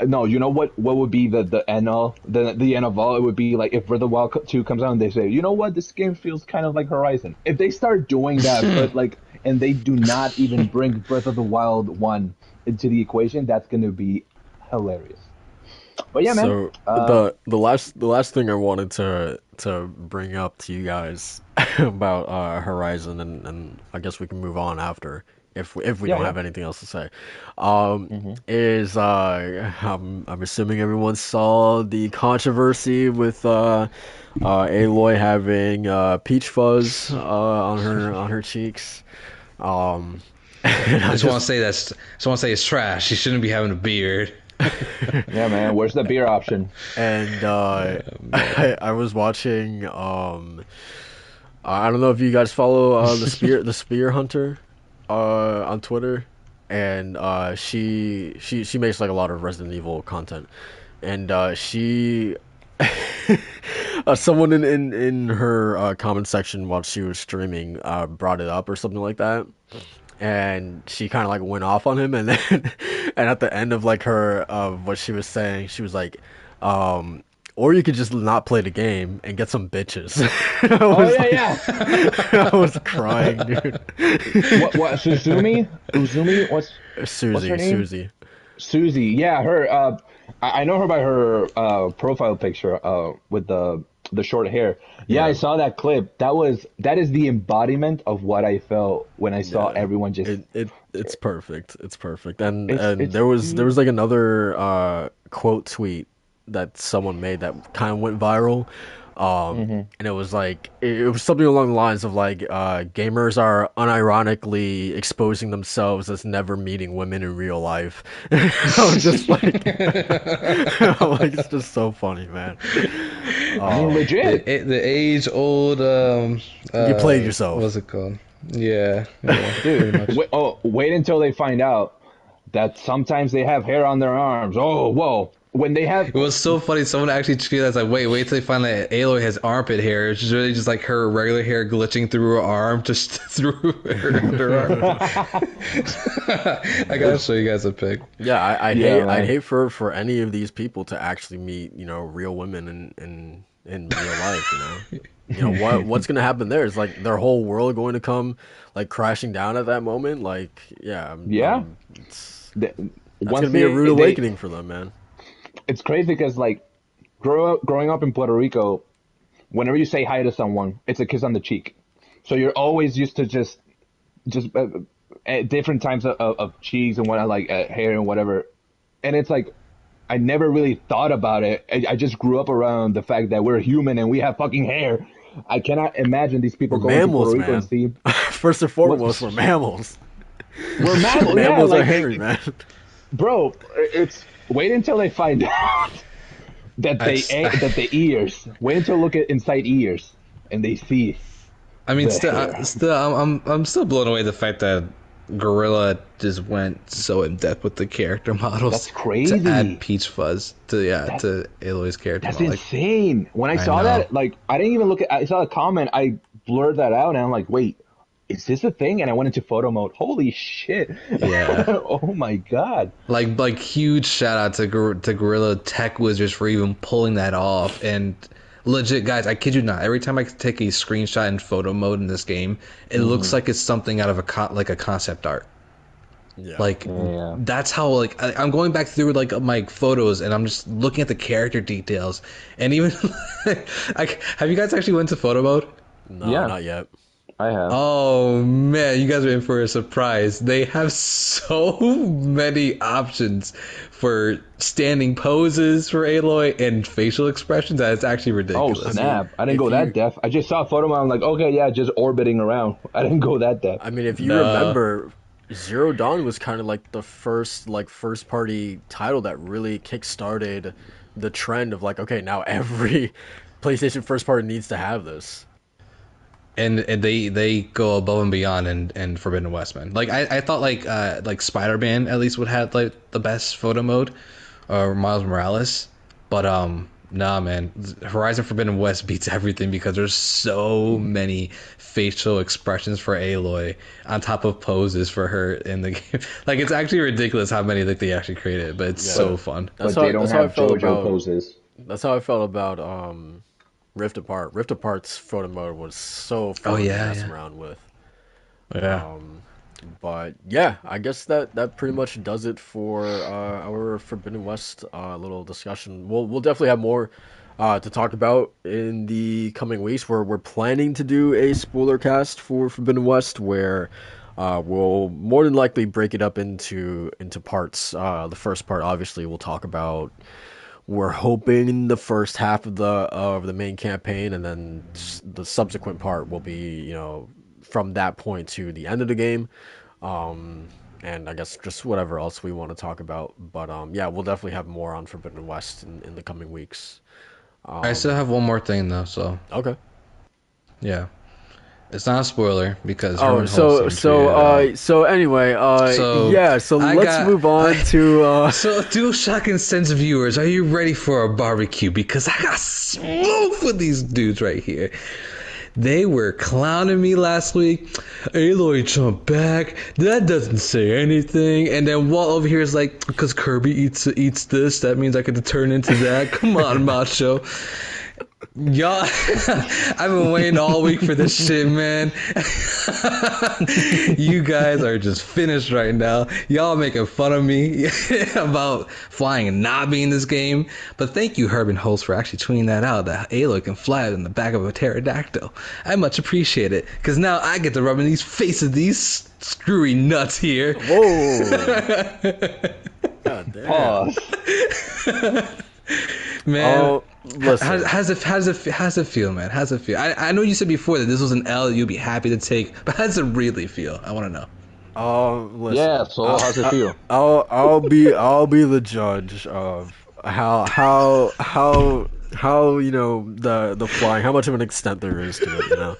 no, you know what would be the end all the end of all? It would be like if Breath of the Wild 2 comes out and they say, you know what, this game feels kind of like Horizon. If they start doing that, but like, and they do not even bring Breath of the Wild 1 into the equation, that's gonna be hilarious. But yeah, man. So the last thing I wanted to bring up to you guys about Horizon and I guess we can move on after if we Yeah, don't yeah. have anything else to say. Hmm. Is I'm assuming everyone saw the controversy with Aloy having peach fuzz on her cheeks. Um, and I I just want to just say just want to say it's trash. She shouldn't be having a beard. Yeah, man. Where's the beer option? and Man. I was watching I don't know if you guys follow the spear hunter on Twitter, and she makes like a lot of Resident Evil content, and she someone in her comment section while she was streaming brought it up or something like that, and she kind of like went off on him, and then and at the end of like her of what she was saying, she was like, um or you could just not play the game and get some bitches. Oh yeah, I was crying, dude. yeah. What Uzumi? What's her Susie, name? Susie. Susie. Yeah, her. I know her by her profile picture. With the short hair. Yeah, I Yeah, saw that clip. That is the embodiment of what I felt when I saw yeah. everyone just. It's perfect. It's perfect. And It's there was like another quote tweet that someone made that kind of went viral. hmm And it was like it was something along the lines of like gamers are unironically exposing themselves as never meeting women in real life. I was just like, I'm like it's just so funny, man. I mean, Um, legit. The age old you played yourself. what's it called? Yeah, yeah, pretty Dude, much. wait until they find out that sometimes they have hair on their arms. Oh, whoa. When they have. It was so funny. Someone actually tweeted that's like, wait till they find that Aloy has armpit hair. It's just really just like her regular hair glitching through her arm, just through her underarm. I gotta show you guys a pic. Yeah, I'd Yeah, hate I'd man. hate for any of these people to actually meet, real women in real life, what's gonna happen there is like their whole world going to come like crashing down at that moment. Like, yeah, Yeah. The- that's Once gonna be a rude they awakening for them, man. it's crazy because like growing up in Puerto Rico, whenever you say hi to someone, it's a kiss on the cheek. So you're always used to just at different times of cheeks and whatnot, like hair and whatever. And it's like I never really thought about it. I just grew up around the fact that we're human and we have fucking hair. I cannot imagine these people We're going to Puerto mammals, Rico and man. see First and what foremost, we're mammals. we're mammal. Yeah, Mammals are like hairy, man. bro, it's wait until they find out That's, that the ears. Wait until look at inside ears and they see I mean, the hair. I'm still blown away the fact that Gorilla just went so in depth with the character models That's to add crazy. Peach Fuzz to That to Aloy's character that's model. Like, insane. When I I saw know. that, like I didn't even look at. I saw a comment. I blurred that out, and I'm like, wait, is this a thing? And I went into photo mode. Holy shit! Yeah. Oh my god. Like huge shout out to to Gorilla Tech Wizards for even pulling that off. And legit, guys, I kid you not. Every time I take a screenshot in photo mode in this game, it looks like it's something out of like a concept art. Yeah. Like Yeah. that's how like I'm going back through like my photos and I'm just looking at the character details and even like have you guys actually went to photo mode? No, Yeah, not yet. I have. Oh man, you guys are in for a surprise. They have so many options for standing poses for Aloy and facial expressions that it's actually Oh ridiculous. snap! I didn't If go that you, depth. I just saw a photo mode. I'm like, okay, yeah, just orbiting around. I didn't go that depth. I mean, if you No. remember, Zero Dawn was kind of like the first party title that really kick-started the trend of like, okay, now every PlayStation first party needs to have this. And they go above and beyond in Forbidden West, man. Like I thought like Spider-Man at least would have like the best photo mode, or Miles Morales, but nah, man. Horizon Forbidden West beats everything because there's so many facial expressions for Aloy on top of poses for her in the game. Like it's actually ridiculous how many like they actually created, but it's Yeah. so fun. But they don't That's how I have felt JoJo about poses. that's how I felt about Rift Apart. Rift Apart's photo mode was so Oh fun to yeah, mess yeah, around with. yeah. But yeah, I guess that pretty much does it for our Forbidden West little discussion. We'll definitely have more to talk about in the coming weeks. We're planning to do a spoiler cast for Forbidden West where we'll more than likely break it up into parts. The first part, obviously, we'll talk about. We're hoping the first half of the main campaign, and then the subsequent part will be from that point to the end of the game. And I guess just whatever else we want to talk about. But yeah, we'll definitely have more on Forbidden West in the coming weeks. I still have one more thing though, so Okay. yeah. It's not a spoiler because Oh, Herman Hulse so seemed so to so anyway, so yeah. So I let's got move on to so DualShock and Sense viewers, are you ready for a barbecue? Because I got smoke with these dudes right here. they were clowning me last week. Aloy jumped back. That doesn't say anything. And then Walt over here is like, because Kirby eats this, that means I could turn into that. Come on, Macho. Y'all, I've been waiting all week for this shit, man. You guys are just finished right now. Y'all making fun of me about flying and not being in this game. But thank you, Herb and Host, for actually tweeting that out, that Aloy can fly in the back of a pterodactyl. I much appreciate it, because now I get to rub in these faces, these screwy nuts here. Whoa. God damn. Pause. Man, listen. how's it feel, man? How's it feel? I know you said before that this was an L you'd be happy to take, but how does it really feel? I want to know. Listen. Yeah, so how's it feel? I'll be the judge of how you know the flying, how much of an extent there is to it, you know.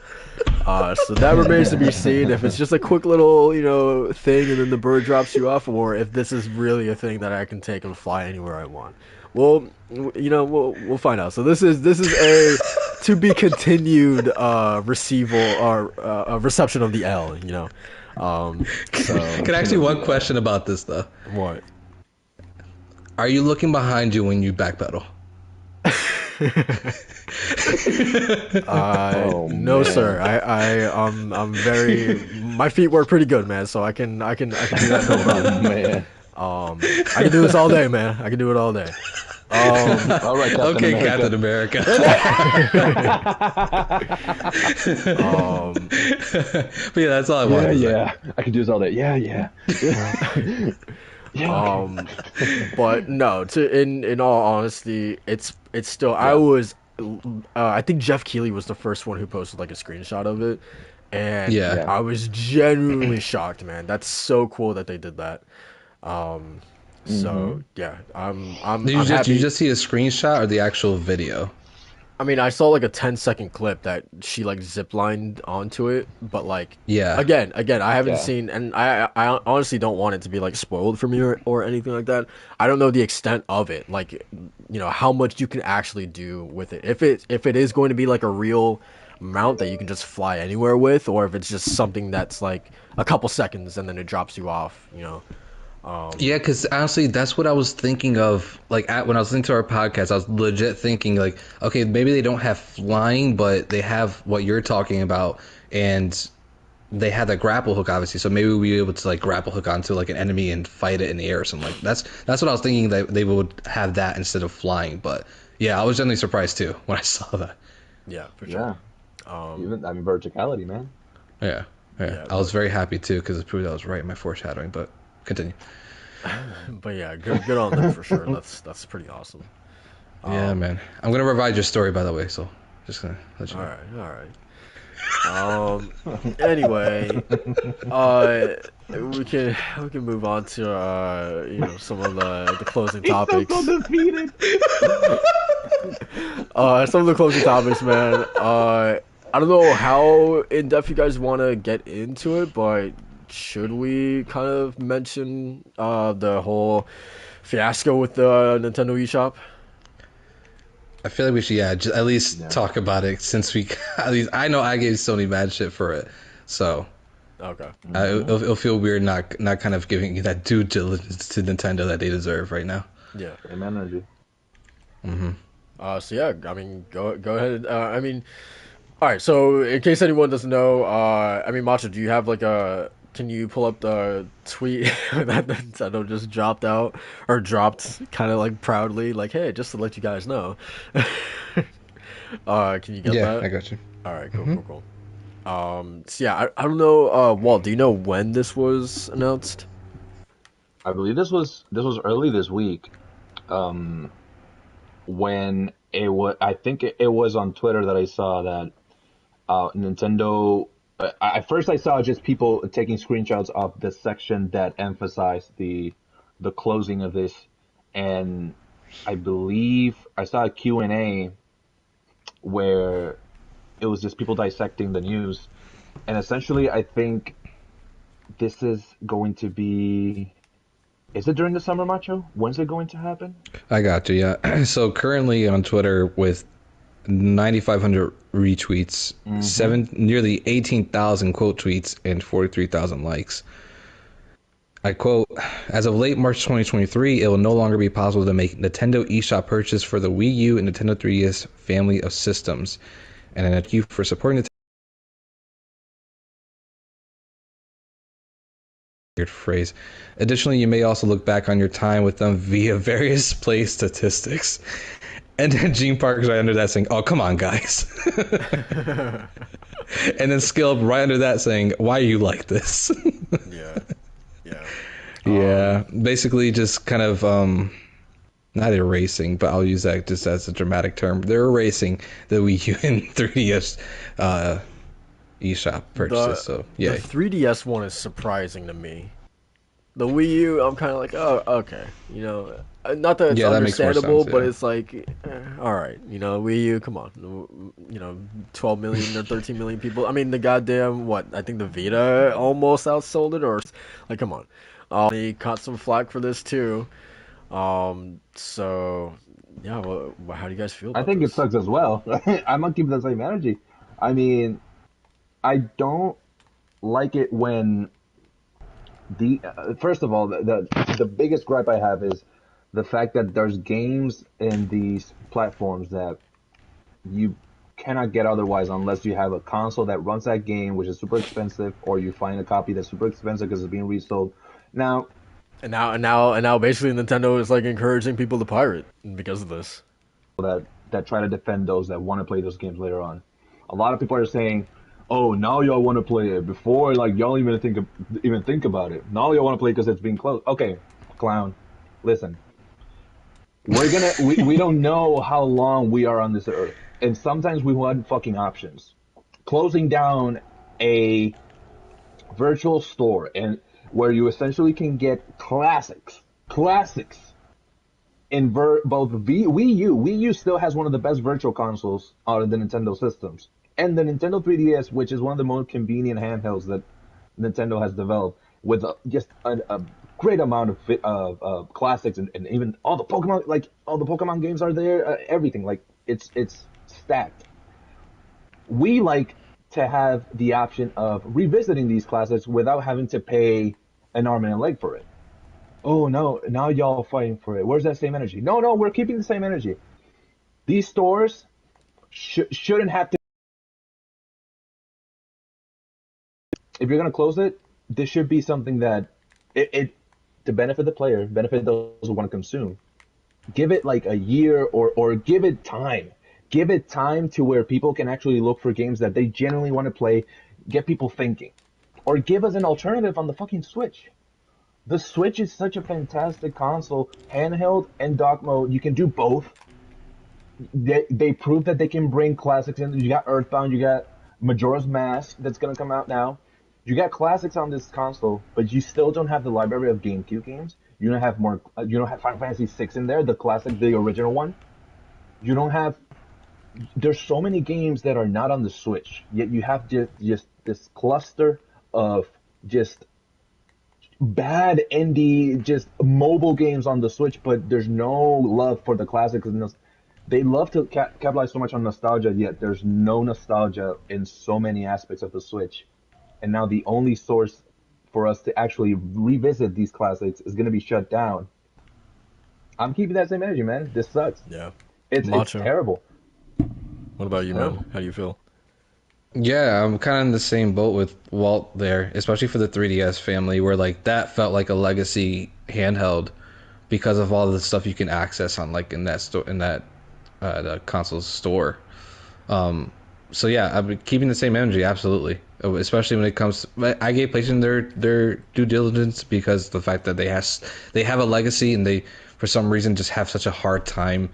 So that remains to be seen. If it's just a quick little, you know, thing, and then the bird drops you off, or if this is really a thing that I can take and fly anywhere I want. Well, you know, we'll find out. So this is a to be continued reception of the L, you know. So Can I ask you one question about this though? what? Are you looking behind you when you backpedal? Oh, No, man. sir. I'm very. My feet work pretty good, man. So I can do that no problem. Man. I can do this all day, man. I can do it all day. All right, Captain Okay, America. Captain America. But yeah, that's all I Yeah, wanted. to say. yeah. I can do this all day. Yeah, yeah. Yeah. But no. In all honesty, it's still. I was. I think Jeff Keighley was the first one who posted like a screenshot of it, and Yeah. I was genuinely shocked, man. That's so cool that they did that. So yeah, I'm Did you happy. just see a screenshot or the actual video? I mean, I saw like a 10-second clip that she like ziplined onto it, but like, Yeah. again, I haven't Yeah. seen, and I honestly don't want it to be like spoiled for me or anything like that. I don't know the extent of it, like, you know, how much you can actually do with it. If it is going to be like a real mount that you can just fly anywhere with, or if it's just something that's like a couple seconds and then it drops you off, you know. Yeah, because honestly, that's what I was thinking of. Like, when I was listening to our podcast, I was legit thinking, like, okay, maybe they don't have flying, but they have what you're talking about, and they have that grapple hook, obviously. So maybe we'll be able to like grapple hook onto like an enemy and fight it in the air or something. Like that's what I was thinking, that they would have that instead of flying. But yeah, I was genuinely surprised too when I saw that. Yeah, for sure. Yeah. Even, I mean, verticality, man. Yeah, Yeah, I was very happy too because it proved I was right in my foreshadowing. But continue. But yeah, good on them for sure. That's pretty awesome. Yeah, man. I'm gonna revise your story, by the way. So just gonna let you know. All right. Anyway, we can move on to you know, some of the closing topics. So defeated. Some of the closing topics, man. I don't know how in depth you guys want to get into it, but should we kind of mention the whole fiasco with the Nintendo eShop? I feel like we should, yeah, just at least talk about it, since we at least I know I gave Sony mad shit for it, so Okay. it'll feel weird not kind of giving you that due diligence to Nintendo that they deserve right now. Yeah. Same energy. So yeah, I mean, go ahead. I mean, all right. So in case anyone doesn't know, I mean, Macho, do you have like a? Can you pull up the tweet that Nintendo just dropped out, or dropped kind of like proudly, like, hey, just to let you guys know. Can you get Yeah, that? I got you. All right, cool. So yeah, I don't know. Walt, do you know when this was announced? I believe this was early this week. When it was, I think it was on Twitter that I saw that Nintendo. At first, I saw just people taking screenshots of the section that emphasized the closing of this, and I believe I saw a Q&A where it was just people dissecting the news, and essentially, I think this is going to be. Is it during the summer, Macho? When's it going to happen? I got you. Yeah. So currently on Twitter with 9,500 retweets, Mm-hmm. nearly 18,000 quote tweets, and 43,000 likes. I quote, as of late March 2023, it will no longer be possible to make Nintendo eShop purchase for the Wii U and Nintendo 3DS family of systems. And I thank you for supporting the weird phrase. Additionally, you may also look back on your time with them via various play statistics. And then Gene Parker's right under that saying, oh, come on, guys. And then Skilp right under that saying, why are you like this? Yeah, yeah. Yeah, basically just kind of not erasing, but I'll use that just as a dramatic term. They're erasing the Wii U and 3DS eShop purchases. The So the yay. 3DS one is surprising to me. The Wii U, I'm kind of like, oh, okay, not that it's Yeah, that makes more understandable, sense. but Yeah. it's like, all right, Wii U, come on, 12 million or 13 million people. I mean, the goddamn what? I think the Vita almost outsold it, or like, come on. They caught some flack for this too. So yeah, well, how do you guys feel I about think it this? sucks as well. I'm gonna keep the same energy. I mean, I don't like it when the first of all, the biggest gripe I have is the fact that there's games in these platforms that you cannot get otherwise unless you have a console that runs that game, which is super expensive, or you find a copy that's super expensive because it's being resold. Now, And now, basically, Nintendo is like encouraging people to pirate because of this. that try to defend those that want to play those games later on. A lot of people are saying, "Oh, now y'all want to play it before like y'all even think about it. Now y'all want to play because it's being closed." Okay, clown. Listen, we don't know how long we are on this earth, and sometimes we want fucking options. Closing down a virtual store and where you essentially can get classics in Wii U. Wii U still has one of the best virtual consoles out of the Nintendo systems, and the Nintendo 3DS, which is one of the most convenient handhelds that Nintendo has developed, with just a great amount of classics and even all the Pokemon, like all the Pokemon games are there. Everything like it's stacked. We like to have the option of revisiting these classics without having to pay an arm and a leg for it. Oh no, now y'all fighting for it. Where's that same energy? No, no, we're keeping the same energy. These stores shouldn't have to. If you're gonna close it, this should be something that it to benefit the player, benefit those who want to consume. Give it like a year or give it time. Give it time to where people can actually look for games that they genuinely want to play, get people thinking. Or give us an alternative on the fucking Switch. The Switch is such a fantastic console, handheld and dock mode. You can do both. They prove that they can bring classics in. You got Earthbound, you got Majora's Mask that's gonna come out now. You got classics on this console, but you still don't have the library of GameCube games. You don't have more. You don't have Final Fantasy VI in there, the classic, the original one. You don't have. There's so many games that are not on the Switch. Yet you have just this cluster of just bad indie, just mobile games on the Switch, but there's no love for the classics. They love to capitalize so much on nostalgia, yet there's no nostalgia in so many aspects of the Switch. And now the only source for us to actually revisit these classics is going to be shut down. I'm keeping that same energy, man. This sucks. Yeah, It's Macho. terrible. What about It's you, man? terrible. How do you feel? Yeah, I'm kind of in the same boat with Walt there, especially for the 3DS family, where like that felt like a legacy handheld because of all the stuff you can access on like in that store in that the console store. Um, so yeah, I'm keeping the same energy, absolutely. Especially when it comes, I gave PlayStation their due diligence because the fact that they have a legacy and they for some reason just have such a hard time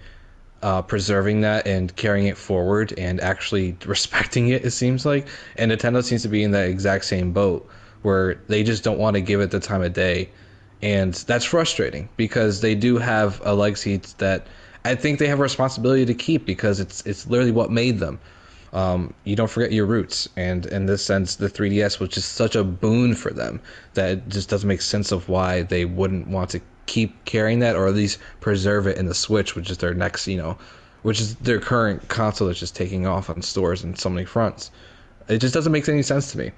preserving that and carrying it forward and actually respecting it. It seems like, and Nintendo seems to be in that exact same boat where they just don't want to give it the time of day, and that's frustrating because they do have a legacy that I think they have a responsibility to keep because it's literally what made them. You don't forget your roots, and in this sense, the 3DS was just such a boon for them that it just doesn't make sense of why they wouldn't want to keep carrying that or at least preserve it in the Switch, which is their next, which is their current console that's just taking off on stores in so many fronts. It just doesn't make any sense to me.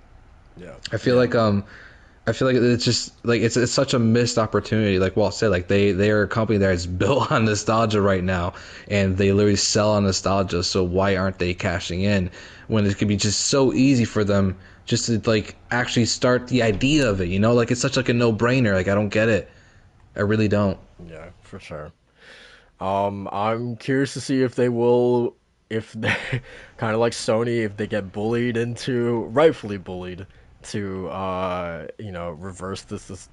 Yeah. I feel like it's just like it's such a missed opportunity. Like Walt said, like they are a company that is built on nostalgia right now, and they literally sell on nostalgia. So why aren't they cashing in when it could be just so easy for them just to like actually start the idea of it? You know, like it's such like a no brainer. Like I don't get it. I really don't. Yeah, for sure. I'm curious to see if they will, if they, kind of like Sony, if they get bullied into, rightfully bullied, to, reverse this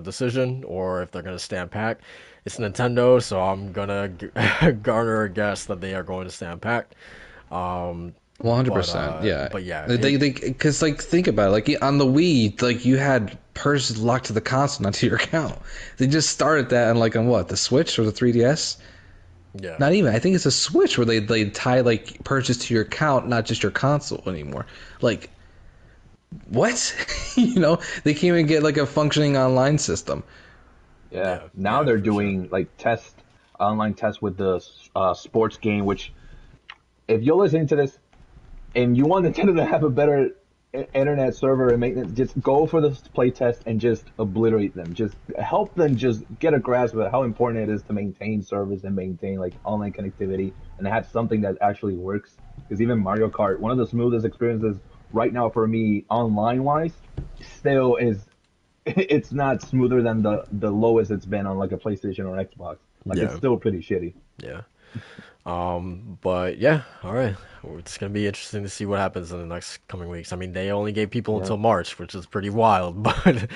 decision, or if they're gonna stand pat. It's Nintendo, so I'm gonna garner a guess that they are going to stand pat. Um, but 100%. Yeah. but yeah, They because like think about it. Like on the Wii, like you had purchases locked to the console, not to your account. They just started that on what, the Switch or the 3DS? yeah, Not even. I think it's a Switch where they tie like purchase to your account, not just your console anymore. Like what? They can't even get like a functioning online system. Yeah. yeah, Now yeah, they're for sure. doing like online tests with the sports game. Which, if you're listening to this and you want Nintendo to have a better internet server and maintenance, just go for the play test and just obliterate them. Just help them just get a grasp of how important it is to maintain servers and maintain like online connectivity and have something that actually works. Because even Mario Kart, one of the smoothest experiences right now for me online wise, still is it's not smoother than the lowest it's been on like a PlayStation or Xbox. Like it's Yeah, still pretty shitty. yeah. But yeah, all right. Well, it's gonna be interesting to see what happens in the next coming weeks. I mean, they only gave people Yeah. until March, which is pretty wild. But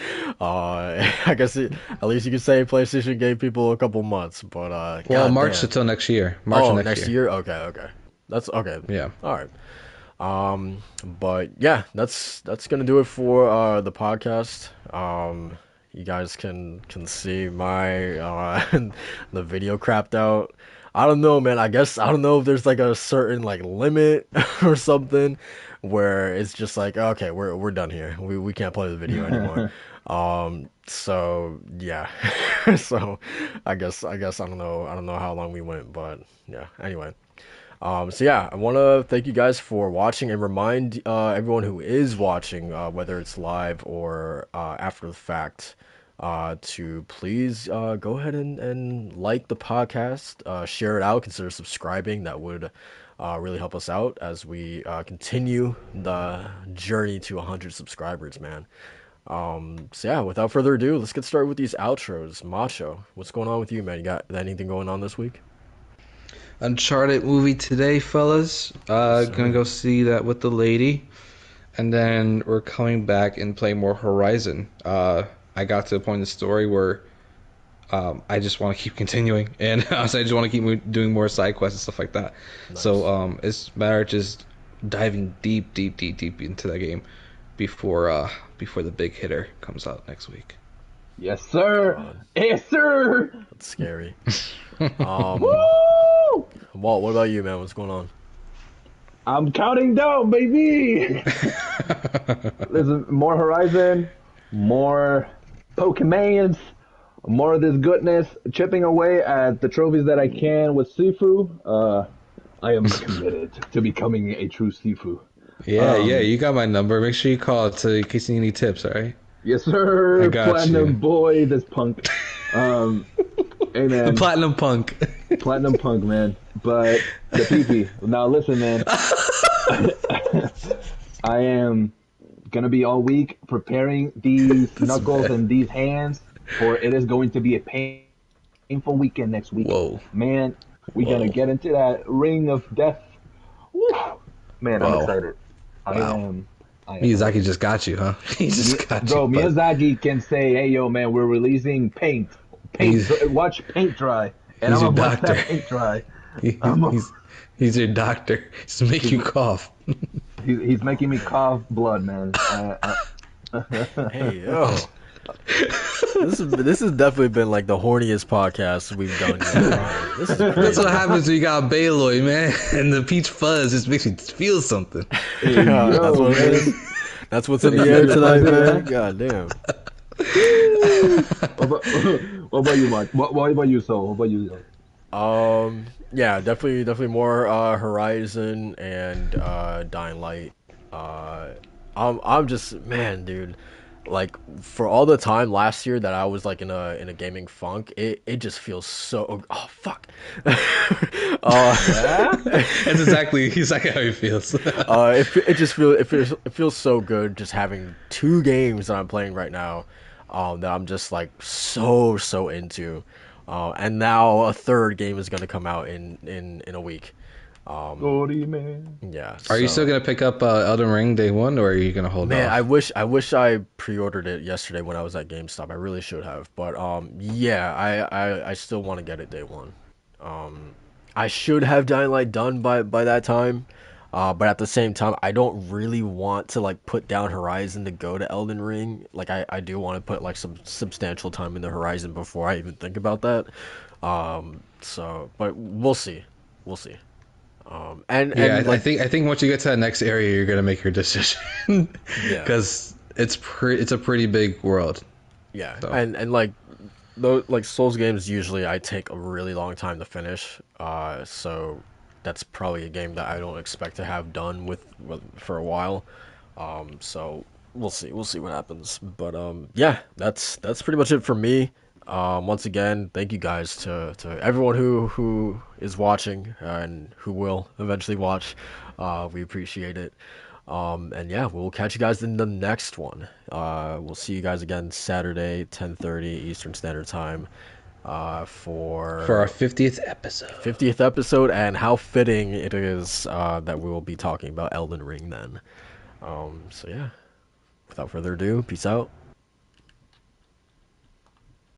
I guess at least you could say PlayStation gave people a couple months. But Well, god March damn. until next year. March of Oh, next next year. year? Okay, okay. That's okay. Yeah. All right. But yeah, that's gonna do it for the podcast. You guys can see my the video crapped out. I don't know, man. I don't know if there's like a certain like limit or something where it's just like okay, we're done here. We can't play the video anymore. So yeah. So I guess I don't know how long we went, but yeah. Anyway. So yeah, I want to thank you guys for watching and remind everyone who is watching, whether it's live or after the fact, to please go ahead and like the podcast, share it out, consider subscribing. That would really help us out as we continue the journey to 100 subscribers, man. So yeah, without further ado, let's get started with these outros. Macho, what's going on with you, man? You got anything going on this week? Uncharted movie today, fellas. Yes, Gonna sir. go see that with the lady, and then we're coming back and play more Horizon. I got to the point in the story where I just want to keep continuing, and also I just want to keep doing more side quests and stuff like that. So Nice. it's a matter of just diving deep, deep, deep, deep into that game before the big hitter comes out next week. Yes, Oh sir. God, Yes, sir. that's scary. Um, Woo! Walt, what about you, man? What's going on? I'm counting down, baby. Listen, more Horizon, more Pokemans, more of this goodness, chipping away at the trophies that I can with Sifu. I am committed to becoming a true Sifu. Yeah, yeah, Um, you got my number. Make sure you call it in case you need any tips. All right, yes, I sir. got Platinum you. boy, this punk. Um, hey, The man. Platinum Punk. Platinum punk, man. But the PP. Now, listen, man. I am gonna be all week preparing these That's knuckles bad. and these hands, for it is going to be a painful weekend next week. Whoa, Man, we're gonna whoa, get into that ring of death. Woo! Man, I'm whoa, excited. I wow. am. I am. Miyazaki just got you, huh? He just got you, Bro, but Miyazaki can say, "Hey, yo, man, we're releasing paint. he's Watch paint dry," and I'm he's your gonna watch doctor. that paint dry. He, I'm a, he's your doctor. He's to make he's, you cough. he's making me cough blood, man. Hey, yo, this has definitely been like the horniest podcast we've done yet, man. This is That's what crazy. happens when you got Baloy, man. And the peach fuzz just makes me feel something. Hey, That's yo, what it man. is. That's what's in Hey, the you air guys tonight, find it, man. man? God damn. Woo! What about you, Mike? What about you, Soul? What about you, Soul? Yeah, definitely more Horizon and Dying Light. Uh, I'm just man, dude. Like for all the time last year that I was like in a gaming funk, it just feels so. Oh fuck. uh, That's exactly how he feels. it just it feels so good just having two games that I'm playing right now, that I'm just like so into, and now a third game is gonna come out in a week. Um, Gory man. yeah, Are you still so gonna pick up Elden Ring day one, or are you gonna hold man, off? I wish I pre-ordered it yesterday when I was at GameStop. I really should have, but yeah, I still want to get it day one. Um, I should have Dying Light done by that time. But at the same time, I don't really want to like put down Horizon to go to Elden Ring. Like I do want to put like some substantial time in the Horizon before I even think about that. So but we'll see. We'll see. Yeah, And I like think once you get to that next area, you're gonna make your decision yeah. because it's a pretty big world. Yeah. So And like those like Souls games usually I take a really long time to finish. So that's probably a game that I don't expect to have done with for a while. So we'll see what happens. But yeah, that's pretty much it for me. Once again, thank you guys to everyone who is watching and who will eventually watch. We appreciate it. And yeah, we'll catch you guys in the next one. We'll see you guys again Saturday, 10:30 Eastern Standard Time, for our for 50th episode. 50th episode. And how fitting it is that we will be talking about Elden Ring then. So yeah, without further ado, peace out.